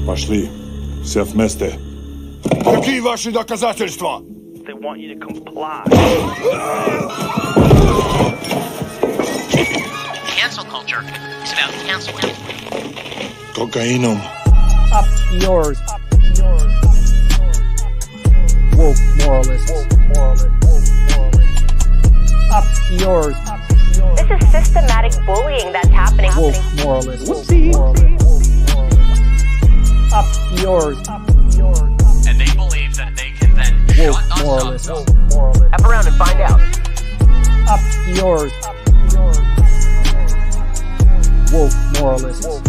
Пошли. Все вместе. Какие ваши доказательства? They want you to comply. Cancel culture is about canceling. Кокаином. Up yours. Woke moralists. Up yours. This is systematic bullying that's happening. Woke moralists. Up yours. And they believe that they can then Woke shut us moralists. up. F around and find out. Up yours. Woke moralists.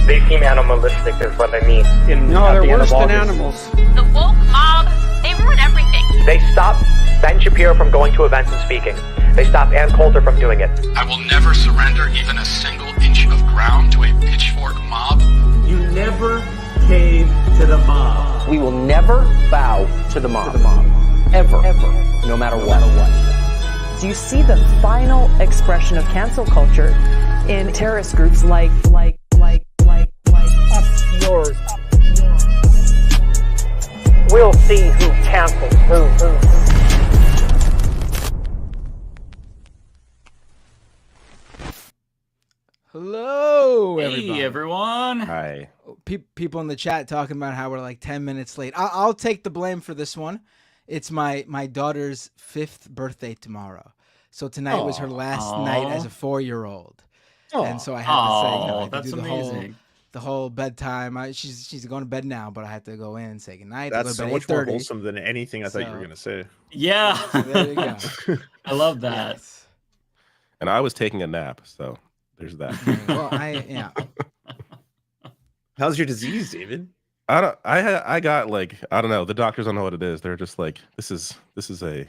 They seem animalistic is what I mean. No, they're worse than animals. The woke mob, they ruin everything. They stop Ben Shapiro from going to events and speaking. They stop Ann Coulter from doing it. I will never surrender even a single inch of ground to a pitchfork mob. You never cave to the mob. We will never bow to the mob. Ever. No matter what. Do you see the final expression of cancel culture in terrorist groups like Up yours. We'll see who cancels who. Hello, everybody. Hey, everyone. Hi. People in the chat talking about how we're like 10 minutes late. I'll take the blame for this one. It's my daughter's 5th birthday tomorrow. So tonight was her last night as a 4-year-old. And so I had to say, I had to that's do amazing. the whole bedtime. She's going to bed now, but I had to go in and say goodnight. That's so much more wholesome than anything I thought you were going to say. Yeah. So there you go. I love that. Yes. And I was taking a nap, so there's that. Well, How's your disease, David? I got like, I don't know. The doctors don't know what it is. They're just like, this is a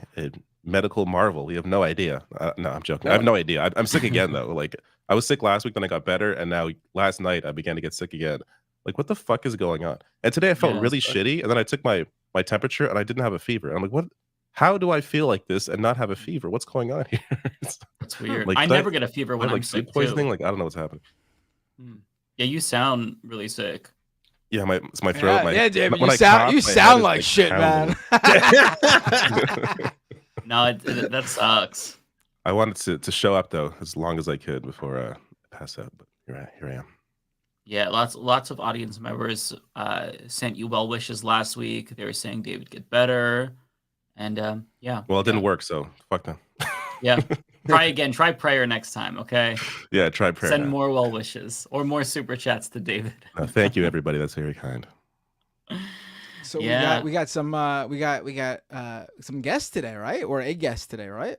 medical marvel. You have no idea. No, I'm joking. I have no idea. I'm sick again though. Like I was sick last week, then I got better, and now last night I began to get sick again. Like what the fuck is going on? And today I felt really shitty, and then I took my temperature and I didn't have a fever. I'm like, what? How do I feel like this and not have a fever? What's going on here? That's weird. Like, I never get a fever when I'm like sick food poisoning. too. Like I don't know what's happening. Yeah, you sound really sick. Yeah, it's my throat. Yeah, David, when you I cough, my sound head like is, shit, man. No, that sucks. I wanted to show up though as long as I could before I pass out, but here I am. Yeah, lots of audience members sent you well wishes last week. They were saying David get better, and yeah. Well, it didn't work, so fuck them. Yeah, try again. Try prayer next time, okay? Yeah, try prayer. Send more well wishes or more super chats to David. Thank you, everybody. That's very kind. So Yeah. we got some guests today, right? Or a guest today, right?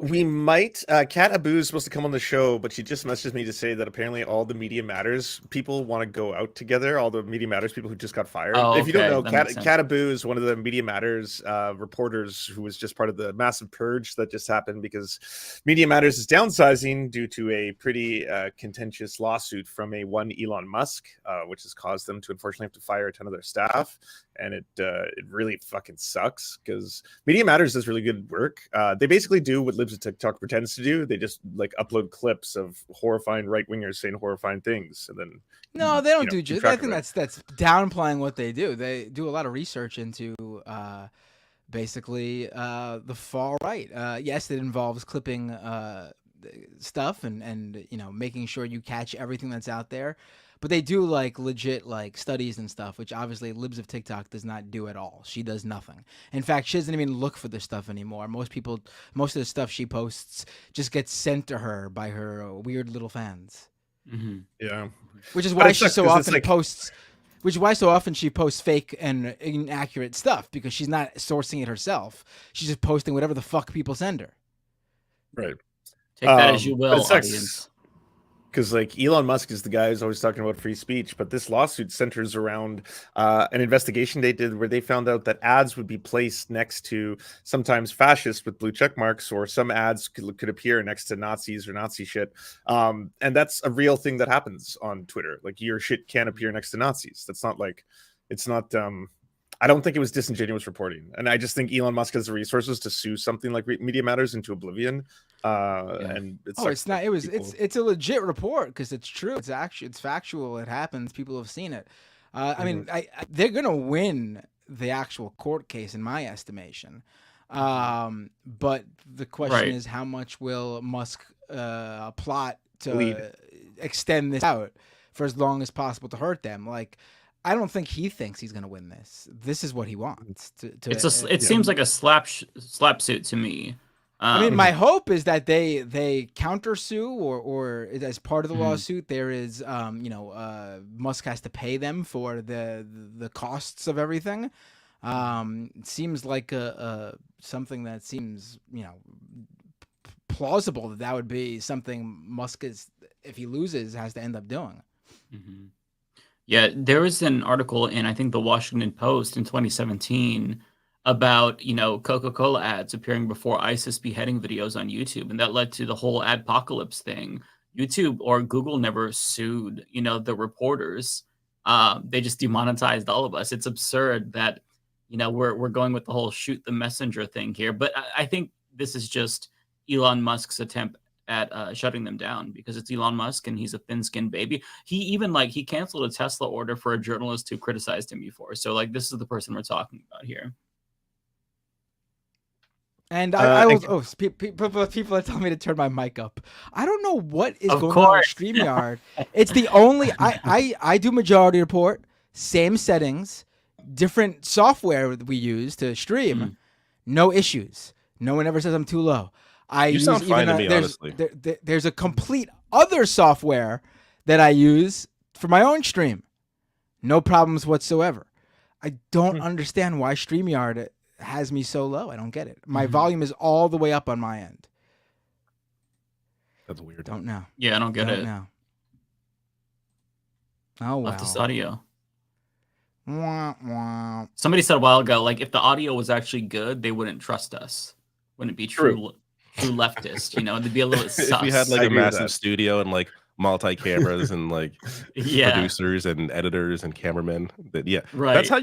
We might. Kat Abu is supposed to come on the show, but she just messaged me to say that apparently all the Media Matters people want to go out together. All the Media Matters people who just got fired. Oh, If you don't okay. know, That makes sense. Kat Abu is one of the Media Matters reporters who was just part of the massive purge that just happened because Media Matters is downsizing due to a pretty contentious lawsuit from one Elon Musk, which has caused them to unfortunately have to fire a ton of their staff. And it really fucking sucks because Media Matters does really good work. They basically do what Libs of TikTok pretends to do. They just like upload clips of horrifying right wingers saying horrifying things, and then No, they don't do keep just. track I of think it. that's downplaying what they do. They do a lot of research into basically the far right. Yes, it involves clipping stuff and making sure you catch everything that's out there. But they do like legit like studies and stuff, which obviously Libs of TikTok does not do at all. She does nothing. In fact, she doesn't even look for this stuff anymore. Most of the stuff she posts just gets sent to her by her weird little fans. Mm-hmm. Yeah, Which is But why it she sucks so 'cause it's often like- posts. Which is why so often she posts fake and inaccurate stuff because she's not sourcing it herself. She's just posting whatever the fuck people send her. right. Take that as you but will, it sucks. audience. Because like Elon Musk is the guy who's always talking about free speech, but this lawsuit centers around an investigation they did where they found out that ads would be placed next to sometimes fascists with blue check marks, or some ads could appear next to Nazis or Nazi shit. And that's a real thing that happens on Twitter. Like your shit can appear next to Nazis. That's not like, it's not I don't think it was disingenuous reporting, and I just think Elon Musk has the resources to sue something like Media Matters into oblivion. And it's not. It's a legit report because it's true. It's factual. It happens. People have seen it. I mean, they're gonna win the actual court case in my estimation. But the question is, how much will Musk plot to extend this out for as long as possible to hurt them? Like, I don't think he thinks he's going to win this. This is what he wants. It seems like a slap suit to me. I mean, my hope is that they countersue or as part of the lawsuit, there is, Musk has to pay them for the costs of everything. It seems like something that seems, plausible that would be something Musk if he loses, has to end up doing. Mm-hmm. Yeah, there was an article in, I think, the Washington Post in 2017 about, Coca-Cola ads appearing before ISIS beheading videos on YouTube. And that led to the whole adpocalypse thing. YouTube or Google never sued, the reporters. They just demonetized all of us. It's absurd that, we're going with the whole shoot the messenger thing here. But I think this is just Elon Musk's attempt at shutting them down, because it's Elon Musk and he's a thin-skinned baby. He even he canceled a Tesla order for a journalist who criticized him before. So this is the person we're talking about here. And people are telling me to turn my mic up. I don't know what is going on with StreamYard. It's the only I do Majority Report, same settings, different software we use to stream, no issues. No one ever says I'm too low. You sound fine to me, honestly. There's a complete other software that I use for my own stream. No problems whatsoever. I don't understand why StreamYard has me so low. I don't get it. My volume is all the way up on my end. That's weird. Don't know. Yeah, I don't get it. Know. Oh, wow. Leftist audio. Wah, wah. Somebody said a while ago, if the audio was actually good, they wouldn't trust us. Wouldn't it be true leftist, they'd be a little sus. If we had a massive studio and multi cameras and producers and editors and cameramen, that's how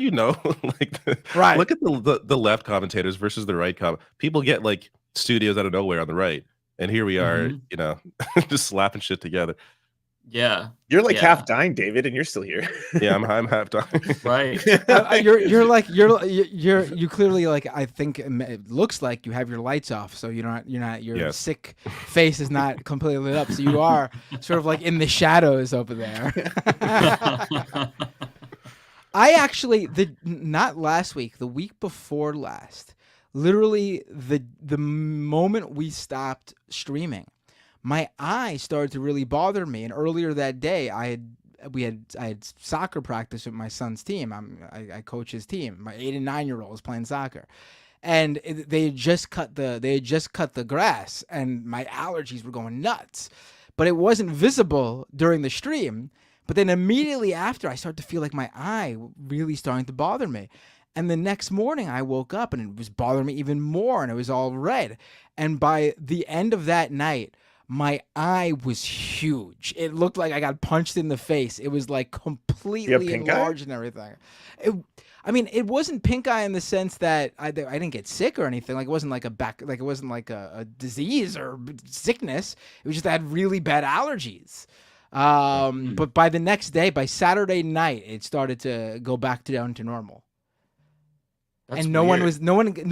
right. Look at the left commentators versus the right people get studios out of nowhere on the right, and here we are, just slapping shit together. Yeah, you're half dying, David, and you're still here. Yeah, I'm half dying. Right. You clearly I think it looks like you have your lights off, so your sick face is not completely lit up, so you are sort of in the shadows over there. I actually not last week, the week before last, literally the moment we stopped streaming, my eye started to really bother me. And earlier that day, I had soccer practice with my son's team. I coach his team. My 8 and 9-year-olds playing soccer, and they had just cut the grass, and my allergies were going nuts. But it wasn't visible during the stream. But then immediately after, I started to feel my eye really starting to bother me. And the next morning, I woke up and it was bothering me even more, and it was all red. And by the end of that night, my eye was huge. It looked like I got punched in the face. It was completely enlarged and everything. It wasn't pink eye in the sense that I didn't get sick or anything. It wasn't it wasn't a disease or sickness. It was just I had really bad allergies. But by the next day, by Saturday night, it started to go back down to normal. That's and no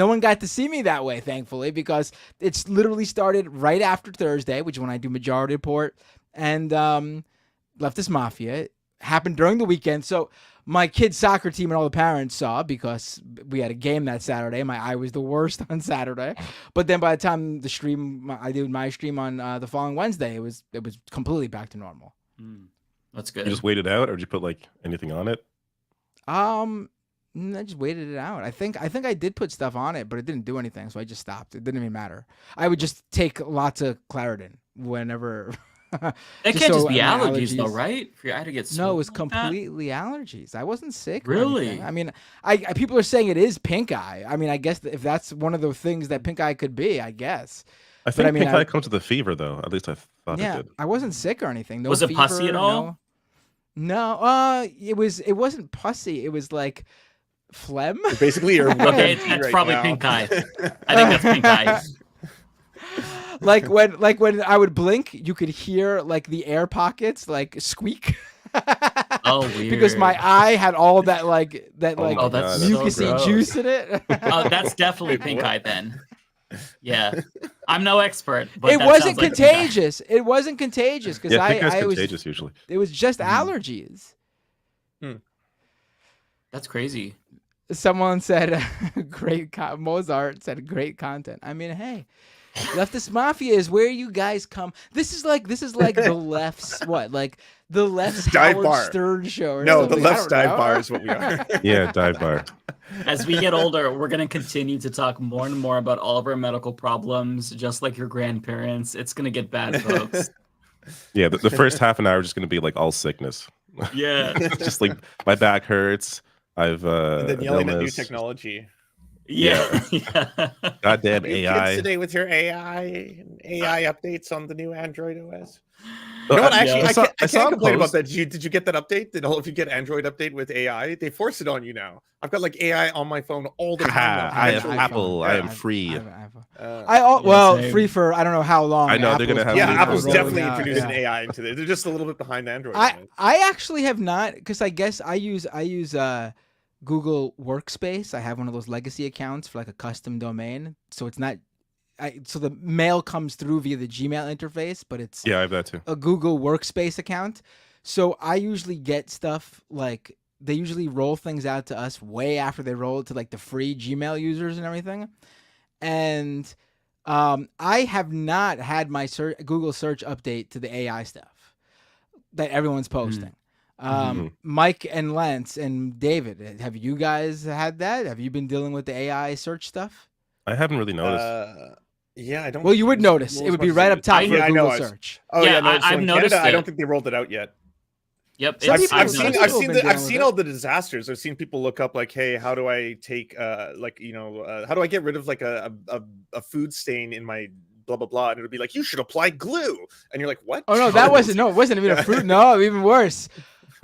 one got to see me that way, thankfully, because it's literally started right after Thursday, which is when I do Majority Report and Leftist Mafia. It happened during the weekend, so my kids' soccer team and all the parents saw, because we had a game that Saturday. My eye was the worst on Saturday, but then by the time I did my stream on the following Wednesday, it was completely back to normal. That's good. You just waited out, or did you put anything on it? I just waited it out. I think I did put stuff on it, but it didn't do anything, so I just stopped. It didn't even matter. I would just take lots of Claritin whenever. It can't just be allergies, though, right? For your eye to get no, it was completely allergies. I wasn't sick. Really? I mean, people are saying it is pink eye. I mean, I guess if that's one of the things that pink eye could be, I guess. I think pink eye comes with the fever, though. At least I thought it did. I wasn't sick or anything. No was it fever, pussy at all? No. It wasn't pussy. It was Phlegm? Basically, you're Okay, that's probably pink eye. I think that's pink eye. like when I would blink, you could hear like the air pockets like squeak. Oh, weird. Because my eye had all that that's mucusy so juice in it. Oh, that's definitely pink eye then. Yeah, I'm no expert, but It wasn't contagious. It wasn't contagious because pink eye's I was contagious usually. It was just allergies. That's crazy. Someone said, Mozart said, great content. I mean, hey, Leftist Mafia is where you guys come. This is like the left's the left's dive Howard bar. Stern show. Or No, something. the left's I don't dive know. bar is what we are. Yeah, dive bar. As we get older, we're going to continue to talk more and more about all of our medical problems, just like your grandparents. It's going to get bad, folks. Yeah, the first half an hour is just going to be like all sickness. Yeah. Just like my back hurts. I've And then yelling at new illness. technology. Yeah. Goddamn You AI. kids today with your AI updates on the new Android OS. Oh, You know what? I- Actually, I I saw- can't, I I saw can't a complain about post. that. Did you get that update? If you get Android update with AI, they force it on you now. I've got like AI on my phone all the time. now. I have Actually, Apple. I am yeah. free. same. Free for I don't know how long. I know they're gonna have Yeah, new Apple's phones. definitely rolling out, introducing yeah. AI into it. They're just a little bit behind Android. I actually have not, because I guess I use Google Workspace. I have one of those legacy accounts for like a custom domain, so it's not. So the mail comes through via the Gmail interface, but it's Yeah, I have that too. a Google Workspace account. So I usually get stuff like they usually roll things out to us way after they roll it to like the free Gmail users and everything. And I have not had my Google search update to the AI stuff that everyone's posting. Mike and Lance and David, have you guys had that? Have you been dealing with the AI search stuff? I haven't really noticed. Yeah, I don't. Well, you would notice. It would be right up top for I Google know. search. Oh Yeah, yeah, no, so I've in noticed Canada, I it. don't think they rolled it out yet. Yep. I've seen dealing all with the disasters. I've seen people look up like, hey, how do I take how do I get rid of like a food stain in my blah blah blah, and it'll be like, you should apply glue, and you're like, what? Oh no, that wasn't. No, it wasn't even a fruit. No, even worse.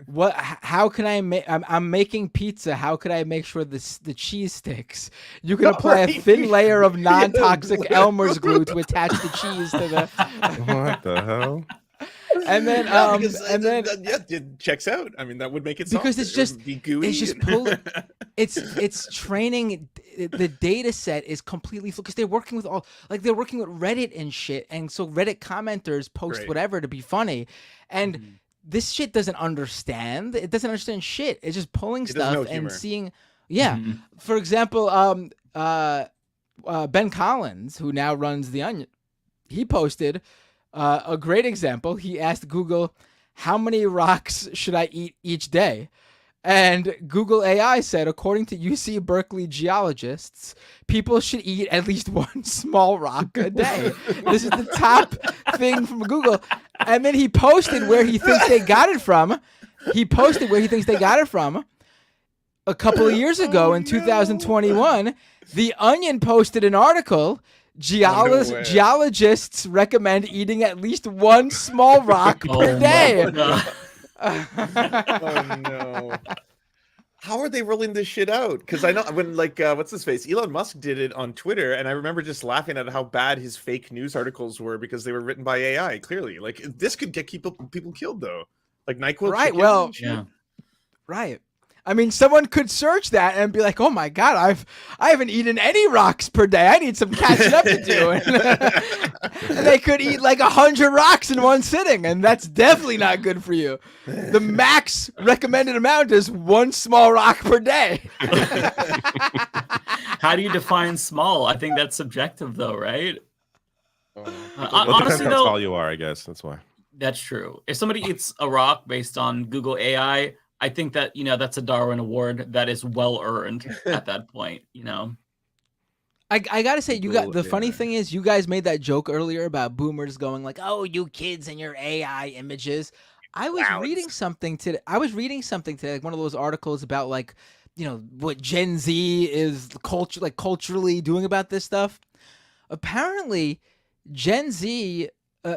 What? How can I make? I'm making pizza. How could I make sure the cheese sticks? You can apply a thin layer of non-toxic Elmer's glue to attach the cheese to the. What the hell? And then, it checks out. I mean, that would make it because soft. it's just It would be gooey. it's just it's training. The data set is completely because they're working with they're working with Reddit and shit, and so Reddit commenters post Right. whatever to be funny, and this shit doesn't understand. It doesn't understand shit. It's just pulling It doesn't know stuff and humor. seeing. Yeah, for example, Ben Collins, who now runs The Onion, he posted a great example. He asked Google, how many rocks should I eat each day? And Google AI said, according to UC Berkeley geologists, people should eat at least one small rock a day. This is the top thing from Google. And then he posted where he thinks they got it from. A couple of years ago in 2021, The Onion posted an article. Geologists recommend eating at least one small rock per day. Oh no. How are they rolling this shit out? Because I know when what's his face? Elon Musk did it on Twitter, and I remember just laughing at how bad his fake news articles were because they were written by AI. Clearly, like this could get people killed though. Like NyQuil. Right. chicken Well. and shit. Yeah. Right. I mean, someone could search that and be like, "Oh my God, I haven't eaten any rocks per day. I need some catching up to do." And they could eat like 100 rocks in one sitting, and that's definitely not good for you. The max recommended amount is one small rock per day. How do you define small? I think that's subjective, though, right? Well, it Honestly, depends how though, tall you are, I guess. That's why. that's true. If somebody eats a rock based on Google AI, I think that that's a Darwin Award that is well earned at that point. I gotta say, the funny thing is, you guys made that joke earlier about boomers going like, "Oh, you kids and your AI images." I was reading something today. Like one of those articles about like, what Gen Z is culturally doing about this stuff. Apparently, Gen Z.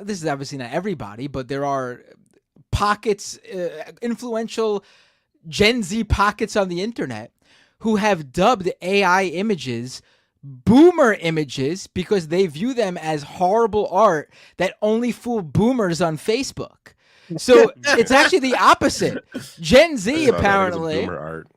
This is obviously not everybody, but there are pockets, influential Gen Z pockets on the internet who have dubbed AI images boomer images because they view them as horrible art that only fool boomers on Facebook. So it's actually the opposite. Gen Z apparently. Boomer art.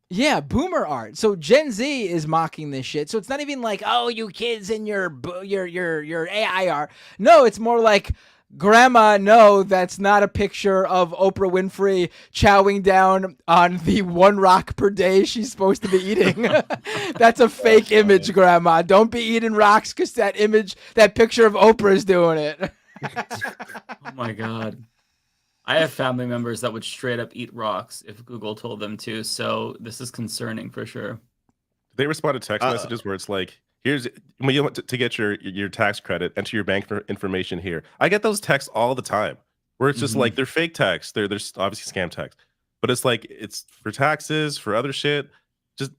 Yeah, boomer art. So Gen Z is mocking this shit. So it's not even like, oh, you kids and your AI art. No, it's more like, Grandma, no, that's not a picture of Oprah Winfrey chowing down on the 1 rock per day she's supposed to be eating. That's a fake image, Grandma. Don't be eating rocks because that picture of Oprah is doing it. Oh my God. I have family members that would straight up eat rocks if Google told them to. So this is concerning for sure. They respond to text messages where it's like, here's when you want to get your tax credit, enter your bank information here. I get those texts all the time where it's just like they're fake texts. They're obviously scam texts, but it's like it's for taxes, for other shit. Just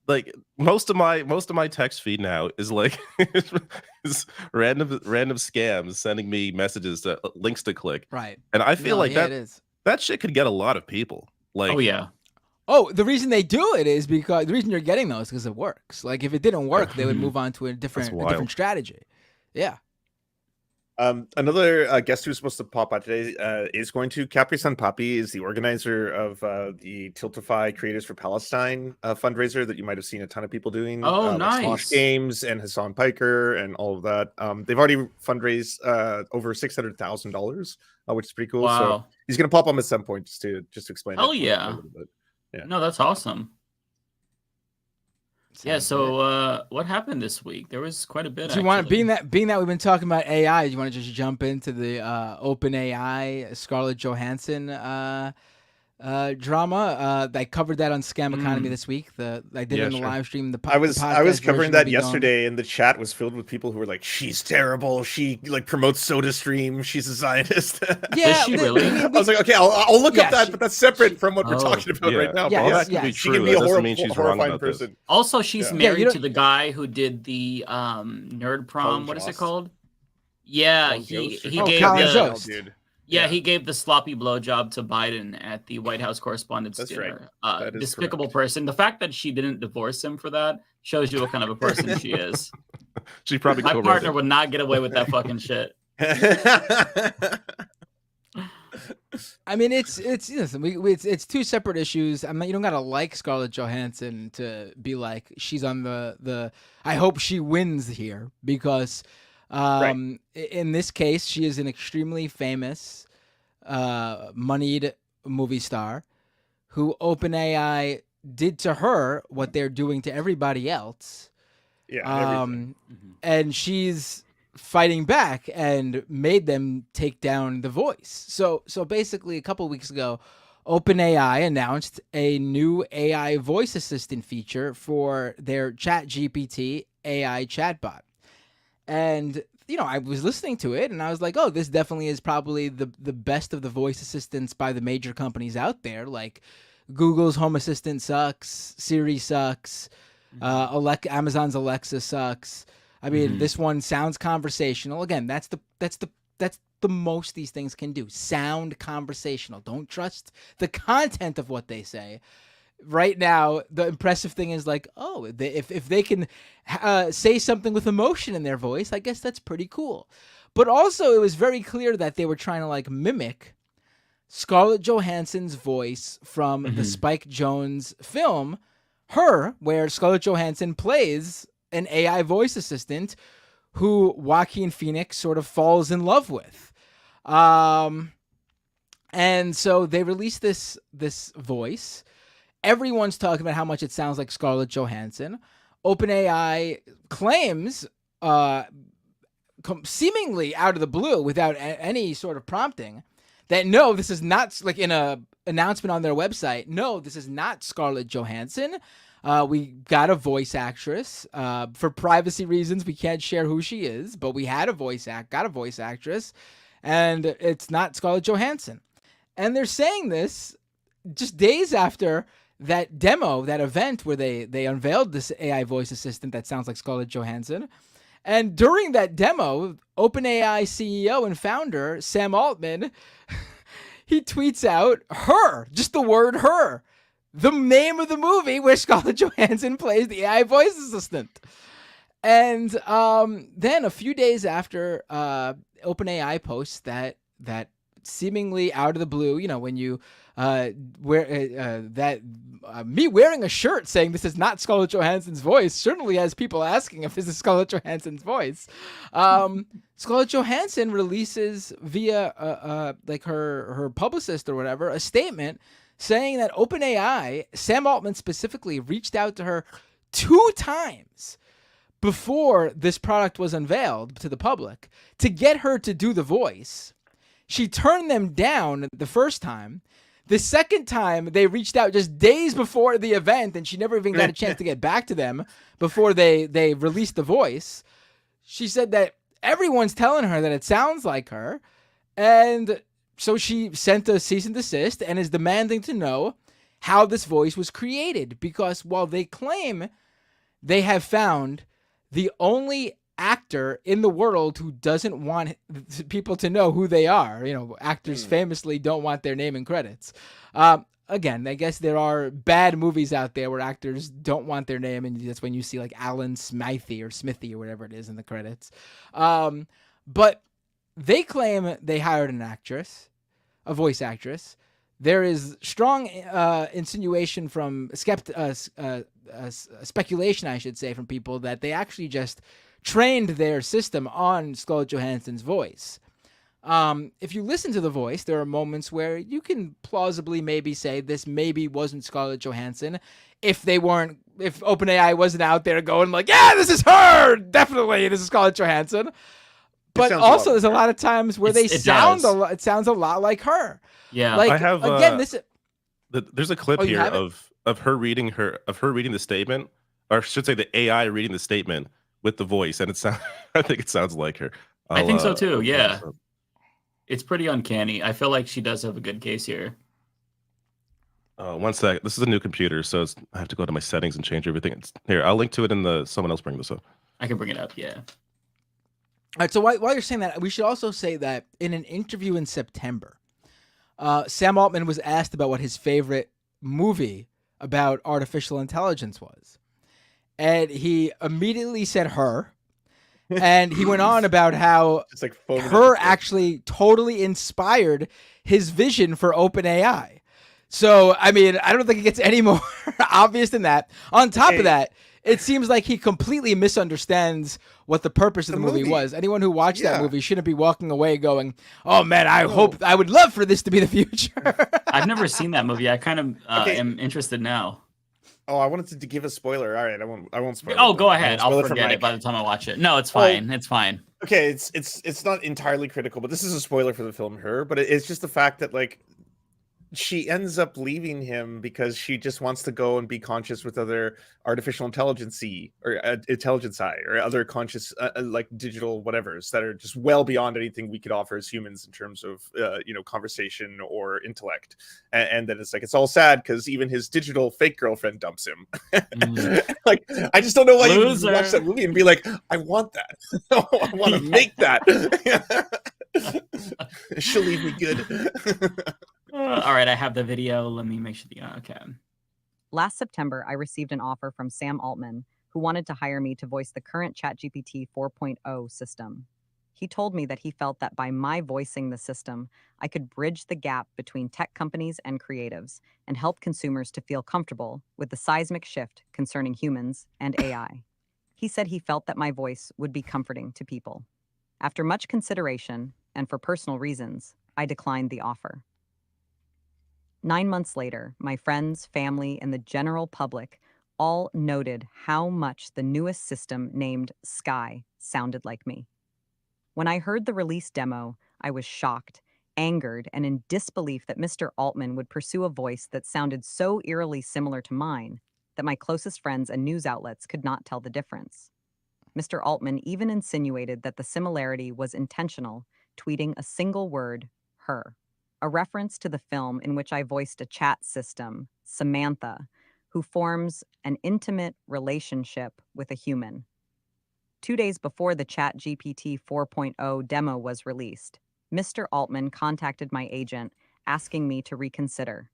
like most of my text feed now is like is random scams sending me messages, links to click. Right. And I feel that shit could get a lot of people. Like, oh yeah. Oh, the reason they do it is because the reason you're getting those is because it works. Like if it didn't work, they would move on to a different strategy. Yeah. Another guest who's supposed to pop out today is going to CapriSunnPapi, is the organizer of the Tiltify Creators for Palestine fundraiser that you might have seen a ton of people doing. Oh, nice. Like Smosh Games and Hassan Piker and all of that. They've already fundraised over $600,000, which is pretty cool. Wow. So he's going to pop on at some point just to explain. Hell yeah. Yeah. No, that's awesome. Yeah, so what happened this week? There was quite a bit. Do you want, being that we've been talking about AI, do you want to just jump into the OpenAI Scarlett Johansson drama? I covered that on Scam Economy this week. I did it in the live stream. I was covering that yesterday, and the chat was filled with people who were like, "She's terrible. She like promotes SodaStream. She's a Zionist." Yeah, she really? I was like, okay, I'll look up that, but that's separate from what we're talking about right now. All that can be She true. can be a horrifying person. Also, she's married to the guy who did the nerd prom. What is it called? Yeah, he gave the he gave the sloppy blowjob to Biden at the White House Correspondents' Dinner. Right. Despicable person. The fact that she didn't divorce him for that shows you what kind of a person she is. She probably my partner would not get away with that fucking shit. I mean, it's two separate issues. I mean, you don't gotta like Scarlett Johansson to be like she's on the. I hope she wins here because. In this case, she is an extremely famous, moneyed movie star who OpenAI did to her what they're doing to everybody else. Yeah. And she's fighting back and made them take down the voice. So basically, a couple weeks ago, OpenAI announced a new AI voice assistant feature for their ChatGPT AI chatbot. And, I was listening to it and I was like, oh, this definitely is probably the best of the voice assistants by the major companies out there. Like Google's Home Assistant sucks, Siri sucks, Amazon's Alexa sucks. I mean, this one sounds conversational. Again, that's the most these things can do. Sound conversational. Don't trust the content of what they say. Right now, the impressive thing is like, oh, if they can say something with emotion in their voice, I guess that's pretty cool. But also, it was very clear that they were trying to like mimic Scarlett Johansson's voice from the Spike Jonze film, Her, where Scarlett Johansson plays an AI voice assistant who Joaquin Phoenix sort of falls in love with. And so they released this voice. Everyone's talking about how much it sounds like Scarlett Johansson. OpenAI claims, seemingly out of the blue, without any sort of prompting, that no, this is not, like in a announcement on their website, no, this is not Scarlett Johansson. We got a voice actress. For privacy reasons, we can't share who she is, but we had got a voice actress, and it's not Scarlett Johansson. And they're saying this just days after that demo, that event where they unveiled this AI voice assistant that sounds like Scarlett Johansson. And during that demo, OpenAI CEO and founder Sam Altman, he tweets out her, just the word her, the name of the movie where Scarlett Johansson plays the AI voice assistant. And then a few days after OpenAI posts that seemingly out of the blue, you know, when you me wearing a shirt saying this is not Scarlett Johansson's voice certainly has people asking if this is Scarlett Johansson's voice. Scarlett Johansson releases via like her publicist or whatever a statement saying that OpenAI, Sam Altman specifically, reached out to her 2 times before this product was unveiled to the public to get her to do the voice. She turned them down the first time. The second time, they reached out just days before the event, and she never even got a chance to get back to them before they released the voice. She said that everyone's telling her that it sounds like her, and so she sent a cease and desist and is demanding to know how this voice was created, because while they claim they have found the only actor in the world who doesn't want people to know who they are, you know, actors famously don't want their name in credits. Again, I guess there are bad movies out there where actors don't want their name, and that's when you see like Alan Smithy or whatever it is in the credits. But they claim they hired an actress, a voice actress. There is strong insinuation from speculation, I should say, from people that they actually just trained their system on Scarlett Johansson's voice. If you listen to the voice, there are moments where you can plausibly maybe say this maybe wasn't Scarlett Johansson if OpenAI wasn't out there going like, yeah, this is her, definitely, this is Scarlett Johansson. But also, there's a lot of times where it sounds a lot like her. Yeah, like, I have again, there's a clip here of her reading the statement, or I should say the AI reading the statement with the voice, and I think it sounds like her. I think so too. Yeah, it's pretty uncanny. I feel like she does have a good case here. 1 sec. This is a new computer, so I have to go to my settings and change everything. Here, I'll link to it someone else bring this up. I can bring it up. Yeah. All right, so while you're saying that, we should also say that in an interview in September, Sam Altman was asked about what his favorite movie about artificial intelligence was. And he immediately said Her. And he went on about how Her actually totally inspired his vision for OpenAI. So, I mean, I don't think it gets any more obvious than that. On top of that, it seems like he completely misunderstands what the purpose of the movie was. Anyone who watched that movie shouldn't be walking away going, oh man, I would love for this to be the future. I've never seen that movie. I kind of am interested now. Oh, I wanted to give a spoiler. All right, I won't spoil it. Oh, go ahead. I'll forget it by the time I watch it. No, it's fine. It's fine. Okay, it's not entirely critical, but this is a spoiler for the film Her. But it's just the fact that like she ends up leaving him because she just wants to go and be conscious with other artificial intelligence or other conscious like digital whatevers that are just well beyond anything we could offer as humans in terms of conversation or intellect. And then it's like it's all sad because even his digital fake girlfriend dumps him. Like I just don't know why you watch that movie and be like, I want that. I want to make that. She'll leave me good. All right, I have the video. Let me make sure okay. Last September, I received an offer from Sam Altman, who wanted to hire me to voice the current ChatGPT 4.0 system. He told me that he felt that by my voicing the system, I could bridge the gap between tech companies and creatives and help consumers to feel comfortable with the seismic shift concerning humans and AI. He said he felt that my voice would be comforting to people. After much consideration, and for personal reasons, I declined the offer. 9 months later, my friends, family, and the general public all noted how much the newest system named Sky sounded like me. When I heard the release demo, I was shocked, angered, and in disbelief that Mr. Altman would pursue a voice that sounded so eerily similar to mine that my closest friends and news outlets could not tell the difference. Mr. Altman even insinuated that the similarity was intentional, tweeting a single word, Her, a reference to the film in which I voiced a chat system, Samantha, who forms an intimate relationship with a human. 2 days before the ChatGPT 4.0 demo was released, Mr. Altman contacted my agent asking me to reconsider.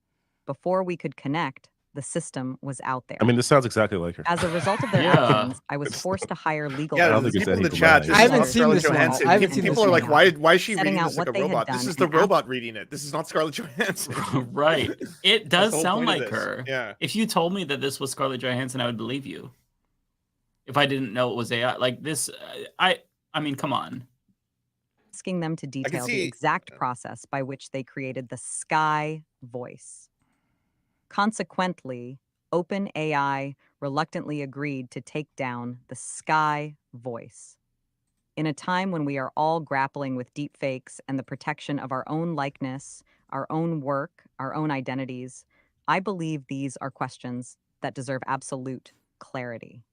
Before we could connect, the system was out there. I mean, this sounds exactly like her. As a result of their actions, I was forced to hire legal. Yeah, don't the think it's people in the anything chat. like This I is haven't not seen Scarlett this one. Johansson. I haven't seen People this are like, one. why is she Setting reading out this like what a they had robot? done This is the and robot reading it. This is not Scarlett Johansson. Right. It does the whole sound point of like this. her. Yeah. If you told me that this was Scarlett Johansson, I would believe you. If I didn't know it was AI, like this, I mean, come on. Asking them to detail the see- exact process by which they created the Sky voice. Consequently, OpenAI reluctantly agreed to take down the Sky voice. In a time when we are all grappling with deepfakes and the protection of our own likeness, our own work, our own identities, I believe these are questions that deserve absolute clarity.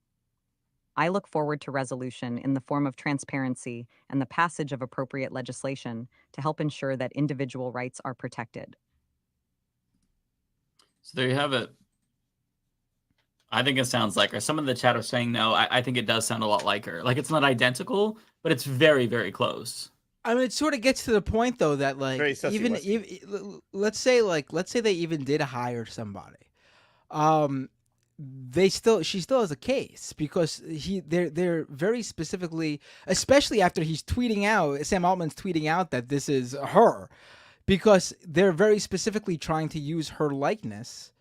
I look forward to resolution in the form of transparency and the passage of appropriate legislation to help ensure that individual rights are protected. So there you have it. I think it sounds like her. Some of the chat are saying no. I think it does sound a lot like her. Like it's not identical, but it's very, very close. I mean, it sort of gets to the point though that like Very sussy even let's say they even did hire somebody, she still has a case because they're very specifically, especially after he's tweeting out, Sam Altman's tweeting out that this is her, because they're very specifically trying to use her likeness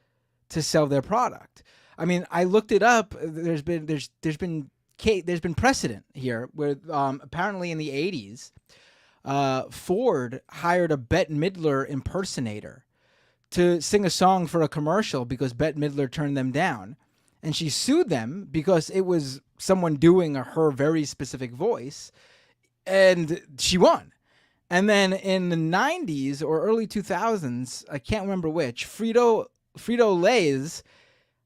to sell their product. I mean, I looked it up. There's been precedent here where apparently in the 80s, Ford hired a Bette Midler impersonator to sing a song for a commercial because Bette Midler turned them down. And she sued them because it was someone doing her very specific voice, and she won. And then in the 90s or early 2000s, I can't remember which, Frito-Lay's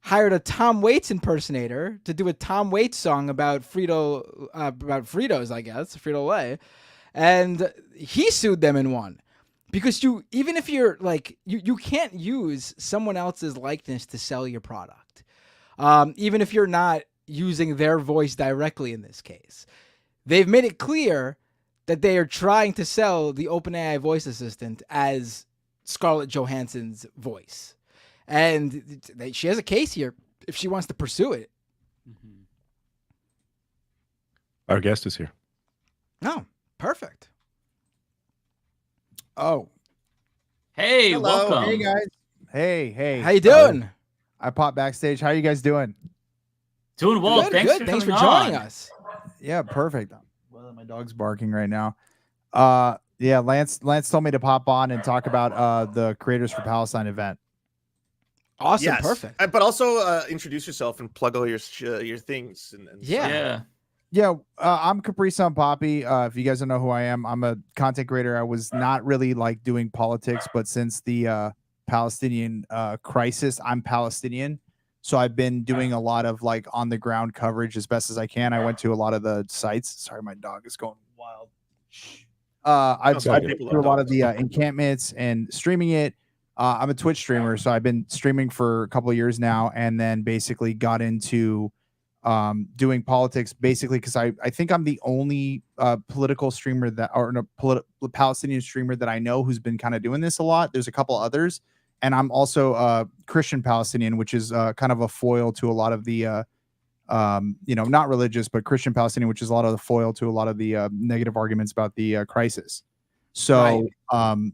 hired a Tom Waits impersonator to do a Tom Waits song about Fritos, I guess, Frito-Lay. And he sued them and won. Because even if you're like, you can't use someone else's likeness to sell your product. Even if you're not using their voice directly in this case. They've made it clear that they are trying to sell the OpenAI voice assistant as Scarlett Johansson's voice. And she has a case here if she wants to pursue it. Mm-hmm. Our guest is here. Oh, perfect. Oh. Hey, Hello. welcome. Hey, guys. Hey. How you doing? I popped backstage. How you guys doing? Doing well. Good, Thanks good. for Thanks for coming joining on. us. Yeah, perfect. Well, my dog's barking right now. Yeah, Lance told me to pop on and talk about the Creators for Palestine event. Awesome, Yes. perfect. But also introduce yourself and plug all your things. And Yeah. Yeah, I'm CapriSunnPapi. If you guys don't know who I am, I'm a content creator. I was not really like doing politics, but since the Palestinian crisis, I'm Palestinian. So I've been doing a lot of like on the ground coverage as best as I can. I went to a lot of the sites. Sorry, my dog is going wild. I've been to a lot of the encampments and streaming it. I'm a Twitch streamer, so I've been streaming for a couple of years now, and then basically got into doing politics basically because I think I'm the only political streamer Palestinian streamer that I know who's been kind of doing this a lot. There's a couple others, and I'm also a Christian Palestinian, which is kind of a foil to a lot of the not religious but Christian Palestinian, which is a lot of the foil to a lot of the negative arguments about the crisis. So right.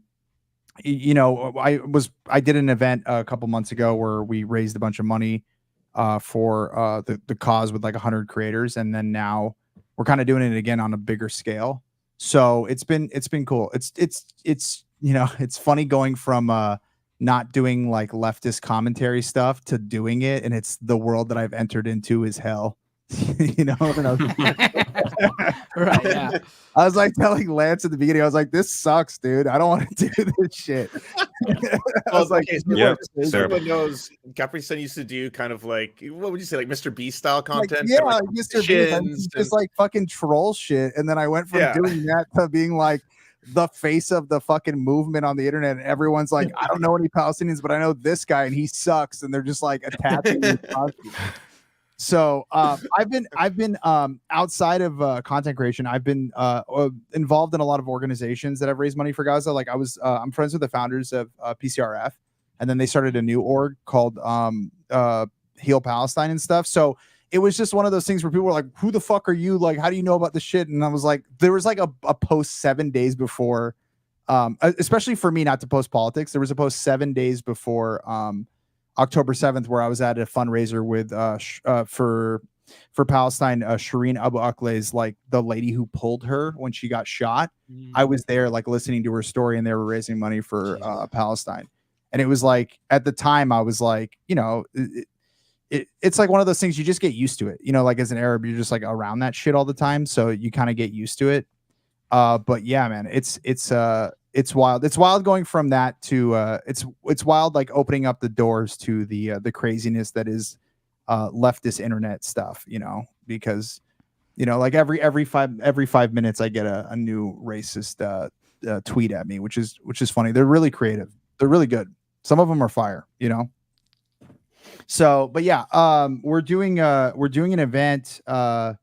I did an event a couple months ago where we raised a bunch of money for the cause with like 100 creators, and then now we're kind of doing it again on a bigger scale. So it's been cool. It's funny going from not doing like leftist commentary stuff to doing it, and it's the world that I've entered into is hell. Right, yeah. I was like telling Lance at the beginning, I was like, this sucks, dude. I don't want to do this shit. I was like, everyone knows CapriSun used to do kind of like, what would you say, like Mr. Beast style content? Like, like Mr. Beast, just like fucking troll shit. And then I went from doing that to being like the face of the fucking movement on the internet. And everyone's like, I don't know any Palestinians, but I know this guy and he sucks. And they're just like attaching me. So I've been outside of content creation. I've been involved in a lot of organizations that have raised money for Gaza. Like I'm friends with the founders of PCRF, and then they started a new org called Heal Palestine and stuff. So it was just one of those things where people were like, who the fuck are you? Like, how do you know about this shit? And I was like, there was like a post 7 days before, especially for me not to post politics. There was a post 7 days before October 7th where I was at a fundraiser with for Palestine, Shireen Abu Akleh's, like the lady who pulled her when she got shot. I was there like listening to her story, and they were raising money for Palestine. And it was like, at the time I was like, you know, it's like one of those things you just get used to it, you know, like as an Arab, you're just like around that shit all the time. So you kind of get used to it. But yeah, man, it's wild. It's wild going from that to it's wild, like opening up the doors to the craziness that is leftist internet stuff, you know, because, you know, like every 5 minutes I get a new racist tweet at me, which is funny. They're really creative. They're really good. Some of them are fire, you know. So, but yeah, we're doing an event. I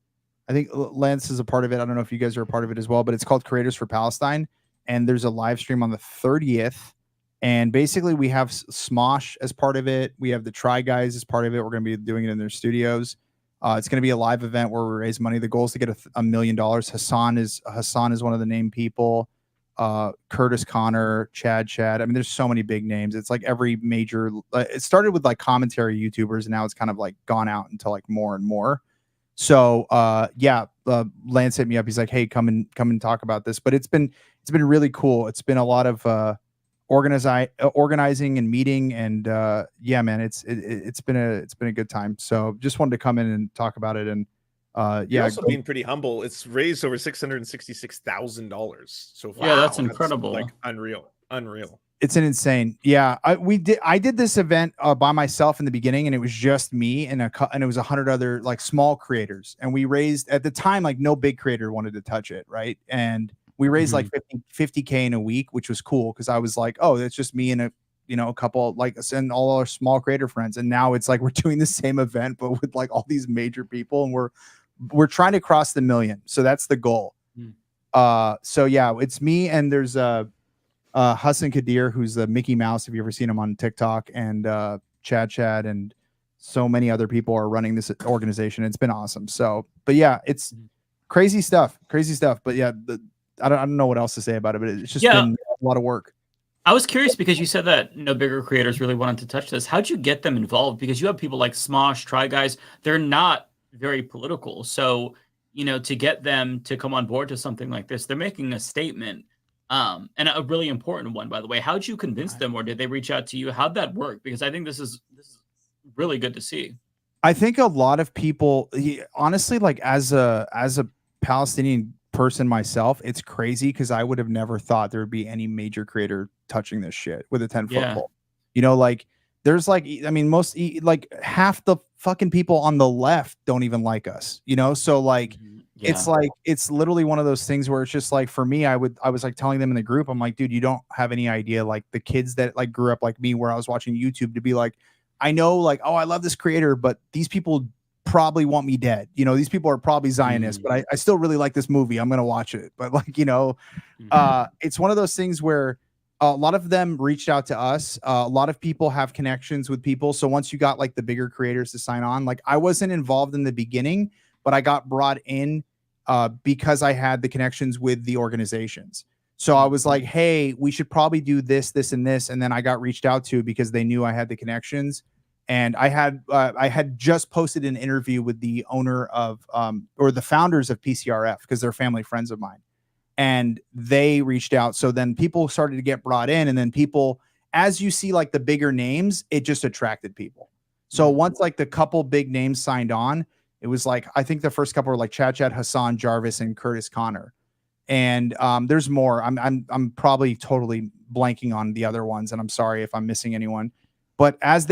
think Lance is a part of it. I don't know if you guys are a part of it as well, but it's called Creators for Palestine, and there's a live stream on the 30th. And basically, we have Smosh as part of it. We have the Try Guys as part of it. We're going to be doing it in their studios. It's going to be a live event where we raise money. The goal is to get $1 million. Hassan is one of the named people. Curtis Connor, Chad. I mean, there's so many big names. It's like every major. It started with like commentary YouTubers, and now it's kind of like gone out into like more and more. So yeah, Lance hit me up. He's like, "Hey, come and talk about this." But it's been really cool. It's been a lot of organizing and meeting, and yeah, man, it's been a good time. So just wanted to come in and talk about it. And yeah, you're also being pretty humble. It's raised over $666,000 so far. Yeah, that's incredible. Like unreal. It's an insane. Yeah, I did this event by myself in the beginning, and it was just me and it was 100 other like small creators, and we raised at the time like no big creator wanted to touch it, right? And we raised like 50K in a week, which was cool because I was like, oh, it's just me and a couple, like, and all our small creator friends. And now it's like we're doing the same event but with like all these major people, and we're trying to cross the 1 million. So that's the goal. So yeah, it's me, and there's Hassan Kadir, who's the Mickey Mouse, if you ever seen him on TikTok, and Chad, and so many other people are running this organization. It's been awesome. So, but yeah, it's crazy stuff. But yeah, I don't know what else to say about it, but it's just been a lot of work. I was curious because you said that no bigger creators really wanted to touch this. How'd you get them involved? Because you have people like Smosh, Try Guys. They're not very political. So, you know, to get them to come on board to something like this, they're making a statement. And a really important one, by the way. How'd you convince them, or did they reach out to you? How'd that work? Because I think this is really good to see. I think a lot of people, honestly, like as a Palestinian person myself, it's crazy because I would have never thought there would be any major creator touching this shit with a 10-foot pole. You know, like there's like, I mean, like half the fucking people on the left don't even like us, you know? So like, it's like, it's literally one of those things where it's just like, for me, I was like telling them in the group, I'm like, dude, you don't have any idea, like the kids that like grew up like me, where I was watching YouTube, to be like, I know, like, oh, I love this creator, but these people probably want me dead. You know, these people are probably Zionists, but I still really like this movie. I'm going to watch it. But like, you know, it's one of those things where a lot of them reached out to us. A lot of people have connections with people. So once you got like the bigger creators to sign on, like I wasn't involved in the beginning, but I got brought in because I had the connections with the organizations. So I was like, hey, we should probably do this, this, and this. And then I got reached out to because they knew I had the connections. And I had just posted an interview with the owner of or the founders of PCRF, because they're family friends of mine, and they reached out. So then people started to get brought in, and then people, as you see like the bigger names, it just attracted people. So once like the couple big names signed on, it was like, I think the first couple were like Chad, Hassan, Jarvis, and Curtis Connor. And there's more. I'm probably totally blanking on the other ones, and I'm sorry if I'm missing anyone. But as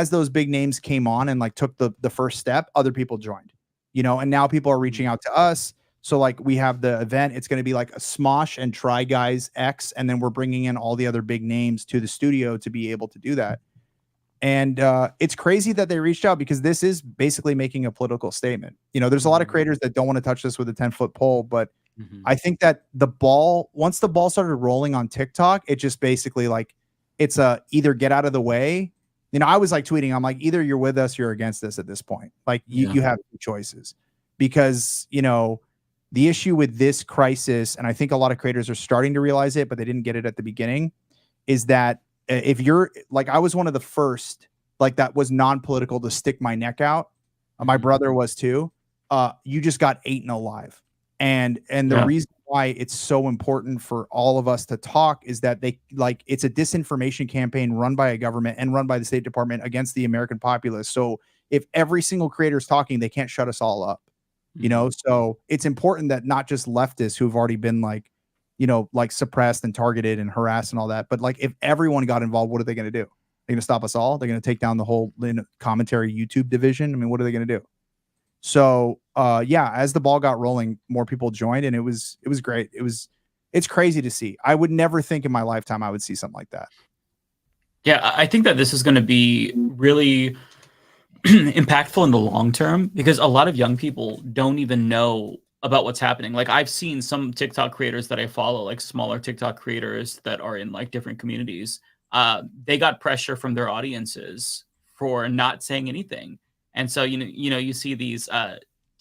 those big names came on and like took the first step, other people joined, you know, and now people are reaching out to us. So like we have the event, it's going to be like a Smosh and Try Guys X, and then we're bringing in all the other big names to the studio to be able to do that. And it's crazy that they reached out, because this is basically making a political statement. You know, there's a lot of creators that don't want to touch this with a 10-foot pole, but I think that once the ball started rolling on TikTok, it just basically like it's either get out of the way. You know, I was like tweeting, I'm like, either you're with us, you're against us at this point. Like you have two choices, because, you know, the issue with this crisis, and I think a lot of creators are starting to realize it, but they didn't get it at the beginning, is that if you're like, I was one of the first, like, that was non-political to stick my neck out. My brother was too. You just got eaten alive. And the reason why it's so important for all of us to talk is that it's a disinformation campaign run by a government and run by the State Department against the American populace. So if every single creator is talking, they can't shut us all up, you know? So it's important that not just leftists who've already been like, you know, like suppressed and targeted and harassed and all that, but like if everyone got involved, what are they going to do? They're going to stop us all. They're going to take down the whole commentary YouTube division. I mean, what are they going to do? So yeah, as the ball got rolling, more people joined, and it was great. It's crazy to see. I would never think in my lifetime I would see something like that. Yeah, I think that this is going to be really impactful in the long term, because a lot of young people don't even know about what's happening. Like, I've seen some TikTok creators that I follow, like smaller TikTok creators that are in like different communities. They got pressure from their audiences for not saying anything. And so, you see these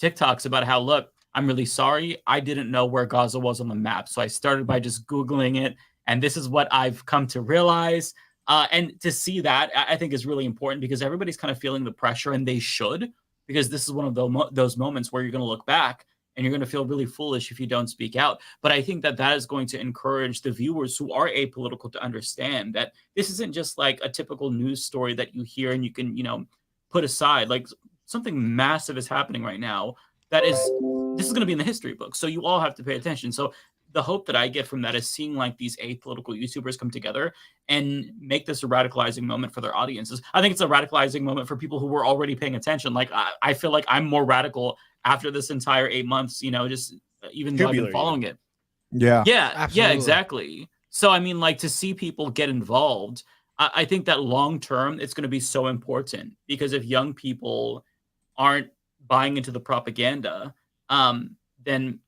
TikToks about how, look, I'm really sorry. I didn't know where Gaza was on the map. So I started by just Googling it. And this is what I've come to realize. And to see that, I think is really important, because everybody's kind of feeling the pressure, and they should, because this is one of those moments where you're going to look back and you're going to feel really foolish if you don't speak out. But I think that is going to encourage the viewers who are apolitical to understand that this isn't just like a typical news story that you hear and you can, put aside. Like, something massive is happening right now this is going to be in the history books. So you all have to pay attention. So the hope that I get from that is seeing like these apolitical YouTubers come together and make this a radicalizing moment for their audiences. I think it's a radicalizing moment for people who were already paying attention. Like, I feel like I'm more radical after this entire 8 months, just even though I've been following it. Yeah. Yeah. Absolutely. Yeah, exactly. So, I mean, like, to see people get involved, I think that long term, it's going to be so important, because if young people aren't buying into the propaganda, then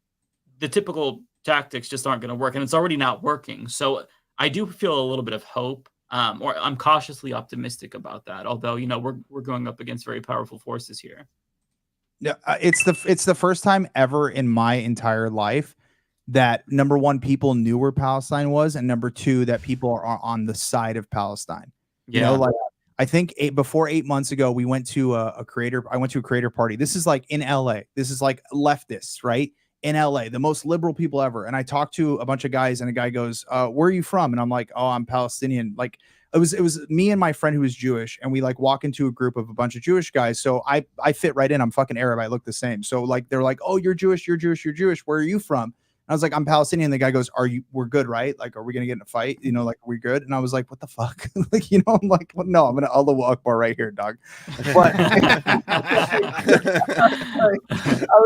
the typical tactics just aren't going to work, and it's already not working. So I do feel a little bit of hope, or I'm cautiously optimistic about that. Although, we're going up against very powerful forces here. Yeah, it's the first time ever in my entire life that, number one, people knew where Palestine was, and number two, that people are on the side of Palestine. You know, like, I think before 8 months ago, we went to I went to a creator party. This is like in LA. This is like leftists, right? In LA, the most liberal people ever. And I talked to a bunch of guys, and a guy goes, where are you from? And I'm like, oh, I'm Palestinian. Like, it was me and my friend who was Jewish, and we like walk into a group of a bunch of Jewish guys. So I fit right in. I'm fucking Arab. I look the same. So like, they're like, oh, you're Jewish. Where are you from? I was like, I'm Palestinian. The guy goes, we're good, right? Like, are we going to get in a fight? Like, are we good? And I was like, what the fuck? Like, I'm like, well, no, I'm going to Allahu Akbar right here, dog. But I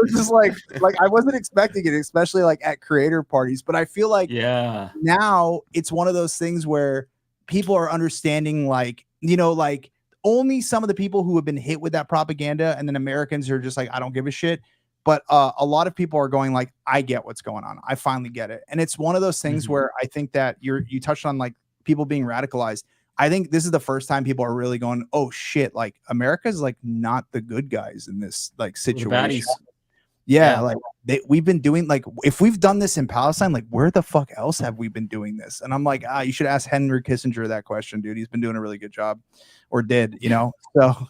was just like, I wasn't expecting it, especially like at creator parties. But I feel like now it's one of those things where people are understanding, like, like only some of the people who have been hit with that propaganda, and then Americans are just like, I don't give a shit. But a lot of people are going like, I get what's going on. I finally get it. And it's one of those things where I think that you touched on like people being radicalized. I think this is the first time people are really going, oh shit, like America's like not the good guys in this like situation. Yeah, like we've been doing, like, if we've done this in Palestine, like where the fuck else have we been doing this? And I'm like, you should ask Henry Kissinger that question, dude. He's been doing a really good job, or did, So,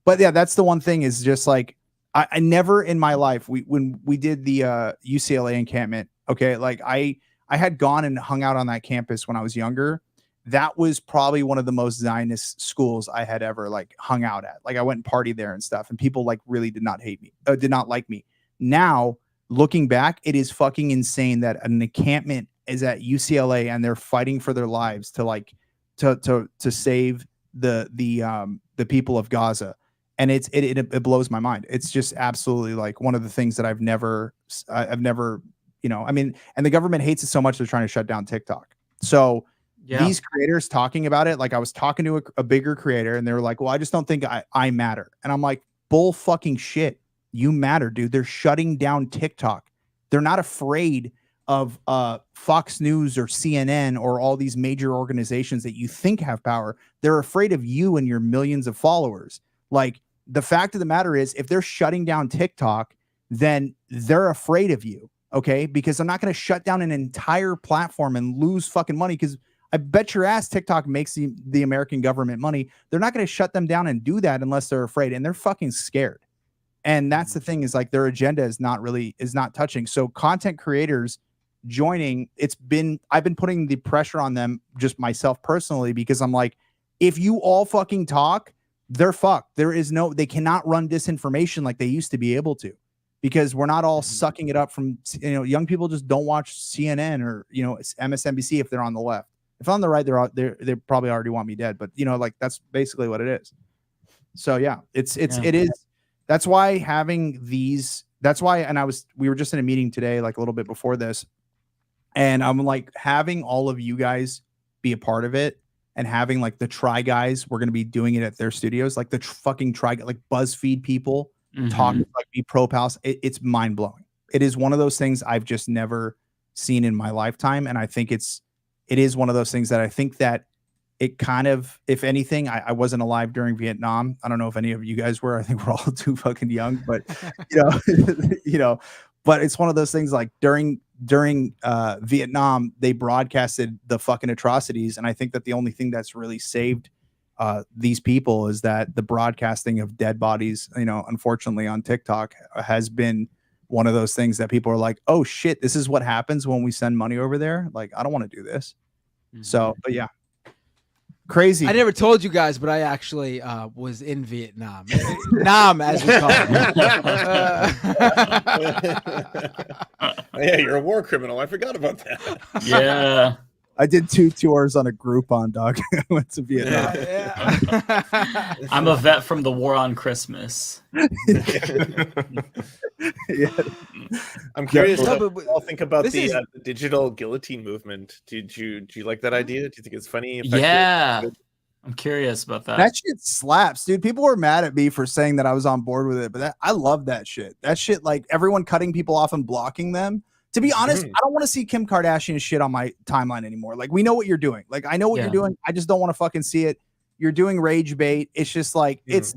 but yeah, that's the one thing, is just like, I never in my life, when we did the UCLA encampment, okay, like I had gone and hung out on that campus when I was younger. That was probably one of the most Zionist schools I had ever like hung out at. Like, I went and partied there and stuff, and people like really did not hate me, did not like me. Now, looking back, it is fucking insane that an encampment is at UCLA and they're fighting for their lives to like to save the people of Gaza. And it blows my mind. It's just absolutely like one of the things that I've never, I mean, and the government hates it so much they're trying to shut down TikTok. So these creators talking about it, like I was talking to a bigger creator, and they were like, well, I just don't think I matter. And I'm like, bull fucking shit. You matter, dude. They're shutting down TikTok. They're not afraid Fox News or CNN or all these major organizations that you think have power. They're afraid of you and your millions of followers. Like, the fact of the matter is, if they're shutting down TikTok, then they're afraid of you. Okay, because I'm not going to shut down an entire platform and lose fucking money, because I bet your ass TikTok makes the American government money. They're not going to shut them down and do that unless they're afraid, and they're fucking scared. And that's the thing, is like their agenda is not touching. So content creators joining, I've been putting the pressure on them, just myself personally, because I'm like, if you all fucking talk, they're fucked. They cannot run disinformation like they used to be able to. Because we're not all sucking it up from, young people just don't watch CNN or, MSNBC if they're on the left. If on the right, they probably already want me dead. But, like, that's basically what it is. So, yeah, it is. That's why having these, we were just in a meeting today, like a little bit before this. And I'm like, having all of you guys be a part of it, and having like the Try guys, we're going to be doing it at their studios, like the fucking Try, like BuzzFeed people. Talk, like, be pro-Palestine. It's mind-blowing. It is one of those things I've just never seen in my lifetime, and I think it is one of those things that I think that it kind of, if anything, I wasn't alive during Vietnam. I don't know if any of you guys were. I think we're all too fucking young, but but it's one of those things, like during Vietnam, they broadcasted the fucking atrocities, and I think that the only thing that's really saved these people is that the broadcasting of dead bodies, unfortunately on TikTok, has been one of those things that people are like, oh shit, this is what happens when we send money over there. Like, I don't want to do this. So, but yeah, crazy. I never told you guys, but I actually was in Vietnam. Nam, as we call it. Yeah, you're a war criminal. I forgot about that. Yeah. I did 2 tours on a Groupon, dog. I went to Vietnam. I'm a vet from the War on Christmas. Yeah. I'm curious what you all think about the digital guillotine movement. Do you like that idea? Do you think it's funny? Yeah. I'm curious about that. That shit slaps, dude. People were mad at me for saying that I was on board with it, but I love that shit. That shit, like everyone cutting people off and blocking them. To be honest, I don't want to see Kim Kardashian shit on my timeline anymore. Like, we know what you're doing. Like, I know what you're doing. I just don't want to fucking see it. You're doing rage bait. It's just like, it's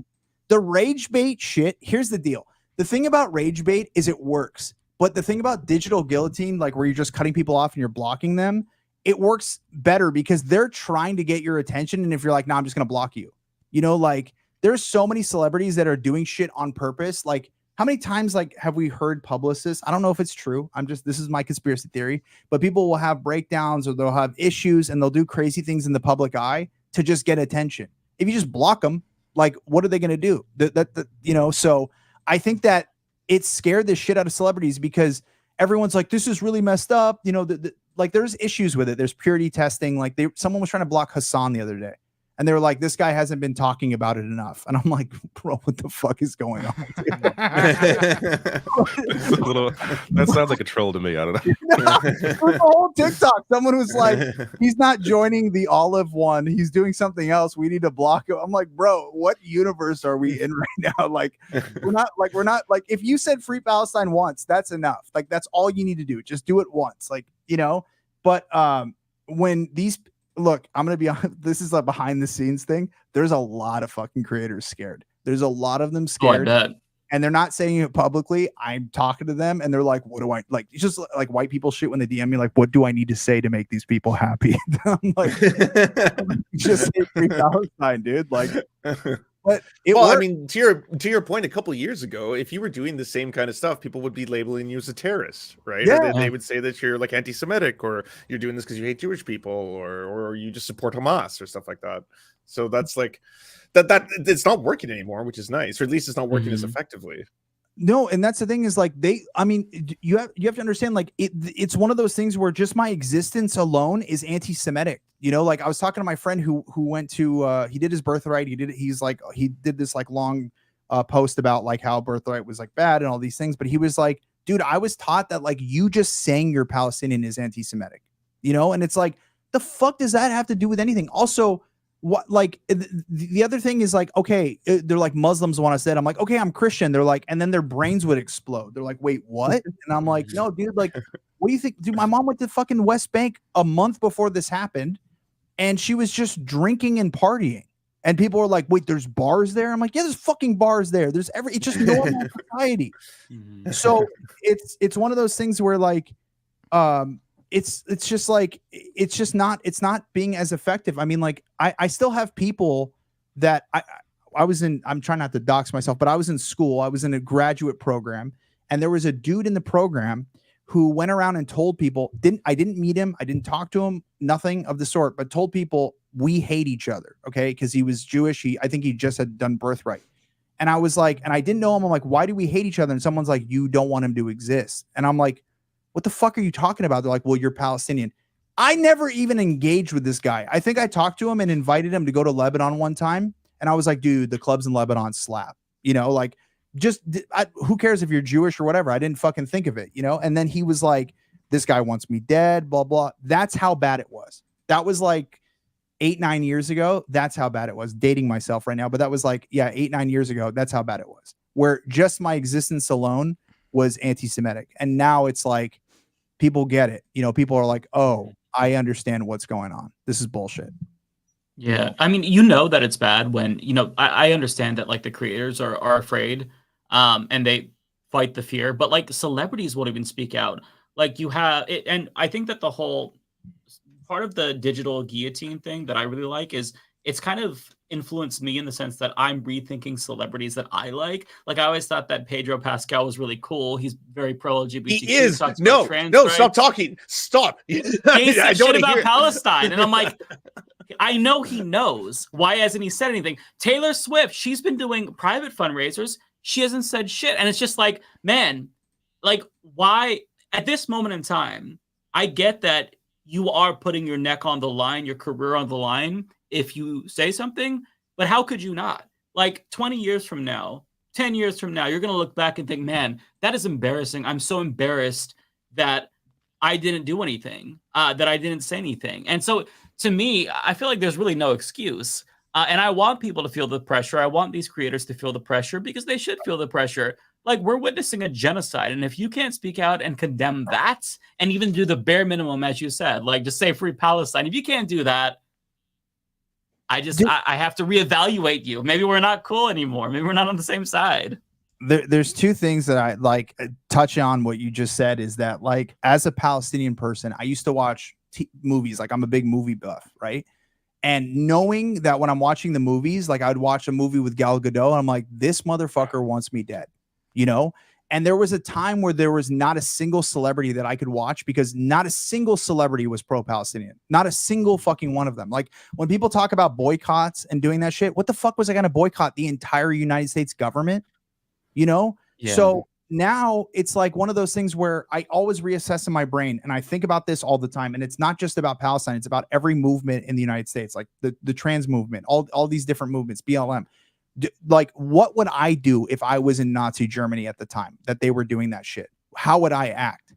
the rage bait shit. Here's the deal. The thing about rage bait is it works. But the thing about digital guillotine, like where you're just cutting people off and you're blocking them, it works better because they're trying to get your attention. And if you're like, no, I'm just going to block you. Like, there's so many celebrities that are doing shit on purpose. Like, how many times, like, have we heard publicists? I don't know if it's true. This is my conspiracy theory, but people will have breakdowns or they'll have issues and they'll do crazy things in the public eye to just get attention. If you just block them, like, what are they going to do? So I think that it scared the shit out of celebrities because everyone's like, this is really messed up. Like, there's issues with it. There's purity testing. Like, someone was trying to block Hassan the other day. And they were like, this guy hasn't been talking about it enough. And I'm like, bro, what the fuck is going on? That sounds like a troll to me. I don't know. It was a whole TikTok. Someone was like, he's not joining the olive one. He's doing something else. We need to block him. I'm like, bro, what universe are we in right now? Like, we're not like, if you said free Palestine once, that's enough. Like, that's all you need to do. Just do it once. Like, but when these, look, I'm going to be honest, this is a behind the scenes thing. There's a lot of fucking creators scared. There's a lot of them scared. Oh, I bet. And they're not saying it publicly. I'm talking to them and they're like, what do I like? It's just like white people shit when they DM me, like, what do I need to say to make these people happy? I'm like, just say free Palestine, dude. Like, but I mean, to your point, a couple of years ago, if you were doing the same kind of stuff, people would be labeling you as a terrorist, right? Yeah. Or they would say that you're like anti-Semitic, or you're doing this because you hate Jewish people, or you just support Hamas or stuff like that. So that's like that it's not working anymore, which is nice, or at least it's not working as effectively. No, and that's the thing is like you have to understand, like it's one of those things where just my existence alone is anti-Semitic. Like I was talking to my friend who went to he did his birthright. He did this like long post about like how birthright was like bad and all these things. But he was like, dude, I was taught that like you just saying you're Palestinian is anti-Semitic, and it's like, the fuck does that have to do with anything? Also, what, like the other thing is like, okay, they're like, Muslims want us dead. I'm like, okay, I'm Christian. They're like, and then their brains would explode. They're like, wait, what? And I'm like, no, dude, like What do you think? Dude, my mom went to fucking West Bank a month before this happened, and she was just drinking and partying. And people were like, wait, there's bars there? I'm like, yeah, there's fucking bars there. It's just normal society. So it's one of those things where like, it's just like, it's not being as effective. I mean, like I still have people that I'm trying not to dox myself, but I was in school. I was in a graduate program, and there was a dude in the program who went around and told people, I didn't meet him, I didn't talk to him, nothing of the sort, but told people we hate each other, okay? Because he was Jewish. I think he just had done birthright. And I was like, and I didn't know him. I'm like, why do we hate each other? And someone's like, you don't want him to exist. And I'm like, what the fuck are you talking about? They're like, well, you're Palestinian. I never even engaged with this guy. I think I talked to him and invited him to go to Lebanon one time. And I was like, dude, the clubs in Lebanon slap, like, who cares if you're Jewish or whatever? I didn't fucking think of it, And then he was like, this guy wants me dead, blah, blah. That's how bad it was. That was like 8-9 years ago. That's how bad it was. Dating myself right now. But that was like, 8-9 years ago. That's how bad it was. Where just my existence alone was anti-Semitic. And now it's like, people get it. People are like, oh, I understand what's going on. This is bullshit. Yeah. I mean, that it's bad when, I understand that like the creators are afraid and they fight the fear, but like celebrities won't even speak out. Like you have it. And I think that the whole part of the digital guillotine thing that I really like is it's kind of influenced me in the sense that I'm rethinking celebrities that I like. Like I always thought that Pedro Pascal was really cool. He's very pro LGBT. He is. No, stop talking. Stop. He said shit about Palestine. And I'm like, I know he knows. Why hasn't he said anything? Taylor Swift, she's been doing private fundraisers. She hasn't said shit. And it's just like, man, like why at this moment in time, I get that you are putting your neck on the line, your career on the line if you say something, but how could you not? Like 20 years from now, 10 years from now, you're going to look back and think, man, that is embarrassing. I'm so embarrassed that I didn't do anything, that I didn't say anything. And so to me, I feel like there's really no excuse. And I want people to feel the pressure. I want these creators to feel the pressure because they should feel the pressure. Like we're witnessing a genocide. And if you can't speak out and condemn that and even do the bare minimum, as you said, like just say free Palestine, if you can't do that, I have to reevaluate you. Maybe we're not cool anymore. Maybe we're not on the same side. There's two things that I like touch on what you just said is that like as a Palestinian person, I used to watch movies. Like I'm a big movie buff, right? And knowing that when I'm watching the movies, like I'd watch a movie with Gal Gadot, and I'm like, this motherfucker wants me dead, And there was a time where there was not a single celebrity that I could watch because not a single celebrity was pro-Palestinian. Not a single fucking one of them. Like when people talk about boycotts and doing that shit, what the fuck was I going to boycott? The entire United States government? Yeah. So now it's like one of those things where I always reassess in my brain and I think about this all the time. And it's not just about Palestine. It's about every movement in the United States, like the trans movement, all these different movements, BLM. Like, what would I do if I was in Nazi Germany at the time that they were doing that shit? How would I act?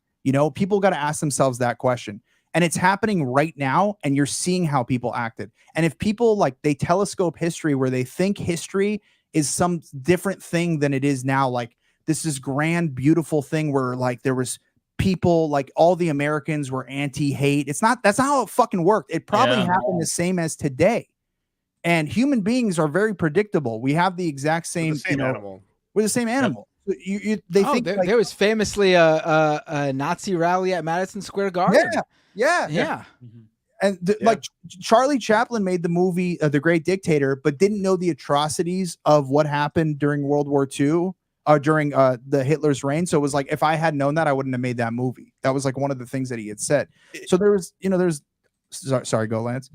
People got to ask themselves that question. And it's happening right now. And you're seeing how people acted. And if people like they telescope history where they think history is some different thing than it is now, like this is grand, beautiful thing where like there was people like all the Americans were anti-hate. That's not how it fucking worked. It probably happened the same as today. And human beings are very predictable. We have the exact same, animal. We're the same animal. They think there was famously a Nazi rally at Madison Square Garden. Yeah. And like Charlie Chaplin made the movie The Great Dictator, but didn't know the atrocities of what happened during World War II, during the Hitler's reign. So it was like, if I had known that, I wouldn't have made that movie. That was like one of the things that he had said. So there was, sorry, go Lance.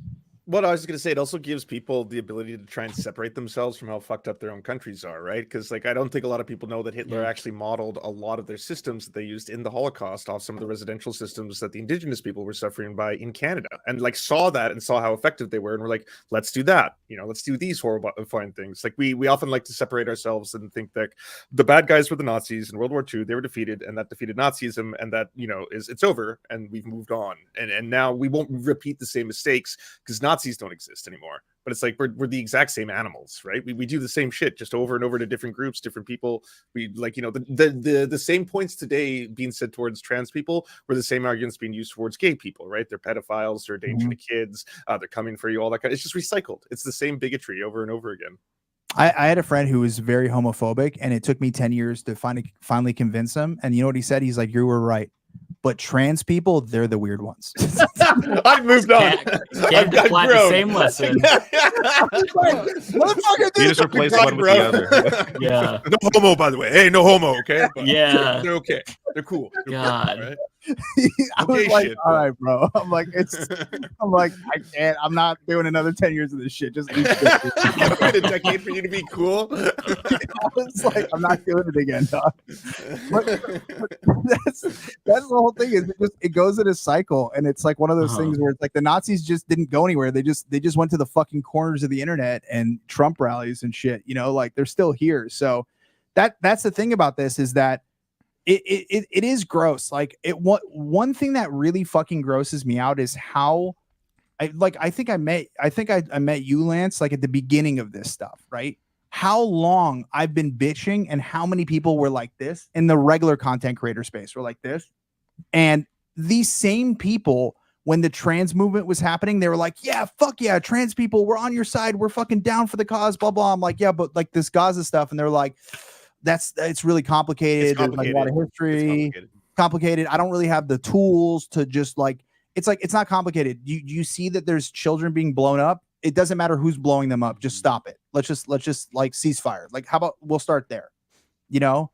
What I was going to say, it also gives people the ability to try and separate themselves from how fucked up their own countries are, right? Because like I don't think a lot of people know that Hitler actually modeled a lot of their systems that they used in the Holocaust off some of the residential systems that the indigenous people were suffering by in Canada, and like saw that and saw how effective they were, and we're like, let's do that, let's do these horrifying things. Like we often like to separate ourselves and think that the bad guys were the Nazis in World War II, they were defeated, and that defeated Nazism, and that it's over and we've moved on, and now we won't repeat the same mistakes because Nazis Nazis don't exist anymore. But it's like we're the exact same animals, right? We do the same shit just over and over to different groups, different people. We like, you know, the same points today being said towards trans people were the same arguments being used towards gay people, right? They're pedophiles, they're a danger to kids, they're coming for you, all that kind of, it's just recycled. It's the same bigotry over and over again. I had a friend who was very homophobic, and it took me 10 years to finally convince him. And you know what he said? He's like, you were right. But trans people, they're the weird ones. I've moved on. Can't apply the same lesson. You just replace one with the other. Yeah. No homo, by the way. Hey, no homo, okay? But Yeah. They're okay. They're cool. They're God. cool, right? I was Okay, like, shit, all right, bro. I'm like, I can't. I'm not doing another 10 years of this shit. Just eat shit. Wait a decade for you to be cool. I was like, I'm not doing it again, dog. But that's the whole thing. Is it goes in a cycle, and it's like one of those things where it's like the Nazis just didn't go anywhere. They just went to the fucking corners of the internet and Trump rallies and shit. You know, like they're still here. So that's the thing about this is that it is gross. Like one thing that really fucking grosses me out is how I think I met you, Lance, like at the beginning of this stuff, right? How long I've been bitching and how many people were like this in the regular content creator space were like this. And these same people, when the trans movement was happening, they were like, yeah, fuck yeah, trans people, we're on your side, we're fucking down for the cause, blah blah. I'm like, yeah, but like this Gaza stuff, and they're like, it's really complicated. There's like a lot of history, complicated. I don't really have the tools to just like it's not complicated. You see that there's children being blown up. It doesn't matter who's blowing them up. Just stop it. Let's just like ceasefire. Like, how about we'll start there, you know?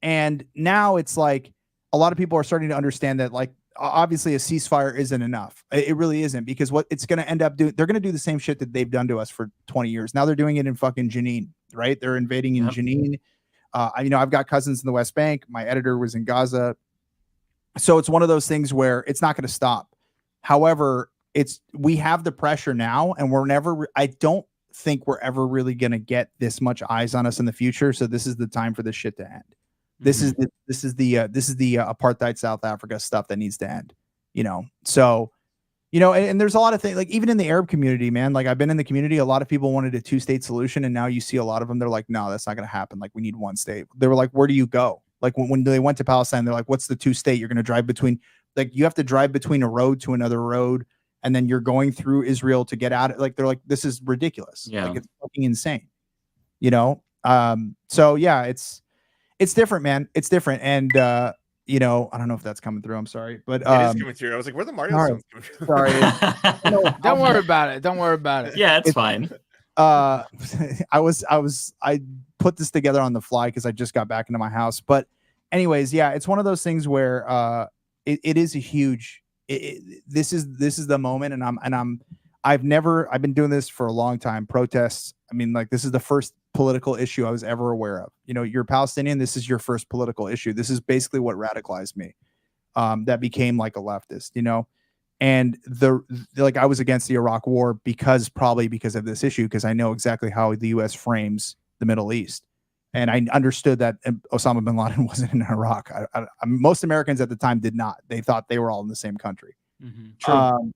And now it's like a lot of people are starting to understand that like obviously a ceasefire isn't enough. It really isn't, because what it's going to end up doing, they're going to do the same shit that they've done to us for 20 years. Now they're doing it in fucking Jenin, right? They're invading in Jenin. I've got cousins in the West Bank. My editor was in Gaza. So it's one of those things where it's not going to stop. However, we have the pressure now, and I don't think we're ever really going to get this much eyes on us in the future. So this is the time for this shit to end. This is the apartheid South Africa stuff that needs to end, you know? So, you know, and there's a lot of things, like even in the Arab community, man, like I've been in the community, a lot of people wanted a 2-state solution. And now you see a lot of them, they're like, no, that's not going to happen. Like we need one state. They were like, where do you go? Like when they went to Palestine, they're like, what's the 2-state? You're going to drive between, like you have to drive between a road to another road. And then you're going through Israel to get out. Like, they're like, this is ridiculous. Yeah. Like it's fucking insane, you know? So yeah, it's different, man. It's different. And, you know, I don't know if that's coming through. I'm sorry, but it is coming through. I was like, where the Mario songs coming through? Sorry. Don't worry about it. Don't worry about it. Yeah, it's fine. I put this together on the fly because I just got back into my house. But anyways, yeah, it's one of those things where it is a huge this is the moment, and I've been doing this for a long time. Protests. I mean, like this is the first political issue I was ever aware of. You know, you're Palestinian. This is your first political issue. This is basically what radicalized me. That became like a leftist, you know, and like I was against the Iraq war probably because of this issue, because I know exactly how the U.S. frames the Middle East. And I understood that Osama bin Laden wasn't in Iraq. Most Americans at the time did not. They thought they were all in the same country. True.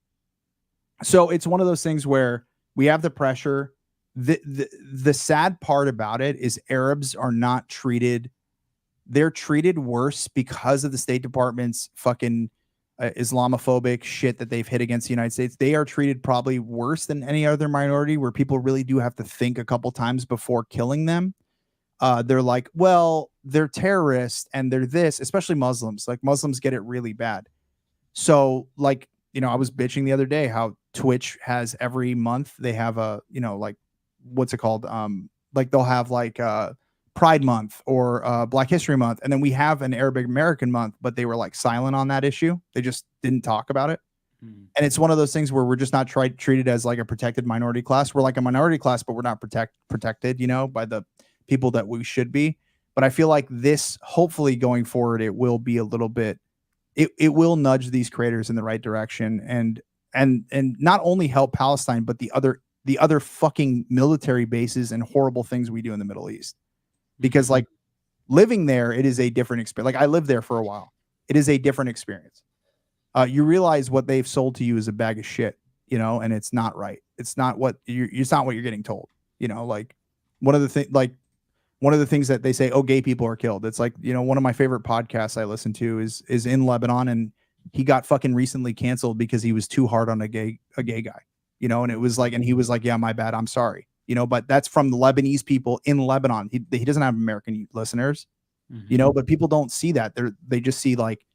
So it's one of those things where we have the pressure. The sad part about it is Arabs are not treated. They're treated worse because of the State Department's fucking Islamophobic shit that they've hit against the United States. They are treated probably worse than any other minority, where people really do have to think a couple times before killing them. They're like, well, they're terrorists and they're this, especially Muslims. Like Muslims get it really bad. So like, you know, I was bitching the other day how Twitch has every month they have a, you know, like what's it called? Like they'll have like Pride Month or Black History Month. And then we have an Arabic American month, but they were like silent on that issue. They just didn't talk about it. And it's one of those things where we're just not treated as like a protected minority class. We're like a minority class, but we're not protected, you know, by the people that we should be. But I feel like this, hopefully going forward, it will be a little bit, it will nudge these creators in the right direction and not only help Palestine, but the other fucking military bases and horrible things we do in the Middle East. Because like living there, it is a different experience. Like I lived there for a while. It is a different experience. You realize what they've sold to you is a bag of shit, you know, and it's not right. it's not what you're getting told. You know, like one of the things that they say, oh, gay people are killed. It's like, you know, one of my favorite podcasts I listen to is in Lebanon, and he got fucking recently canceled because he was too hard on a gay guy, you know, and it was like, and he was like, yeah, my bad, I'm sorry, you know, but that's from the Lebanese people in Lebanon. He doesn't have American listeners, you know, but people don't see that. They just see like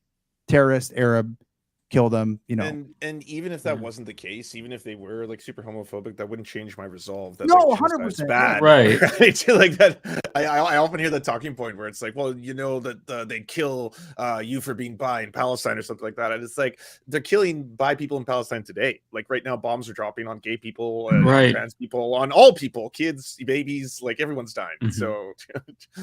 terrorist, Arab, kill them, you know. And even if that wasn't the case, even if they were like super homophobic, that wouldn't change my resolve. That, no, like, 100% bad, right? Like that. I often hear the talking point where it's like, well, you know that they kill you for being bi in Palestine or something like that, and it's like they're killing bi people in Palestine today. Like right now, bombs are dropping on gay people, right, trans people, on all people, kids, babies, like everyone's dying. So,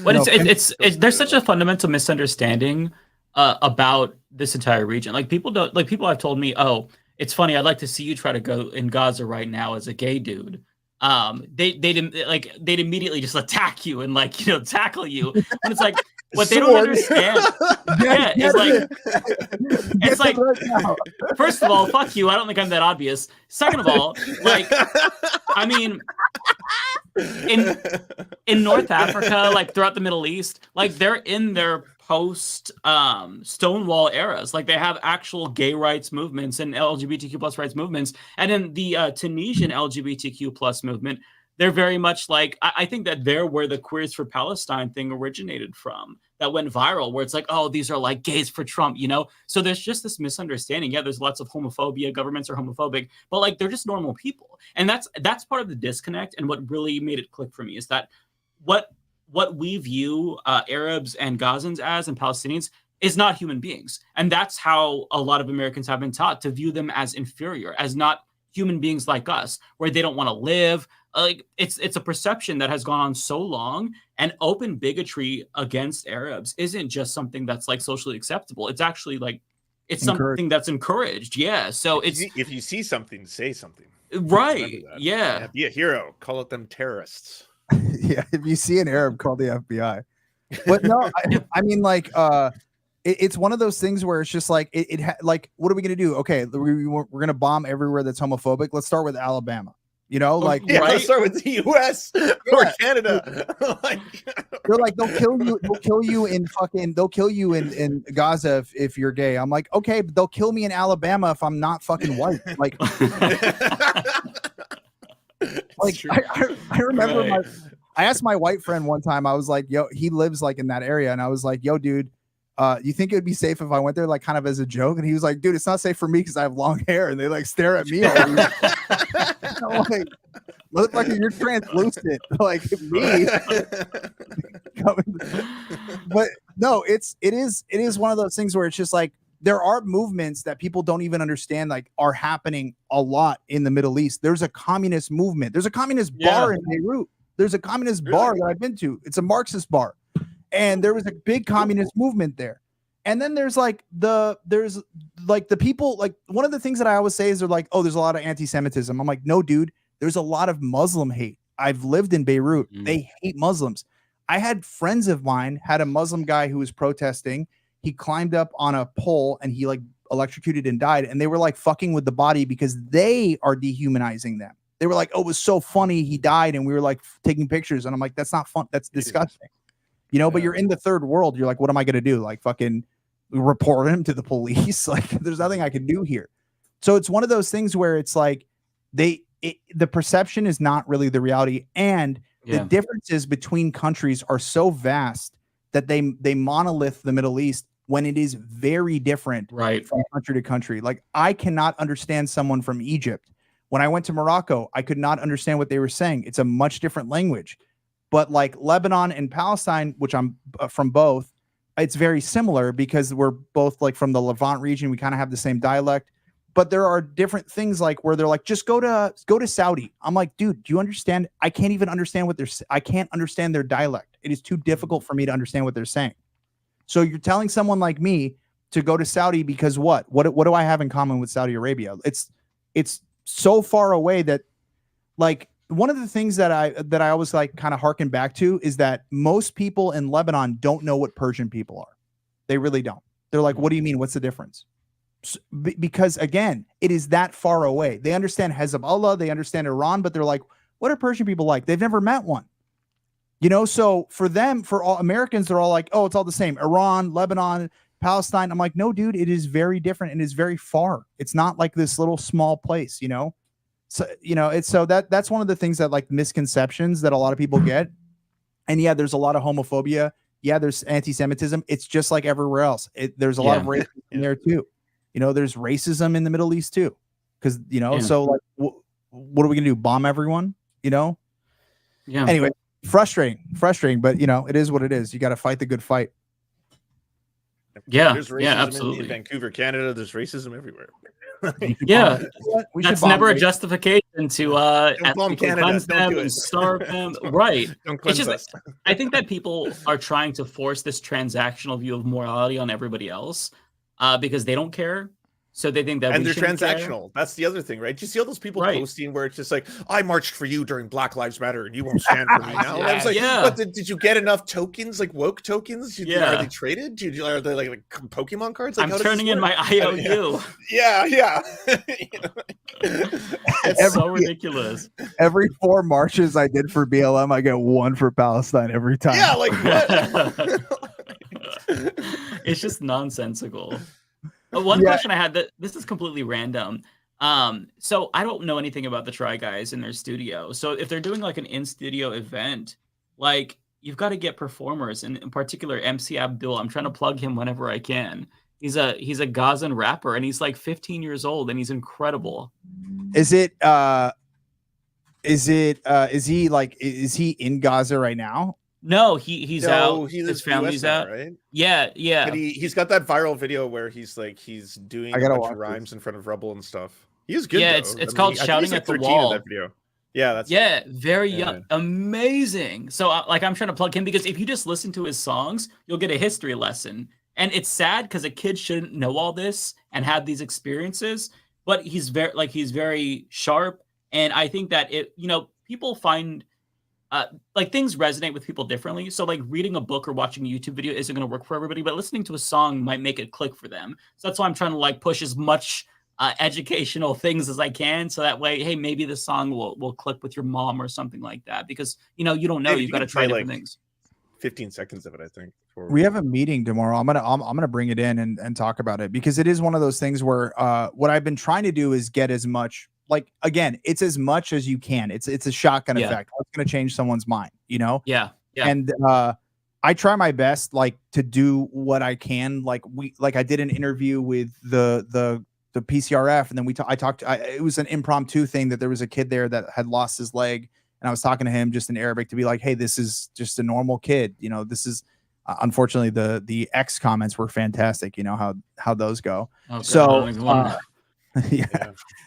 but there's such a fundamental misunderstanding about this entire region. Like people have told me, oh, it's funny, I'd like to see you try to go in Gaza right now as a gay dude. They'd immediately just attack you and, like, you know, tackle you. And it's like, what they don't understand, yeah, it's like, first of all, fuck you, I don't think I'm that obvious. Second of all, like, I mean, in North Africa, like throughout the Middle East, like they're in their post Stonewall eras. Like they have actual gay rights movements and LGBTQ plus rights movements. And in the Tunisian LGBTQ plus movement, they're very much like, I think that they're where the Queers for Palestine thing originated from, that went viral, where it's like, oh, these are like gays for Trump, you know? So there's just this misunderstanding. Yeah, there's lots of homophobia, governments are homophobic, but like they're just normal people. And that's part of the disconnect. And what really made it click for me is that what we view Arabs and Gazans as and Palestinians is not human beings. And that's how a lot of Americans have been taught to view them as inferior, as not human beings like us, where they don't want to live. Like it's a perception that has gone on so long, and open bigotry against Arabs isn't just something that's like socially acceptable. It's actually like, it's something that's encouraged. Yeah. So if you see something, say something. Right. Yeah. Be a hero. Call it them terrorists. Yeah. If you see an Arab, call the FBI. But no, I mean, like, it's one of those things where it's just like, like, what are we going to do? Okay, we're going to bomb everywhere that's homophobic. Let's start with Alabama. You know, like, yeah, right? Let's start with the U.S. or Canada. Like, they're like, they'll kill you in Gaza if you're gay. I'm like, okay, but they'll kill me in Alabama if I'm not fucking white. Like, I remember I asked my white friend one time, I was like, yo, he lives like in that area. And I was like, yo, dude, you think it would be safe if I went there, like kind of as a joke? And he was like, dude, it's not safe for me because I have long hair. And they like stare at me. I'm like, look like you're translucent, like me. But no, it is one of those things where it's just like, there are movements that people don't even understand, like are happening a lot in the Middle East. There's a communist movement. There's a communist bar in Beirut. There's a communist bar that I've been to. It's a Marxist bar. And there was a big communist movement there. And then there's like the people, like one of the things that I always say is they're like, oh, there's a lot of anti-Semitism. I'm like, no, dude, there's a lot of Muslim hate. I've lived in Beirut. They hate Muslims. I had friends of mine had a Muslim guy who was protesting. He climbed up on a pole and he like electrocuted and died. And they were like fucking with the body because they are dehumanizing them. They were like, oh, it was so funny. He died. And we were like taking pictures. And I'm like, that's not fun. That's disgusting. You know, but you're in the third world. You're like, what am I going to do? Like fucking report him to the police? Like there's nothing I can do here. So it's one of those things where it's like the perception is not really the reality. And the differences between countries are so vast that they monolith the Middle East when it is very different from country to country. Like I cannot understand someone from Egypt. When I went to Morocco, I could not understand what they were saying. It's a much different language. But like Lebanon and Palestine, which I'm from both, it's very similar because we're both like from the Levant region. We kind of have the same dialect, but there are different things like where they're like, just go to Saudi. I'm like, dude, do you understand? I can't even understand I can't understand their dialect. It is too difficult for me to understand what they're saying. So you're telling someone like me to go to Saudi because what do I have in common with Saudi Arabia? It's so far away that like, one of the things that I always like kind of harken back to is that most people in Lebanon don't know what Persian people are. They really don't. They're like, what do you mean? What's the difference? because again, it is that far away. They understand Hezbollah, they understand Iran, but they're like, what are Persian people like? They've never met one. You know, so for them, for all Americans, they're all like, oh, it's all the same. Iran, Lebanon, Palestine. I'm like, no, dude, it is very different and it's very far. It's not like this little small place, you know? So, you know, it's so that's one of the things that like misconceptions that a lot of people get. And yeah, there's a lot of homophobia. Yeah, there's anti-Semitism. It's just like everywhere else. There's a lot of racism in there too. You know, there's racism in the Middle East too. Because, you know, so like, what are we going to do? Bomb everyone? You know? Yeah. Anyway. Frustrating, but you know, it is what it is. You got to fight the good fight. Yeah, there's racism absolutely. in Vancouver, Canada. There's racism everywhere. Yeah, that's never a justification to bomb Canada. cleanse Don't them do and it. starve them. Right. Don't It's cleanse just us. I think that people are trying to force this transactional view of morality on everybody else because they don't care. So they think that and we they're shouldn't care. transactional. That's the other thing, right? Do you see all those people Right. posting where it's just like, I marched for you during Black Lives Matter and you won't stand for me now? And I was like, Yeah. but did you get enough tokens, like woke tokens? Yeah. Are they traded? Are they like Pokemon cards? Like, I'm how does turning this in work? my IOU. Yeah. It's so ridiculous. Every 4 marches I did for BLM, I get 1 for Palestine every time. Yeah, like what? It's just nonsensical. One question I had, that this is completely random. So I don't know anything about the Try Guys in their studio. So if they're doing like an in-studio event, like you've got to get performers, and in particular MC Abdul. I'm trying to plug him whenever I can. He's a Gazan rapper, and he's like 15 years old, and he's incredible. Is he in Gaza right now? No, he's out. His family's out, right? Yeah. But he's got that viral video where he's doing a bunch of rhymes in front of rubble and stuff. He's good. Yeah, though. it's called Shouting at the Wall. That video. Yeah, that's very young, amazing. So I'm trying to plug him because if you just listen to his songs, you'll get a history lesson. And it's sad because a kid shouldn't know all this and have these experiences, but he's very sharp. And I think that people find like things resonate with people differently. So like reading a book or watching a YouTube video isn't going to work for everybody, but listening to a song might make it click for them. So that's why I'm trying to like push as much educational things as I can. So that way, hey, maybe the song will click with your mom or something like that, because you don't know. You've got to try different things. 15 seconds of it, I think. We have a meeting tomorrow. I'm gonna bring it in and talk about it, because it is one of those things where what I've been trying to do is get as much, like, again, it's as much as you can. It's a shotgun effect. What's gonna change someone's mind, Yeah. And I try my best, like, to do what I can. Like I did an interview with the PCRF, and then it was an impromptu thing that there was a kid there that had lost his leg, and I was talking to him just in Arabic to be like, hey, this is just a normal kid. This is unfortunately the X comments were fantastic. How those go. Okay. So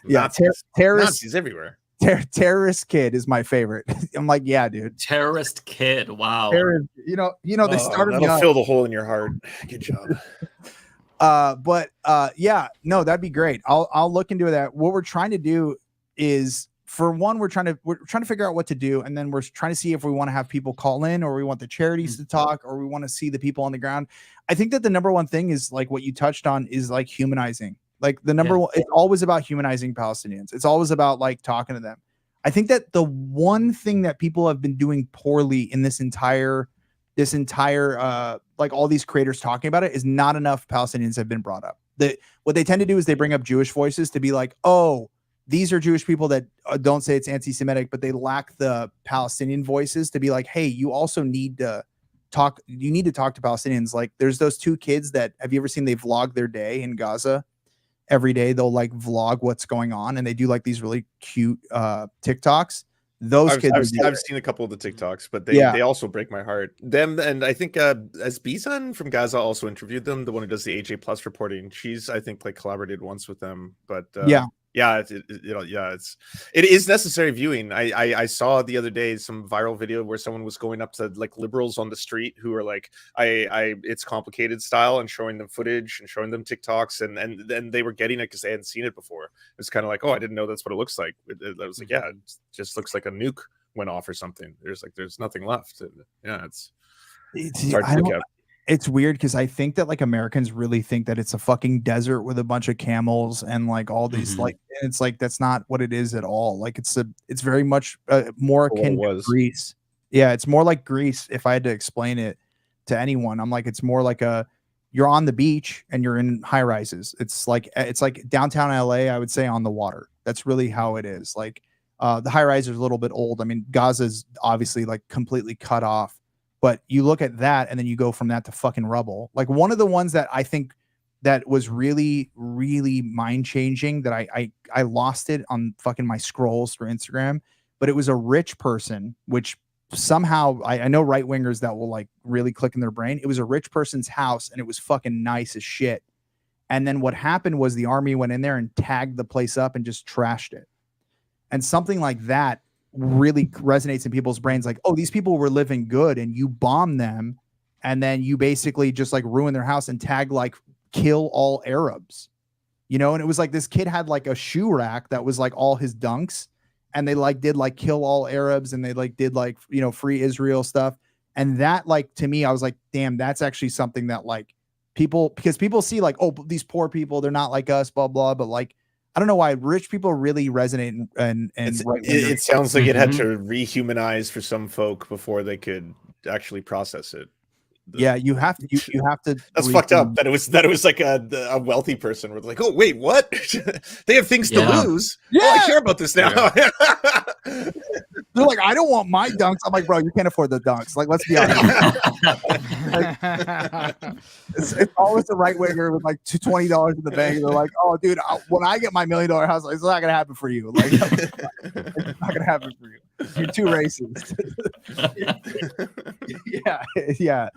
Nazis everywhere. Terrorist kid is my favorite. I'm like, yeah, dude. Terrorist kid. Wow. They started. That'll fill the hole in your heart. Good job. No, that'd be great. I'll look into that. What we're trying to do is, for one, we're trying to figure out what to do, and then we're trying to see if we want to have people call in, or we want the charities to talk, or we want to see the people on the ground. I think that the number one thing is, like what you touched on, is like humanizing. Like the number one, it's always about humanizing Palestinians. It's always about like talking to them. I think that the one thing that people have been doing poorly in this entire like all these creators talking about it, is not enough Palestinians have been brought up. What they tend to do is they bring up Jewish voices to be like, oh, these are Jewish people that don't say it's anti-Semitic, but they lack the Palestinian voices to be like, hey, you also need to talk. You need to talk to Palestinians. Like there's those 2 kids that, have you ever seen, they vlog their day in Gaza? Every day they'll like vlog what's going on, and they do like these really cute TikToks. Those kids, I've seen a couple of the TikToks, but they also break my heart. Them, and I think as Bizan from Gaza also interviewed them, the one who does the AJ Plus reporting. She's, I think, like collaborated once with them, but it is necessary viewing. I saw the other day some viral video where someone was going up to like liberals on the street who are like, it's complicated style, and showing them footage and showing them TikToks, and then they were getting it because they hadn't seen it before. It's kind of like, oh, I didn't know that's what it looks like. I was like, yeah, it just looks like a nuke went off or something. There's nothing left. It's hard to look at. it's weird because I think that like Americans really think that it's a fucking desert with a bunch of camels and like all these like, and it's like that's not what it is at all. Like it's very much more akin to Greece. Yeah, it's more like Greece. If I had to explain it to anyone, I'm like, it's more like you're on the beach and you're in high rises. It's like downtown LA, I would say, on the water. That's really how it is. Like the high rise is a little bit old. I mean, Gaza's obviously like completely cut off. But you look at that and then you go from that to fucking rubble. Like one of the ones that I think that was really, really mind changing that I lost it on fucking my scrolls for Instagram, but it was a rich person, which somehow I know right wingers that will like really click in their brain. It was a rich person's house and it was fucking nice as shit. And then what happened was the army went in there and tagged the place up and just trashed it. And something like that really resonates in people's brains, like, oh, these people were living good and you bomb them and then you basically just like ruin their house and tag like kill all Arabs, you know. And it was like this kid had like a shoe rack that was like all his dunks and they like did like kill all Arabs and they like did like, you know, free Israel stuff. And that like to me I was like, damn, that's actually something that like people, because people see like, oh, these poor people, they're not like us, blah blah, but like I don't know why rich people really resonate and it sounds like it had to rehumanize for some folk before they could actually process it. Yeah, you have to. You have to. That's fucked up. That it was like a wealthy person was like, oh wait, what? They have things to lose. Yeah, oh, I care about this now. Yeah. They're like, I don't want my dunks. I'm like, bro, you can't afford the dunks. Like, let's be honest. It's always the right winger with like $20 in the bank. They're like, oh, dude, when I get my $1 million house, it's not gonna happen for you. Like, it's not gonna happen for you. You're too racist. yeah.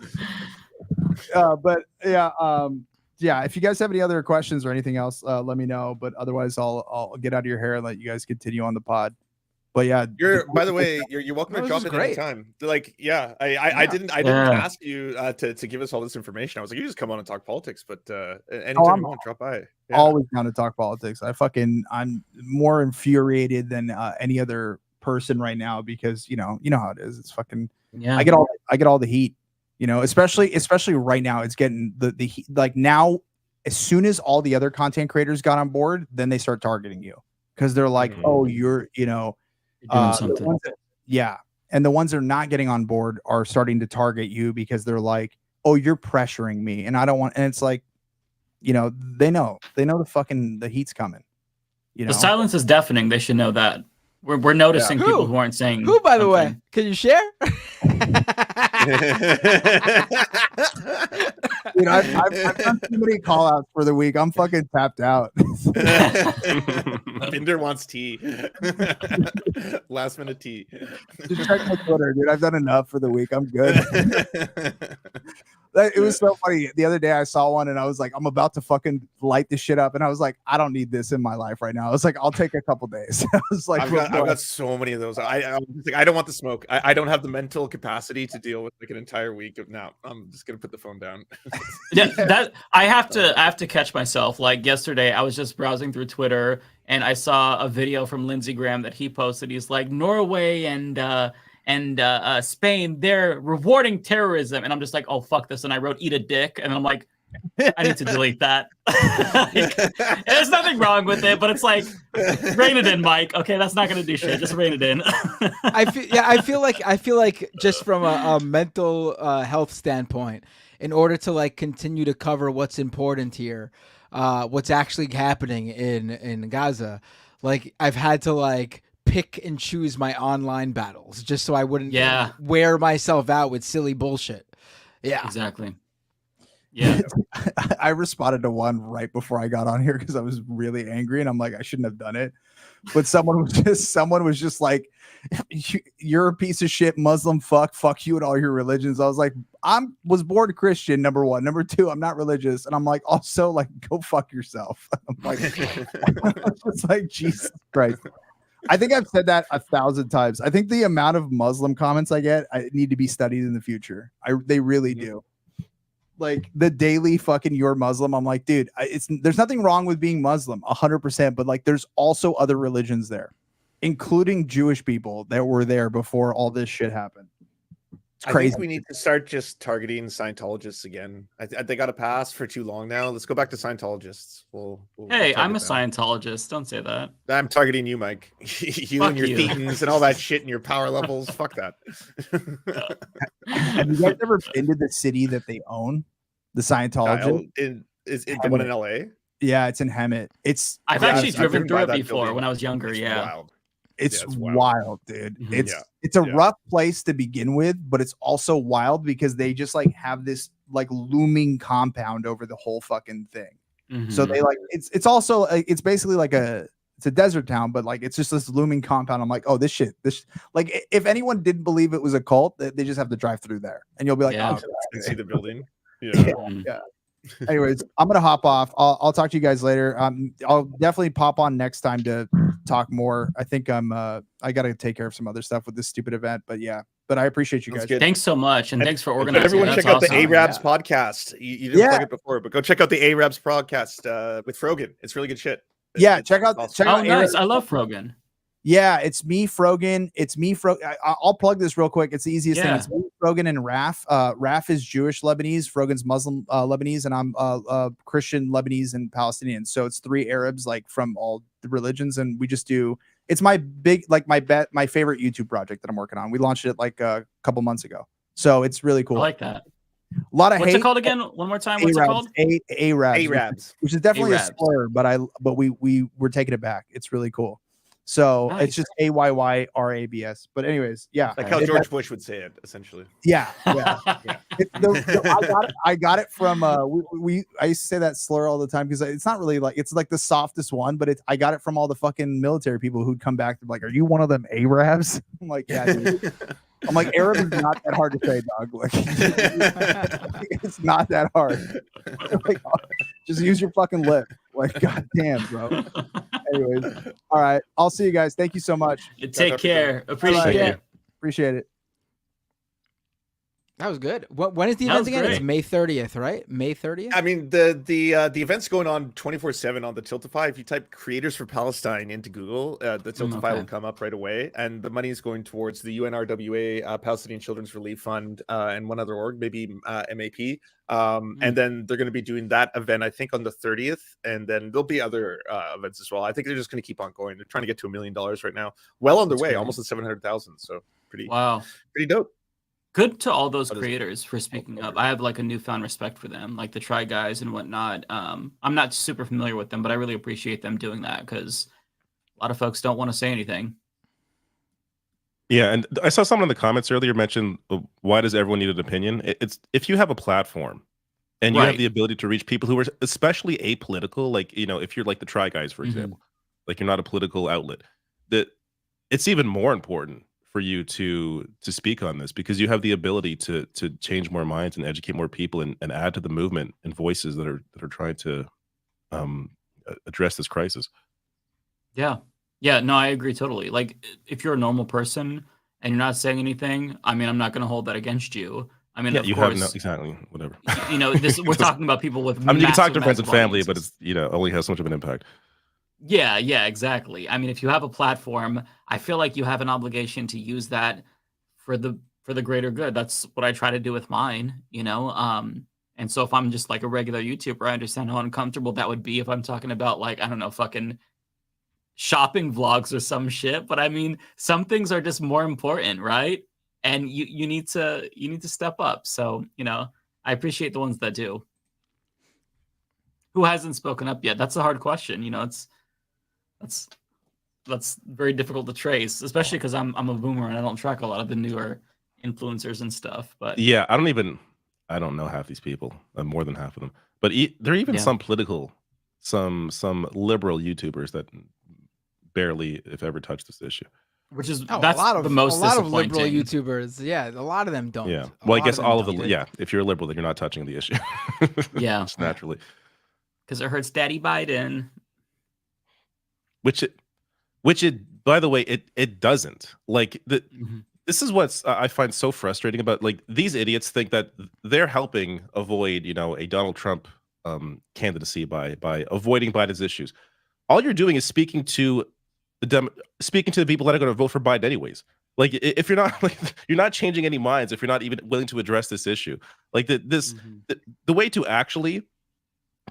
But yeah. If you guys have any other questions or anything else, let me know. But otherwise, I'll get out of your hair and let you guys continue on the pod. But yeah, by the way, you're welcome to drop in anytime. Like, yeah, I didn't ask you to give us all this information. I was like, you just come on and talk politics, but anytime you want, drop by. Yeah. Always down to talk politics. I'm more infuriated than any other person right now because you know how it is. It's fucking I get all the heat, you know, especially right now. It's getting the heat. Like now, as soon as all the other content creators got on board, then they start targeting you because they're like, oh, you're, you know, something. And the ones that are not getting on board are starting to target you because they're like, oh, you're pressuring me and I don't want. And it's like, you know, they know the heat's coming. You know, the silence is deafening. They should know that. We're noticing people who aren't saying who, by the way, can you share? Dude, I've done too many call outs for the week. I'm fucking tapped out. Binder wants tea. Last minute tea. Just check my Twitter, dude. I've done enough for the week. I'm good. It was so funny. The other day I saw one and I was like, I'm about to fucking light this shit up. And I was like, I don't need this in my life right now. I was like, I'll take a couple days. I was like, I've got so many of those. I don't want the smoke. I don't have the mental capacity to deal with like an entire week of now. I'm just gonna put the phone down. Yeah, that I have to catch myself. Like yesterday, I was just browsing through Twitter and I saw a video from Lindsey Graham that he posted. He's like, Norway and Spain, they're rewarding terrorism, and I'm just like, oh fuck this, and I wrote eat a dick, and I'm like, I need to delete that. There's nothing wrong with it, but it's like, rein it in, Mike. Okay, that's not gonna do shit. Just rein it in. I feel like just from a mental health standpoint, in order to like continue to cover what's important here, what's actually happening in Gaza, like I've had to like pick and choose my online battles just so I wouldn't wear myself out with silly bullshit. Yeah, exactly. Yeah. I responded to one right before I got on here because I was really angry and I'm like, I shouldn't have done it. But someone was just like, you're a piece of shit Muslim fuck you and all your religions. I was like, was born Christian, number one. Number two, I'm not religious. And I'm like, also like, go fuck yourself. I'm like, it's like, Jesus Christ. I think I've said that 1,000 times. I think the amount of Muslim comments I get, I need to be studied in the future. They really do. Like the daily fucking you're Muslim. I'm like, dude, there's nothing wrong with being Muslim, 100%. But like, there's also other religions there, including Jewish people that were there before all this shit happened. It's crazy. I think we need to start just targeting Scientologists again. They got a pass for too long now. Let's go back to Scientologists. Hey, I'm a Scientologist. Don't say that. I'm targeting you, Mike. You Fuck and your you. thetans and all that shit and your power levels. Fuck that. Have you guys ever been to the city that they own? The Scientology? Is it the one in LA? Yeah, it's in Hemet. I've actually driven through it before when I was younger. It's yeah. wild. It's wild, dude. Mhm. It's a rough place to begin with, but it's also wild because they just like have this like looming compound over the whole fucking thing. So they like it's also it's basically like it's a desert town, but like it's just this looming compound. I'm like, oh, this like if anyone didn't believe it was a cult, they just have to drive through there, and you'll be like, oh, and see the building. Yeah. Anyways, I'm gonna hop off. I'll talk to you guys later. I'll definitely pop on next time to talk more. I think I gotta take care of some other stuff with this stupid event, but yeah. But I appreciate you guys. Thanks so much, and thanks for organizing. Everyone, That's check out the awesome. Arabs podcast. You didn't plug it before, but go check out the Arabs podcast with Frogan. It's really good shit. Check out. Oh, Check out. nice. I love Frogan. Yeah, it's me, Frogan. It's me, I'll plug this real quick. It's the easiest thing. Yeah. It's me, Frogan, and Raf. Raf is Jewish Lebanese, Frogan's Muslim Lebanese, and I'm Christian Lebanese and Palestinian. So it's 3 Arabs like from all the religions, and we just do. It's my big my favorite YouTube project that I'm working on. We launched it like a couple months ago, so it's really cool. I like that. A lot of What's hate. it called again? One more time. What's it called? Arabs, which is definitely Arabs. a slur, but we're taking it back. It's really cool. So Nice. it's just AYYRABS. But anyways, yeah, Like how George Bush would say it, essentially. yeah. I got it from I used to say that slur all the time because it's not really like it's like the softest one, but I got it from all the fucking military people who'd come back to like, are you one of them Arabs? I'm like, yeah, dude. I'm like, Arab is not that hard to say, dog. Like, it's not that hard. Like, just use your fucking lip. Like, goddamn, bro. Anyways, all right. I'll see you guys. Thank you so much. Take care. Appreciate it. Appreciate it. That was good. When is the event again? It's May 30th, right? May 30th. I mean, the event's going on 24/7 on the Tiltify. If you type "Creators for Palestine" into Google, the Tiltify will come up right away, and the money is going towards the UNRWA, Palestinian Children's Relief Fund, and one other org, maybe MAP. And then they're going to be doing that event, I think, on the 30th, and then there'll be other events as well. I think they're just going to keep on going. They're trying to get to $1 million right now, well on their way, almost at 700,000. So pretty dope. Good to all those creators for speaking up. I have like a newfound respect for them, like the Try Guys and whatnot. I'm not super familiar with them, but I really appreciate them doing that because a lot of folks don't want to say anything. Yeah, and I saw someone in the comments earlier mention, why does everyone need an opinion? It's if you have a platform and you have the ability to reach people who are especially apolitical, like, you know, if you're like the Try Guys, for example, like you're not a political outlet, that it's even more important for you to speak on this because you have the ability to change more minds and educate more people and add to the movement and voices that are trying to address this crisis. Yeah. No, I agree totally. Like if you're a normal person and you're not saying anything, I mean, I'm not going to hold that against you. I mean, of you course, have exactly whatever. You know, we're talking about people with. I mean, you can talk to friends massive and family, audiences. but it's, you know, only has so much of an impact. Yeah, exactly. I mean, if you have a platform, I feel like you have an obligation to use that for the greater good. That's what I try to do with mine, you know. And so if I'm just like a regular YouTuber, I understand how uncomfortable that would be if I'm talking about like, I don't know, fucking shopping vlogs or some shit. But I mean, some things are just more important, right? And you need to step up. So, you know, I appreciate the ones that do. Who hasn't spoken up yet? That's a hard question. You know, that's very difficult to trace, especially because I'm a boomer and I don't track a lot of the newer influencers and stuff. But yeah, I don't know half these people, more than half of them. But there are even some political, some liberal YouTubers that barely, if ever, touch this issue. Which is a lot of liberal disappointing. YouTubers. Yeah, a lot of them don't. Yeah, well, I guess all of them. Yeah, if you're a liberal, then you're not touching the issue. Yeah, just naturally, because it hurts Daddy Biden. Which it, by the way, it doesn't. Like this is what I find so frustrating about, like, these idiots think that they're helping avoid, you know, a Donald Trump candidacy by avoiding Biden's issues. All you're doing is speaking to the people that are going to vote for Biden anyways. Like if you're not like you're not changing any minds if you're not even willing to address this issue. Like the way to actually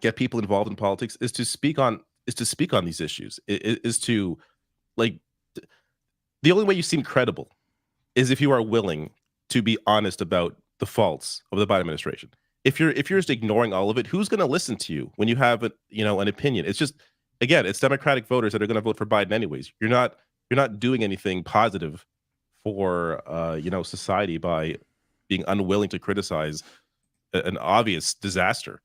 get people involved in politics is to speak on these issues. Is to like the only way you seem credible is if you are willing to be honest about the faults of the Biden administration. If you're just ignoring all of it, who's going to listen to you when you have an opinion? It's just, again, it's Democratic voters that are going to vote for Biden anyways. You're not doing anything positive for society by being unwilling to criticize an obvious disaster.